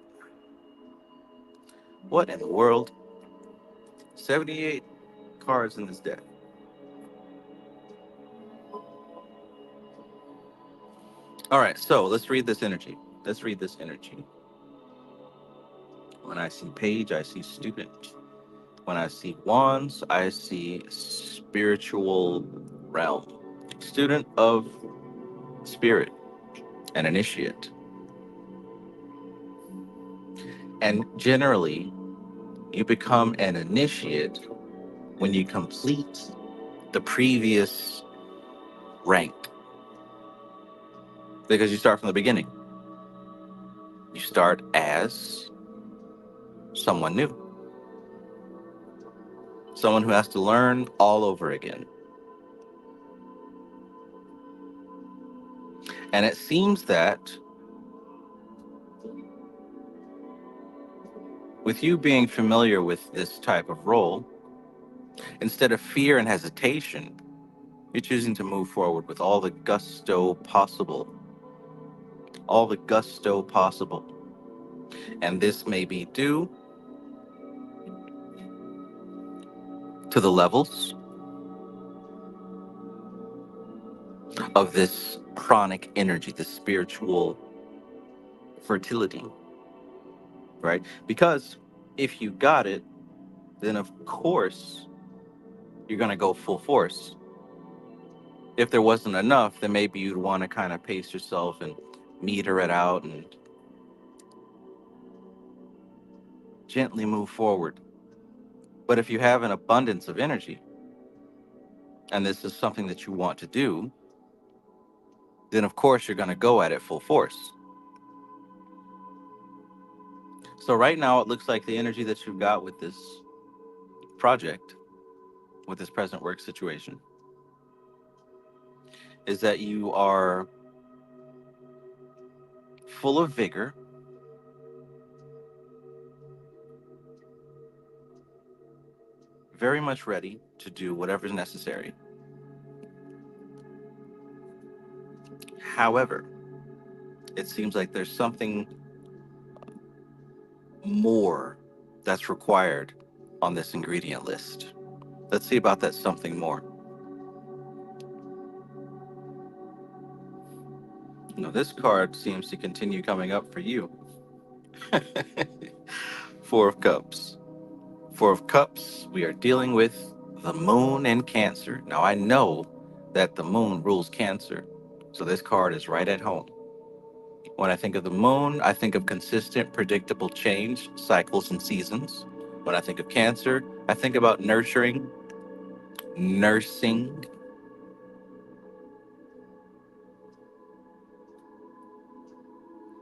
What in the world? 78 cards in this deck. All right, so let's read this energy. Let's read this energy. When I see page, I see student. When I see wands, I see spiritual realm. Student of spirit, an initiate. And generally, you become an initiate when you complete the previous rank, because you start from the beginning. You start as someone new, someone who has to learn all over again. And it seems that with you being familiar with this type of role, instead of fear and hesitation, you're choosing to move forward with all the gusto possible. All the gusto possible. And this may be due to the levels of this chronic energy, this spiritual fertility, right? Because if you got it, then of course you're going to go full force. If there wasn't enough, then maybe you'd want to kind of pace yourself and meter it out and gently move forward. But if you have an abundance of energy, and this is something that you want to do, then of course you're going to go at it full force. So right now it looks like the energy that you've got with this project, with this present work situation, is that you are full of vigor, very much ready to do whatever's necessary. However, it seems like there's something more that's required on this ingredient list. Let's see about that something more. Now, this card seems to continue coming up for you. Four of Cups. Four of Cups, we are dealing with the moon and Cancer. Now, I know that the moon rules Cancer, so this card is right at home. When I think of the moon, I think of consistent, predictable change, cycles, and seasons. When I think of Cancer, I think about nurturing, nursing,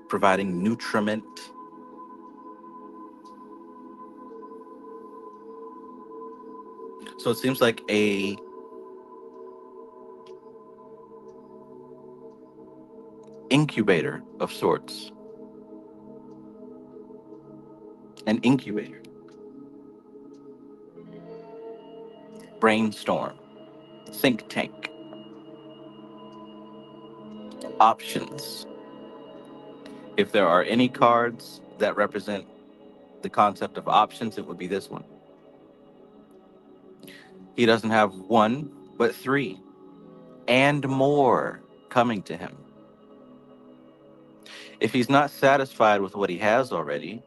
providing nutriment. So it seems like a incubator of sorts. An incubator. Brainstorm. Think tank. Options. If there are any cards that represent the concept of options, it would be this one. He doesn't have one, but three and more coming to him. If he's not satisfied with what he has already,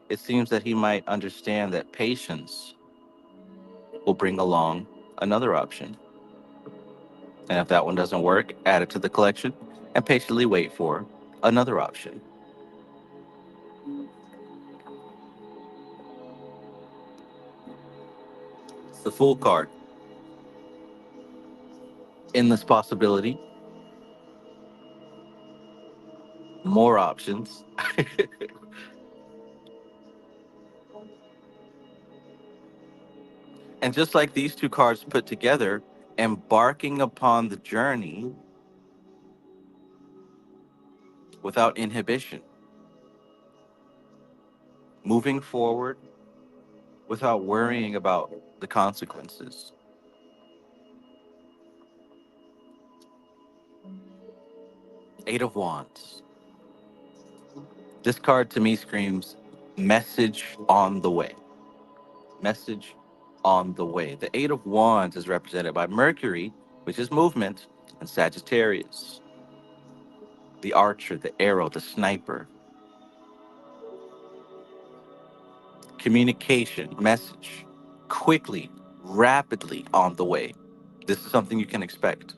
it seems that he might understand that patience will bring along another option. And if that one doesn't work, add it to the collection and patiently wait for another option. It's the Fool card. Endless possibility, more options. And just like these two cards put together, embarking upon the journey without inhibition, moving forward without worrying about the consequences. Eight of Wands. This card to me screams message on the way. Message on the way. The Eight of Wands is represented by Mercury, which is movement, and Sagittarius, the archer, the arrow, the sniper. Communication, message, quickly, rapidly on the way. This is something you can expect.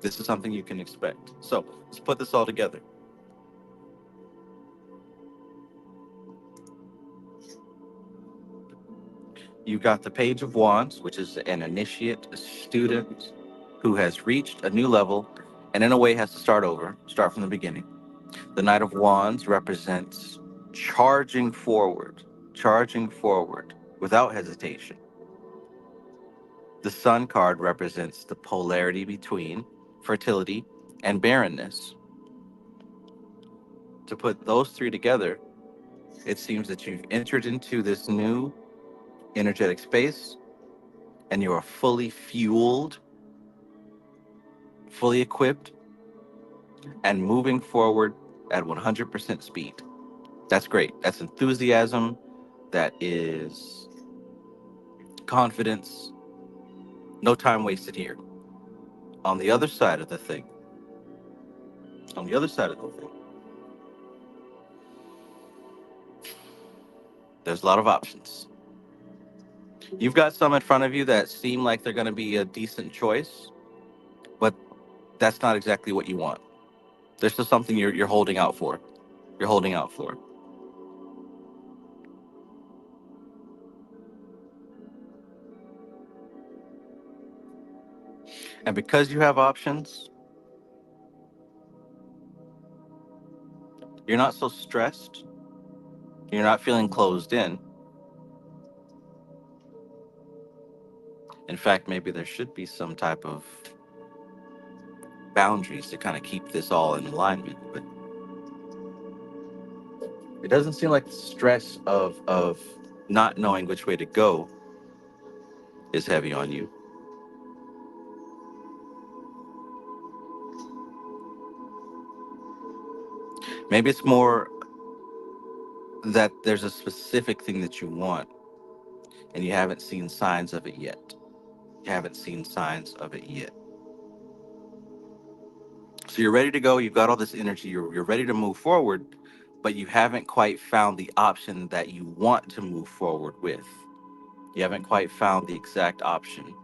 This is something you can expect. So let's put this all together. You've got the Page of Wands, which is an initiate, a student who has reached a new level and in a way has to start from the beginning. The Knight of Wands represents charging forward without hesitation. The Sun card represents the polarity between fertility and barrenness. To put those three together, it seems that you've entered into this new energetic space and you are fully fueled, fully equipped, and moving forward at 100% speed. That's great. That's enthusiasm. That is confidence. No time wasted here. On the other side of the thing, on the other side of the thing, there's a lot of options. You've got some in front of you that seem like they're going to be a decent choice, but that's not exactly what you want. There's still something you're holding out for. You're holding out for. And because you have options, you're not so stressed. You're not feeling closed in. In fact, maybe there should be some type of boundaries to kind of keep this all in alignment. But It doesn't seem like the stress of not knowing which way to go is heavy on you. Maybe it's more that there's a specific thing that you want and you haven't seen signs of it yet. You haven't seen signs of it yet. So you're ready to go. You've got all this energy. You're ready to move forward, but you haven't quite found the option that you want to move forward with. You haven't quite found the exact option.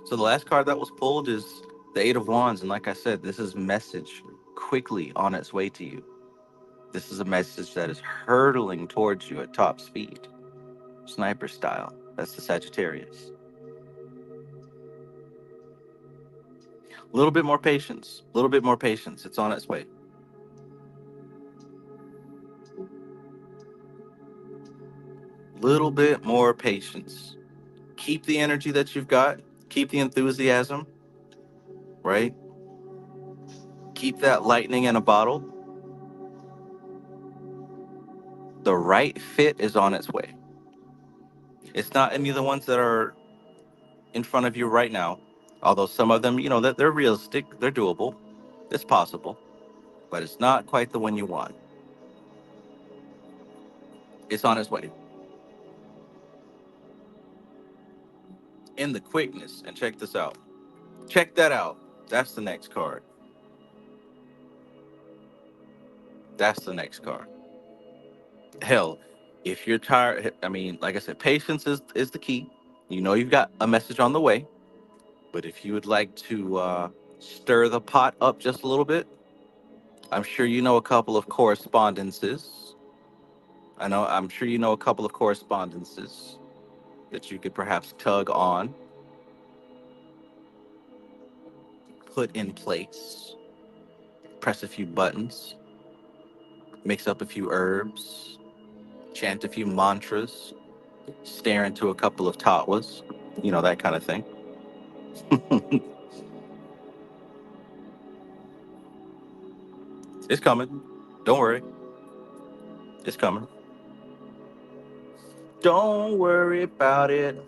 So the last card that was pulled is the Eight of Wands. And like I said, this is message quickly on its way to you. This is a message that is hurtling towards you at top speed, sniper style. That's the Sagittarius. A little bit more patience. A little bit more patience. It's on its way. Little bit more patience. Keep the energy that you've got. Keep the enthusiasm, right? Keep that lightning in a bottle. The right fit is on its way. It's not any of the ones that are in front of you right now. Although some of them, that they're realistic, they're doable, it's possible, but it's not quite the one you want. It's on its way. In the quickness, and check this out. Check that out. That's the next card. That's the next card. Hell, if you're tired, I mean, like I said, patience is the key. You've got a message on the way, but if you would like to stir the pot up just a little bit, I'm sure you know a couple of correspondences. I'm sure you know a couple of correspondences that you could perhaps tug on, put in place, press a few buttons, mix up a few herbs, chant a few mantras, stare into a couple of tatwas, that kind of thing. It's coming. Don't worry. It's coming. Don't worry about it.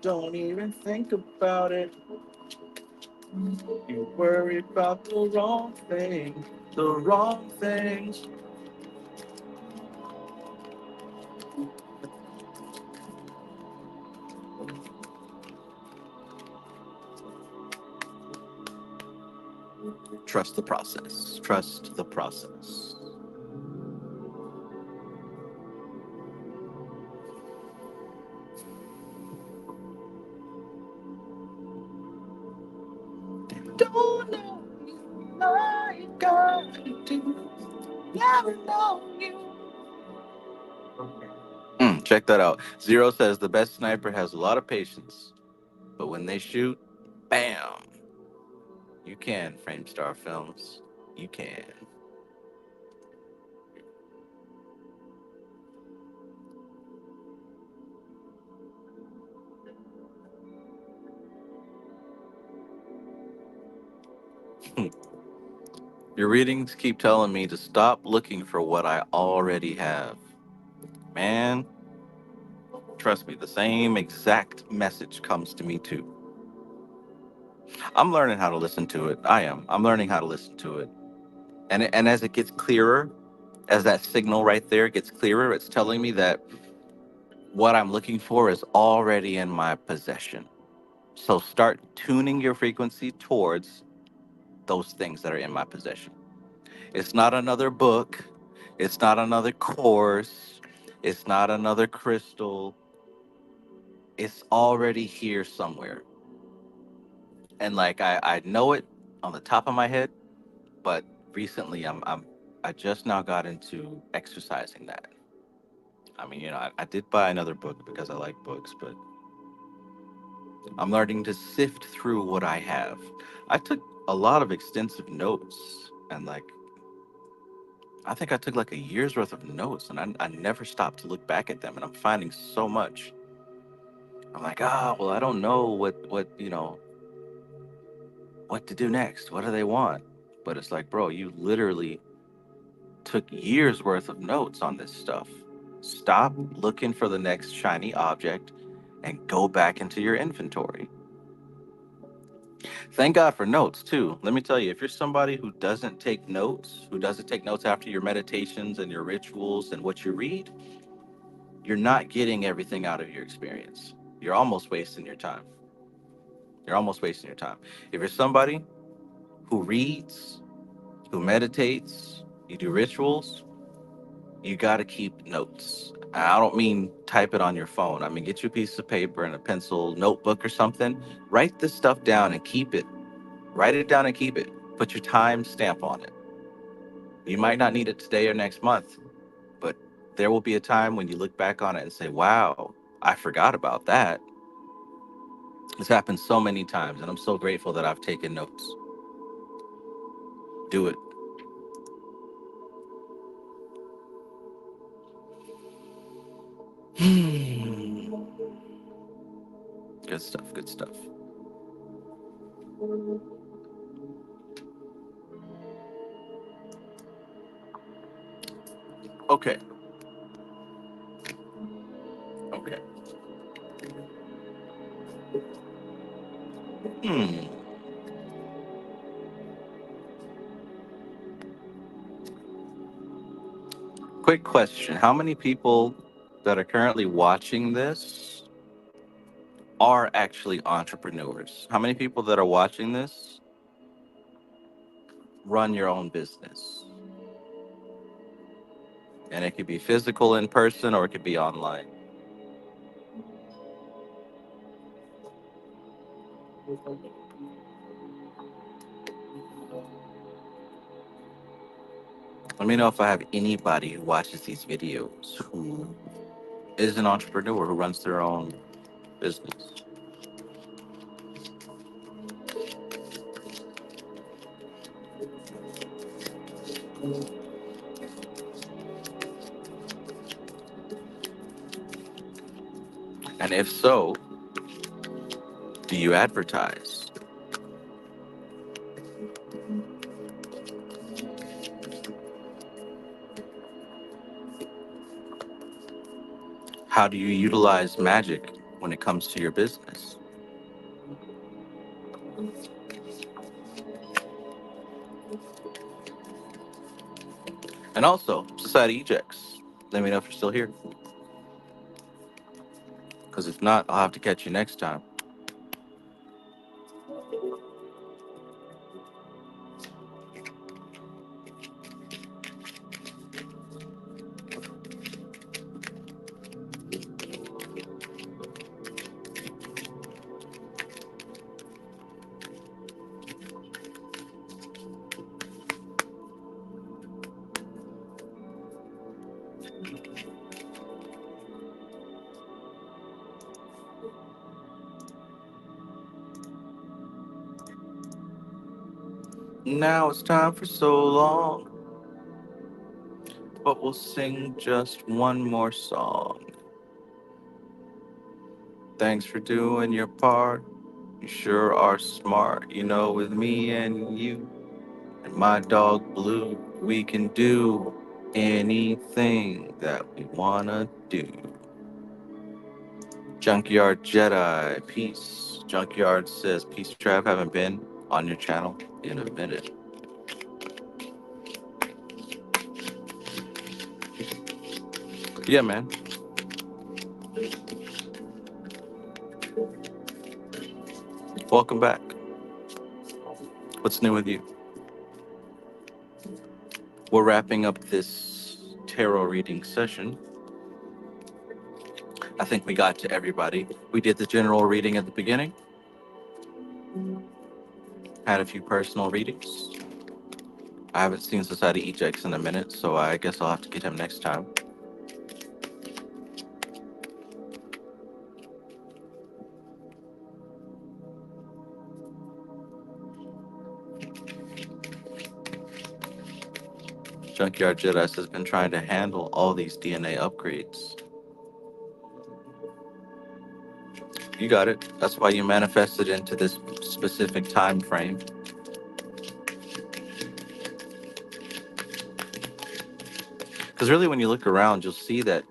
Don't even think about it. You worry about the wrong thing. The wrong things. Trust the process. Trust the process. Don't know I got to do. Never know you. Check that out. Zero says the best sniper has a lot of patience, but when they shoot, bam. You can, Framestar Films. You can. Your readings keep telling me to stop looking for what I already have. Man, trust me, the same exact message comes to me too. I'm learning how to listen to it. I am. I'm learning how to listen to it. And as it gets clearer, as that signal right there gets clearer, it's telling me that what I'm looking for is already in my possession. So start tuning your frequency towards those things that are in my possession. It's not another book. It's not another course. It's not another crystal. It's already here somewhere. And like I know it on the top of my head, but recently I just now got into exercising that. I mean, I did buy another book because I like books, but I'm learning to sift through what I have. I took a lot of extensive notes, and like I think I took like a year's worth of notes, and I never stopped to look back at them, and I'm finding so much. I'm like, well, I don't know what to do next. What do they want? But it's like, bro, you literally took years worth of notes on this stuff. Stop looking for the next shiny object and go back into your inventory. Thank God for notes too. Let me tell you, if you're somebody who doesn't take notes, who doesn't take notes after your meditations and your rituals and what you read, you're not getting everything out of your experience. You're almost wasting your time. You're almost wasting your time. If you're somebody who reads, who meditates, you do rituals, you got to keep notes. I don't mean type it on your phone. I mean, get you a piece of paper and a pencil, notebook or something. Write this stuff down and keep it. Write it down and keep it. Put your time stamp on it. You might not need it today or next month, but there will be a time when you look back on it and say, wow, I forgot about that. It's happened so many times, and I'm so grateful that I've taken notes. Do it. Good stuff. Good stuff. Okay. Okay. Hmm. Quick question. How many people that are currently watching this are actually entrepreneurs? How many people that are watching this run your own business? And it could be physical in person or it could be online. Let me know if I have anybody who watches these videos who is an entrepreneur who runs their own business. And if so, do you advertise? How do you utilize magic when it comes to your business? And also, Society Ejects. Let me know if you're still here. Because if not, I'll have to catch you next time. Now it's time for so long, but we'll sing just one more song. Thanks for doing your part. You sure are smart. You know, with me and you and my dog Blue, we can do anything that we wanna do. Junkyard Jedi, peace. Junkyard says, peace, Trav. Haven't been on your channel in a minute. Yeah, man. Welcome back. What's new with you? We're wrapping up this tarot reading session. I think we got to everybody. We did the general reading at the beginning, had a few personal readings. I haven't seen Society Ejects in a minute, so I guess I'll have to get him next time. Junkyard Jedi has been trying to handle all these DNA upgrades. You got it. That's why you manifested into this specific time frame. Because really, when you look around, you'll see that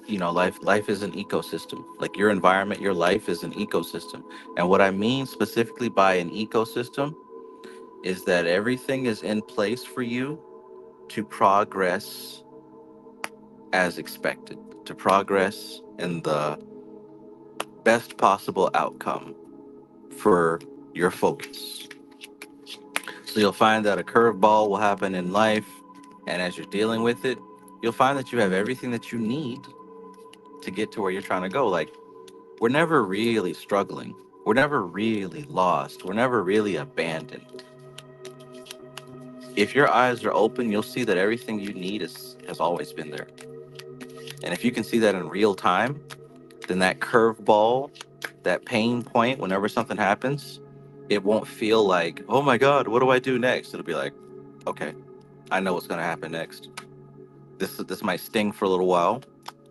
life is an ecosystem. Like your environment, your life is an ecosystem. And what I mean specifically by an ecosystem is that everything is in place for you to progress as expected, to progress in the best possible outcome for your focus. So you'll find that a curveball will happen in life, and as you're dealing with it, you'll find that you have everything that you need to get to where you're trying to go. Like, we're never really struggling. We're never really lost. We're never really abandoned. If your eyes are open, you'll see that everything you need has always been there. And if you can see that in real time, then that curveball, that pain point, whenever something happens, it won't feel like, oh my God, what do I do next? It'll be like, okay, I know what's going to happen next. This might sting for a little while,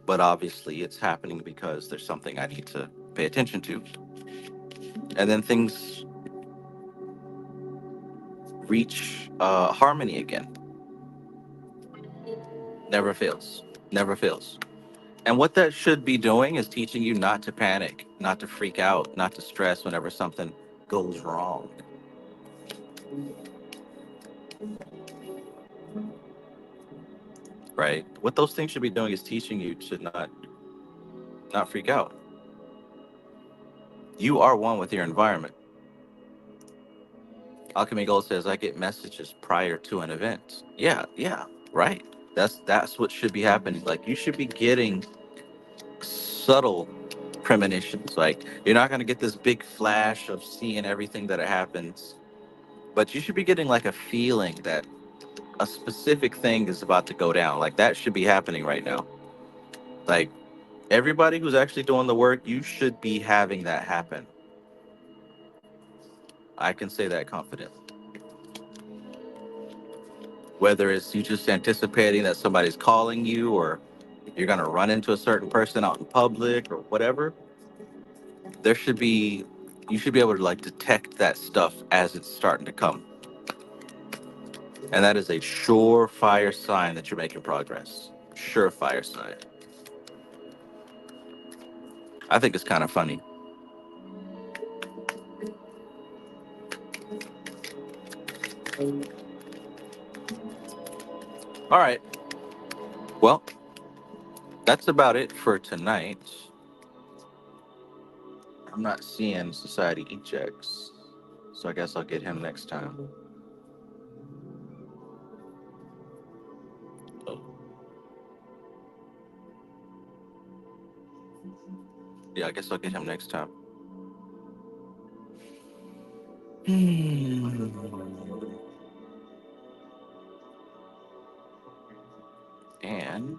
but obviously it's happening because there's something I need to pay attention to. And then things reach harmony again. Never fails. Never fails. And what that should be doing is teaching you not to panic, not to freak out, not to stress whenever something goes wrong. Right? What those things should be doing is teaching you to not freak out. You are one with your environment. Alchemy Gold says I get messages prior to an event. Yeah, yeah, right. That's what should be happening. Like you should be getting subtle premonitions. Like you're not gonna get this big flash of seeing everything that happens, but you should be getting like a feeling that a specific thing is about to go down. Like that should be happening right now. Like everybody who's actually doing the work, you should be having that happen. I can say that confidently. Whether it's you just anticipating that somebody's calling you or you're going to run into a certain person out in public or whatever, there should be, you should be able to like detect that stuff as it's starting to come. And that is a surefire sign that you're making progress. Surefire sign. I think it's kind of funny. All right. Well, that's about it for tonight. I'm not seeing Society Ejects, so I guess I'll get him next time. Oh, yeah, I guess I'll get him next time. And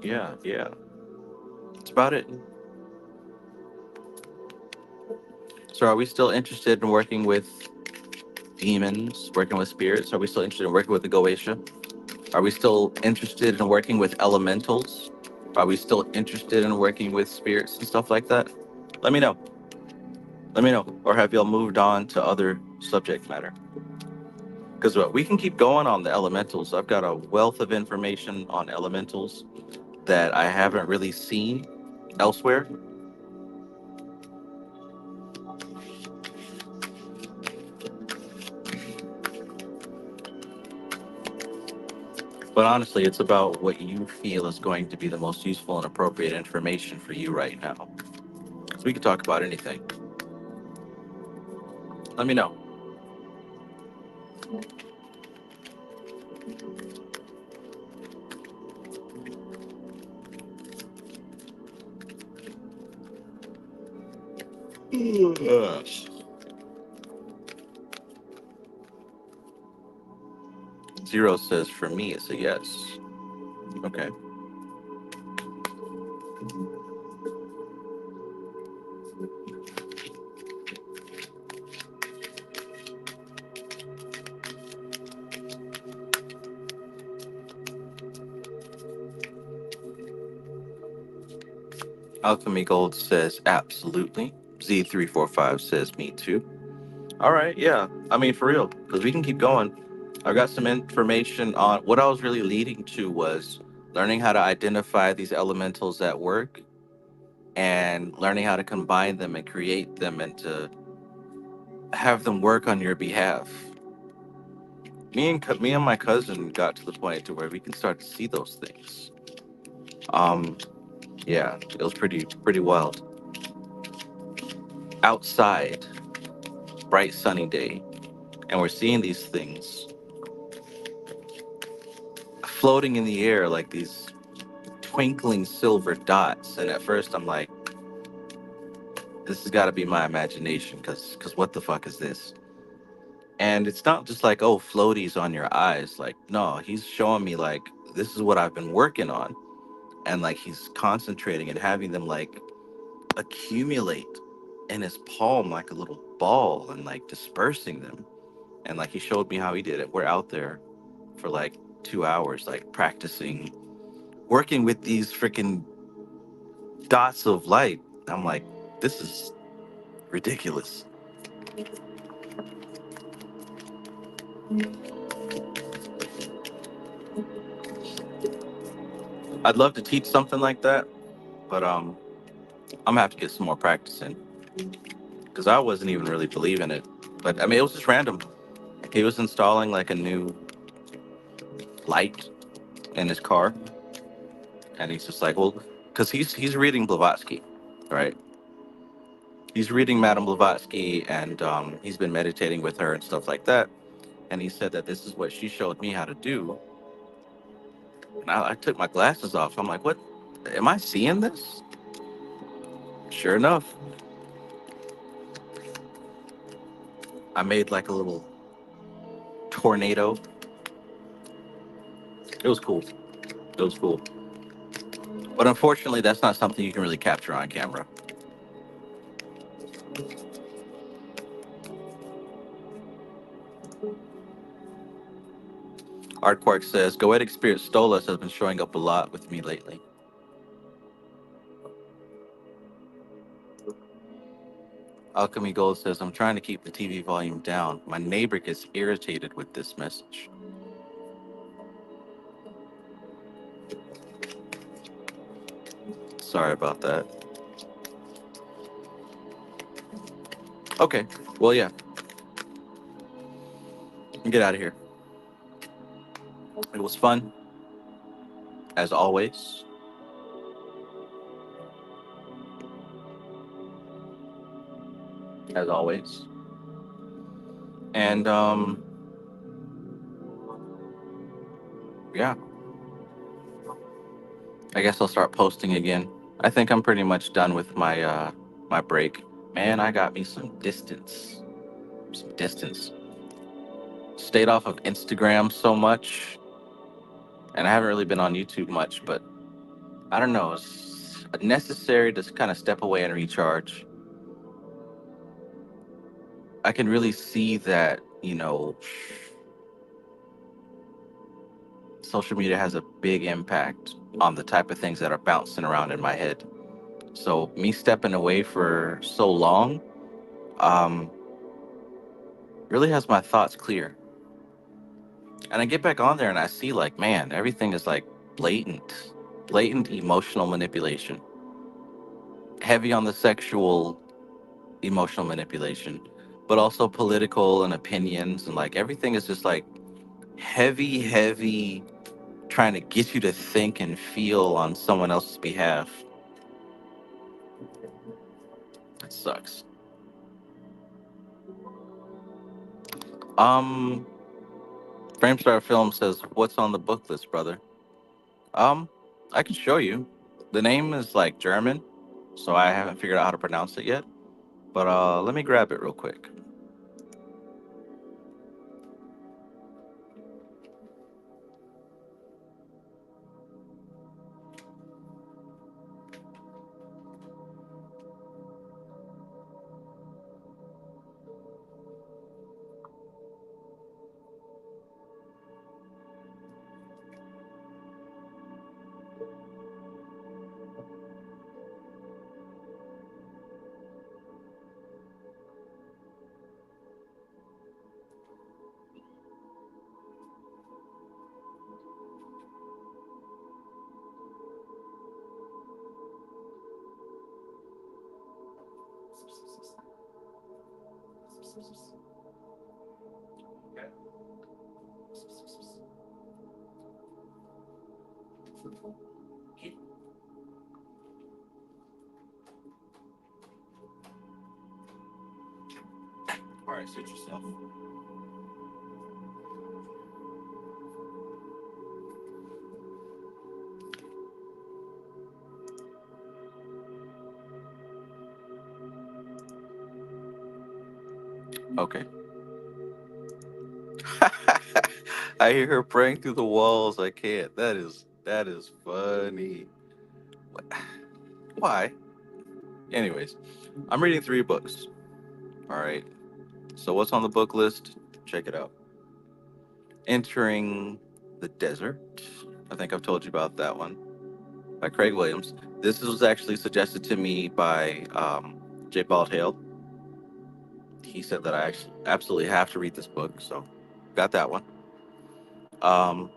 yeah, that's about it. So, are we still interested in working with demons, working with spirits? Are we still interested in working with the Goetia? Are we still interested in working with elementals? Are we still interested in working with spirits and stuff like that? Let me know. Let me know. Or have y'all moved on to other subject matter? Because we can keep going on the elementals. I've got a wealth of information on elementals that I haven't really seen elsewhere. But honestly, it's about what you feel is going to be the most useful and appropriate information for you right now. So we can talk about anything. Let me know. Zero says for me it's a yes. Okay. Alchemy Gold says absolutely. Z345 says me too. All right, yeah. I mean, for real, because we can keep going. I got some information on what I was really leading to was learning how to identify these elementals at work and learning how to combine them and create them and to have them work on your behalf. Me and my cousin got to the point to where we can start to see those things. Um, yeah, it was pretty wild. Outside, bright sunny day, and we're seeing these things floating in the air like these twinkling silver dots. And at first, I'm like, this has got to be my imagination, because what the fuck is this? And it's not just like, oh, floaties on your eyes. Like, no, he's showing me like this is what I've been working on, and like he's concentrating and having them like accumulate in his palm like a little ball and like dispersing them. And like he showed me how he did it. We're out there for like 2 hours, like practicing working with these freaking dots of light. I'm like, this is ridiculous. I'd love to teach something like that, but I'm gonna have to get some more practice in because I wasn't even really believing it. But I mean, it was just random. He was installing like a new light in his car, and he's just like, well, because he's reading Blavatsky, right? He's reading Madame Blavatsky, and he's been meditating with her and stuff like that. And he said that this is what she showed me how to do. And I took my glasses off. I'm like, what? Am I seeing this? Sure enough, I made like a little tornado. It was cool. It was cool. But unfortunately, that's not something you can really capture on camera. Art Quark says, Goetic Spirit Stolas has been showing up a lot with me lately. Alchemy Gold says, I'm trying to keep the TV volume down. My neighbor gets irritated with this message. Sorry about that. Okay. Well, yeah. Get out of here. It was fun, as always. As always. And, yeah. I guess I'll start posting again. I think I'm pretty much done with my break. Man, I got me some distance. Some distance. Stayed off of Instagram so much, and I haven't really been on YouTube much, but I don't know. It's necessary to kind of step away and recharge. I can really see that, social media has a big impact on the type of things that are bouncing around in my head. So me stepping away for so long, um, really has my thoughts clear. And I get back on there and I see like, man, everything is like blatant emotional manipulation, heavy on the sexual emotional manipulation, but also political and opinions, and like everything is just like heavy, trying to get you to think and feel on someone else's behalf. It sucks. Um, Framestar Film says, "What's on the book list, brother?" Um, I can show you. The name is like German, so I haven't figured out how to pronounce it yet. But let me grab it real quick. All right, suit yourself. Okay. I hear her praying through the walls. I can't. That is funny. Why? Anyways, I'm reading 3 books. All right. So what's on the book list? Check it out. Entering the Desert. I think I've told you about that one by Craig Williams. This was actually suggested to me by J. Baldale. He said that I actually absolutely have to read this book, so got that one. Um,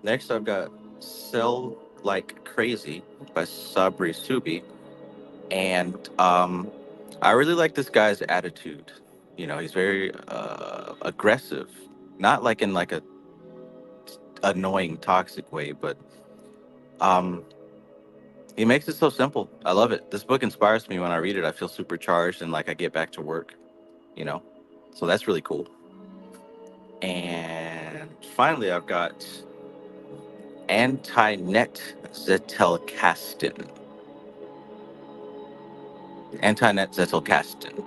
Next, I've got Sell Like Crazy by Sabri Subi, and I really like this guy's attitude. You know, he's very aggressive, not like in like a annoying, toxic way, but um, he makes it so simple. I love it. This book inspires me when I read it. I feel supercharged and like I get back to work. You know, so that's really cool. And finally, I've got Anti-Net Zettelkasten. Anti-Net Zettelkasten.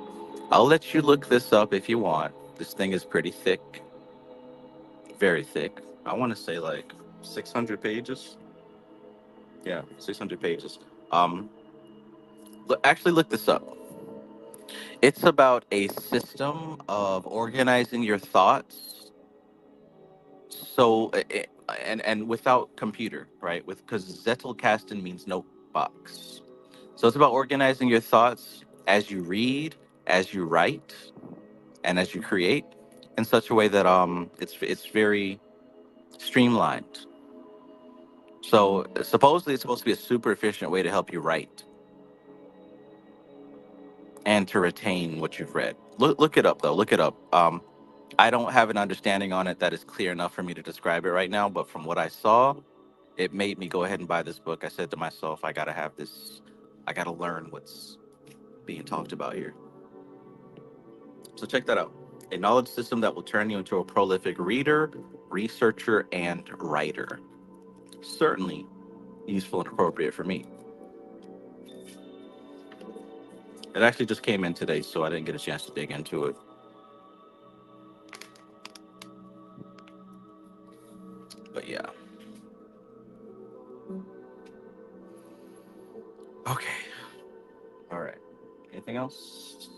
I'll let you look this up if you want. This thing is pretty thick, very thick. I want to say like 600 pages. Yeah, 600 pages. Um, Actually, look this up. It's about a system of organizing your thoughts. So, and without computer, right? With because Zettelkasten means notebox. So it's about organizing your thoughts as you read, as you write, and as you create in such a way that it's very streamlined. So supposedly it's supposed to be a super efficient way to help you write and to retain what you've read. Look it up though. Look it up. I don't have an understanding on it that is clear enough for me to describe it right now, but from what I saw, it made me go ahead and buy this book. I said to myself, I gotta have this. I gotta learn what's being talked about here. So check that out. A knowledge system that will turn you into a prolific reader, researcher, and writer. Certainly useful and appropriate for me. It actually just came in today, so I didn't get a chance to dig into it. But yeah. Okay. All right. Anything else?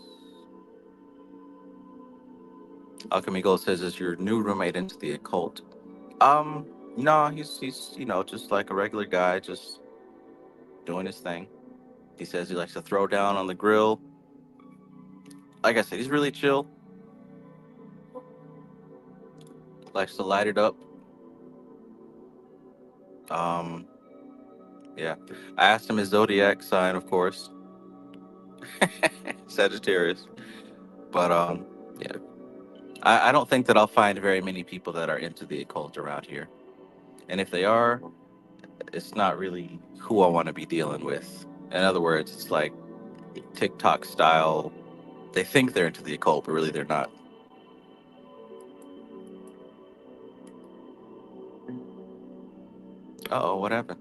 Alchemy Gold says, "Is your new roommate into the occult?" No, he's just like a regular guy, just doing his thing. He says he likes to throw down on the grill. Like I said, he's really chill. Likes to light it up. Um, yeah. I asked him his zodiac sign, of course, Sagittarius. But yeah, I don't think that I'll find very many people that are into the occult around here. And if they are, it's not really who I want to be dealing with. In other words, it's like TikTok style. They think they're into the occult, but really they're not. Oh, what happened?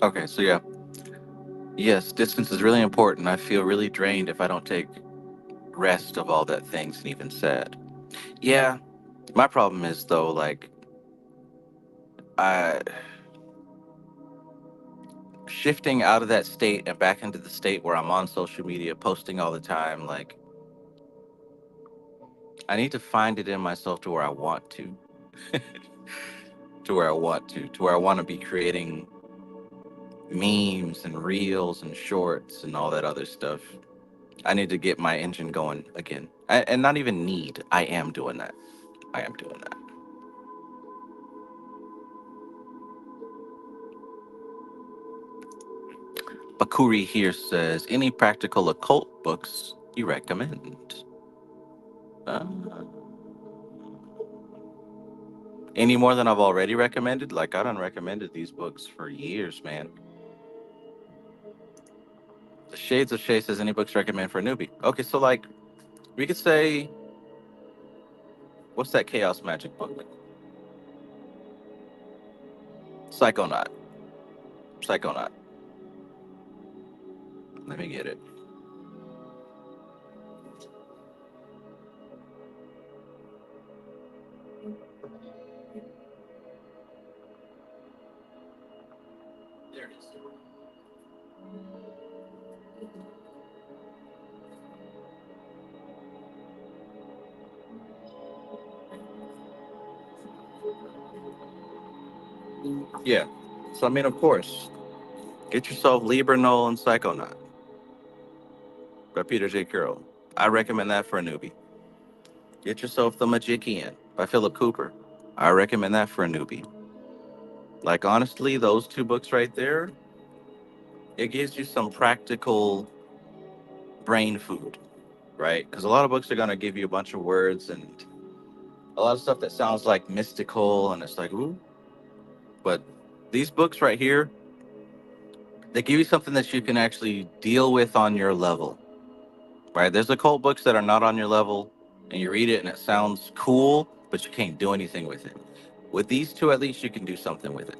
Okay, so yeah, Yes, distance is really important. I feel really drained if I don't take rest of all that things and even sad. Yeah, my problem is though, like I shifting out of that state and back into the state where I'm on social media posting all the time, like I need to find it in myself to where I want to, to where I want to be creating memes and reels and shorts and all that other stuff. I need to get my engine going again. And not even need. I am doing that. I am doing that. Bakuri here says, any practical occult books you recommend? Uh, any more than I've already recommended? Like, I done recommended these books for years, man. The Shades of Shay says, any books recommend for a newbie? Okay, so, like, we could say, what's that Chaos Magic book? Psychonaut. Psychonaut. Let me get it. There it is. Yeah. So, I mean, of course, get yourself Libra, Null, and Psychonaut by Peter J. Carroll. I recommend that for a newbie. Get yourself The Magician by Philip Cooper. I recommend that for a newbie. Like, honestly, those two books right there, it gives you some practical brain food, right? Because a lot of books are going to give you a bunch of words and a lot of stuff that sounds like mystical and it's like, ooh. But these books right here, they give you something that you can actually deal with on your level, right? There's occult books that are not on your level and you read it and it sounds cool, but you can't do anything with it. With these two, at least you can do something with it.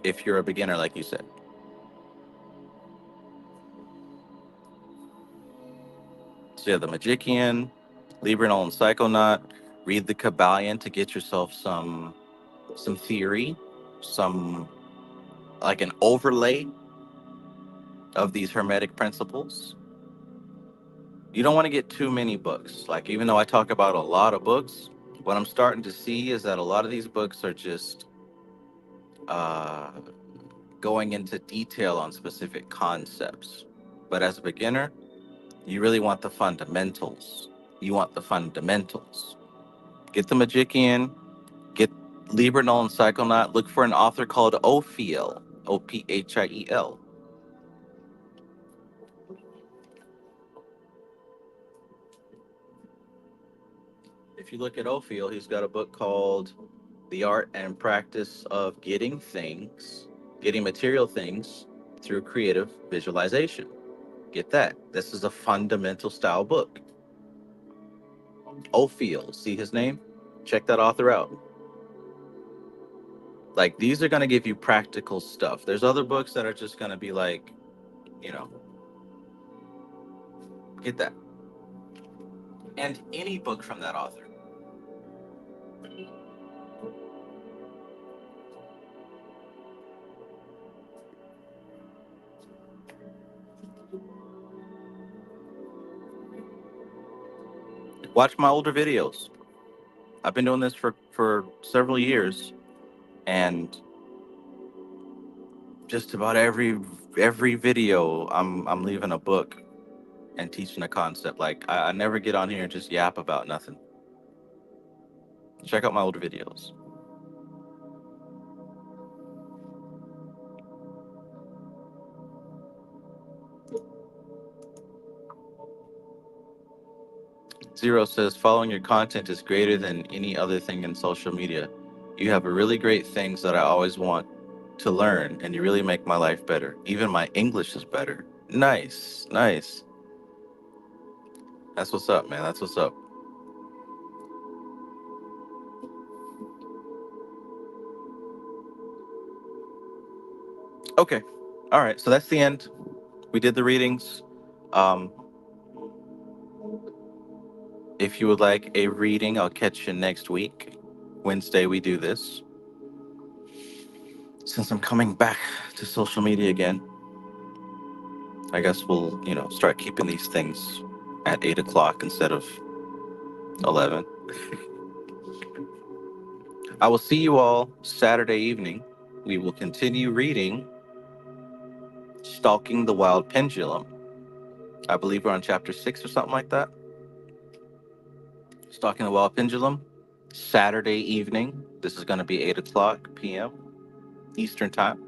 If you're a beginner, like you said. So yeah, the Magician, Libernal and Psychonaut. Read the Kabbalion to get yourself some theory, some like an overlay of these hermetic principles. You don't want to get too many books. Like even though I talk about a lot of books, what I'm starting to see is that a lot of these books are just uh, going into detail on specific concepts. But as a beginner, you really want the fundamentals. You want the fundamentals. Get the Magician, get Libernal and Psychonaut. Look for an author called Ophiel, Ophiel. If you look at Ophiel, he's got a book called The Art and Practice of Getting Material Things Through Creative Visualization. Get that. This is a fundamental style book. Ophiel, see his name? Check that author out. Like these are going to give you practical stuff. There's other books that are just going to be like, you know, get that. And any book from that author. Watch my older videos. I've been doing this for several years, and just about every video, I'm leaving a book and teaching a concept. Like I never get on here and just yap about nothing. Check out my older videos. Zero says following your content is greater than any other thing in social media. You have a really great things that I always want to learn, and you really make my life better. Even my English is better. Nice, nice. That's what's up, man. That's what's up. Okay. All right, so that's the end. We did the readings. Um, if you would like a reading, I'll catch you next week. Wednesday, we do this. Since I'm coming back to social media again, I guess we'll, start keeping these things at 8 o'clock instead of 11. I will see you all Saturday evening. We will continue reading Stalking the Wild Pendulum. I believe we're on chapter 6 or something like that. Stalking the Wild Pendulum. Saturday evening. This is going to be 8 o'clock p.m. Eastern Time.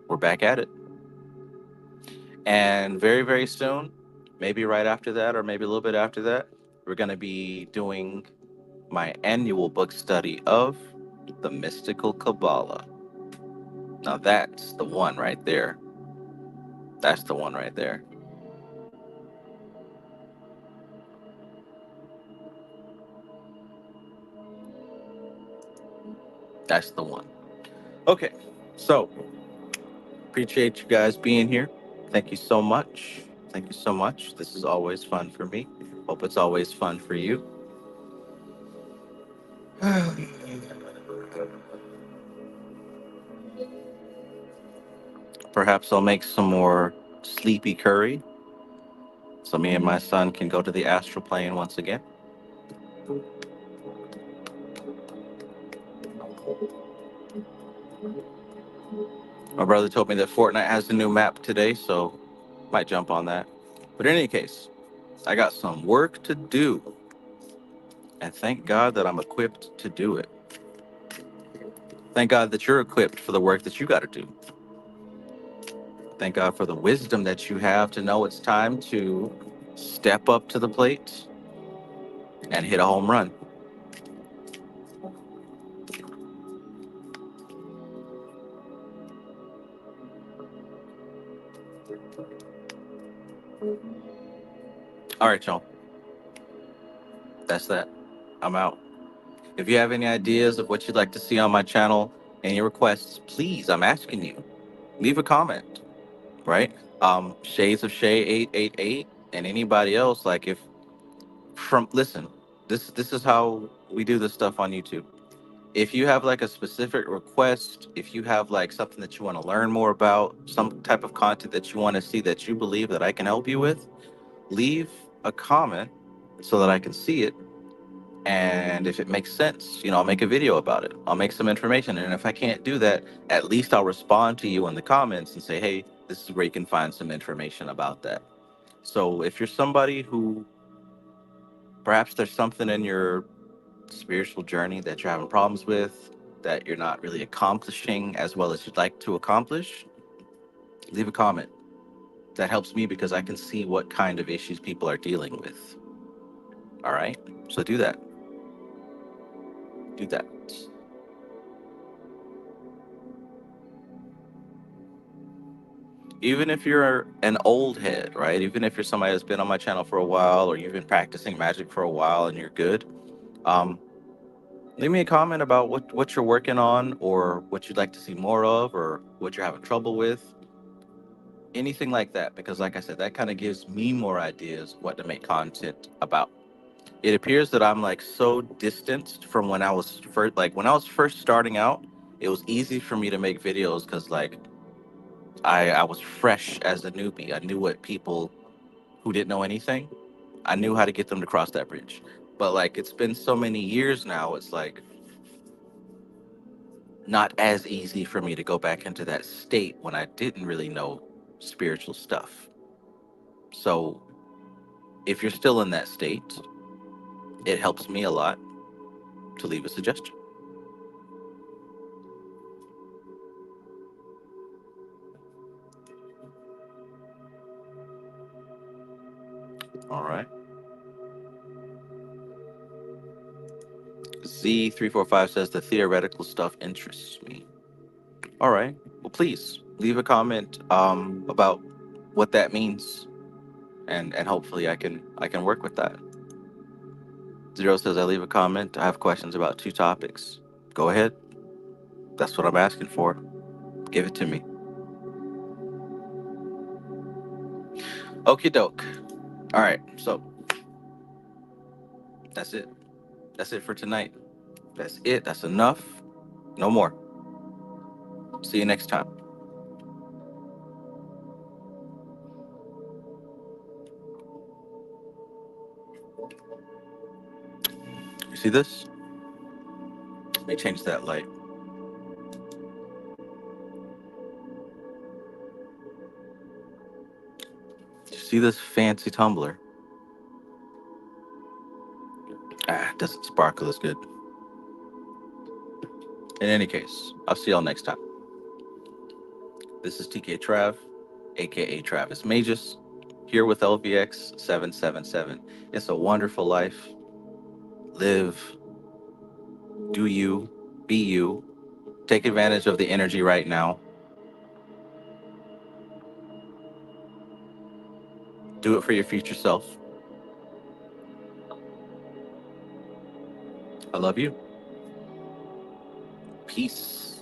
We're back at it. And very, very soon, maybe right after that or maybe a little bit after that, we're going to be doing my annual book study of the Mystical Kabbalah. Now that's the one right there. That's the one right there. That's the one. Okay, so appreciate you guys being here. Thank you so much. Thank you so much. This is always fun for me. Hope it's always fun for you. Perhaps I'll make some more sleepy curry so me and my son can go to the astral plane once again. My brother told me that Fortnite has a new map today, so might jump on that. But in any case, I got some work to do, and thank God that I'm equipped to do it. Thank God that you're equipped for the work that you got to do. Thank God for the wisdom that you have to know it's time to step up to the plate and hit a home run. All right, y'all. That's that. I'm out. If you have any ideas of what you'd like to see on my channel, any requests, please, I'm asking you, leave a comment, right? Shades of Shay 888 and anybody else, like if listen, this is how we do this stuff on YouTube. If you have like a specific request, if you have like something that you want to learn more about, some type of content that you want to see that you believe that I can help you with, leave a comment so that I can see it. And if it makes sense, I'll make a video about it. I'll make some information. And if I can't do that, at least I'll respond to you in the comments and say, hey, this is where you can find some information about that. So if you're somebody who perhaps there's something in your spiritual journey that you're having problems with, that you're not really accomplishing as well as you'd like to accomplish, leave a comment. That helps me because I can see what kind of issues people are dealing with. All right? So do that. Do that. Even if you're an old head, right? Even if you're somebody that's been on my channel for a while or you've been practicing magic for a while and you're good, um, leave me a comment about what you're working on or what you'd like to see more of or what you're having trouble with. Anything like that, because like I said, that kind of gives me more ideas what to make content about. It appears that I'm like so distanced from when I was first, like when I was first starting out, it was easy for me to make videos because like I was fresh as a newbie. I knew what people who didn't know anything, I knew how to get them to cross that bridge. But like it's been so many years now, it's like not as easy for me to go back into that state when I didn't really know spiritual stuff. So if you're still in that state, it helps me a lot to leave a suggestion. All right. Z345 says the theoretical stuff interests me. All right. Well, please leave a comment about what that means, and hopefully I can work with that. Zero says I leave a comment. I have questions about two topics. Go ahead. That's what I'm asking for. Give it to me. Okie doke. All right, so that's it. That's it for tonight. That's it. That's enough. No more. See you next time. You see this? Let me change that light. You see this fancy tumbler? Ah, it doesn't sparkle as good. In any case, I'll see y'all next time. This is TK Trav, aka Travis Magus, here with LVX 777. It's a wonderful life. Live, do you, be you. Take advantage of the energy right now. Do it for your future self. I love you. Peace.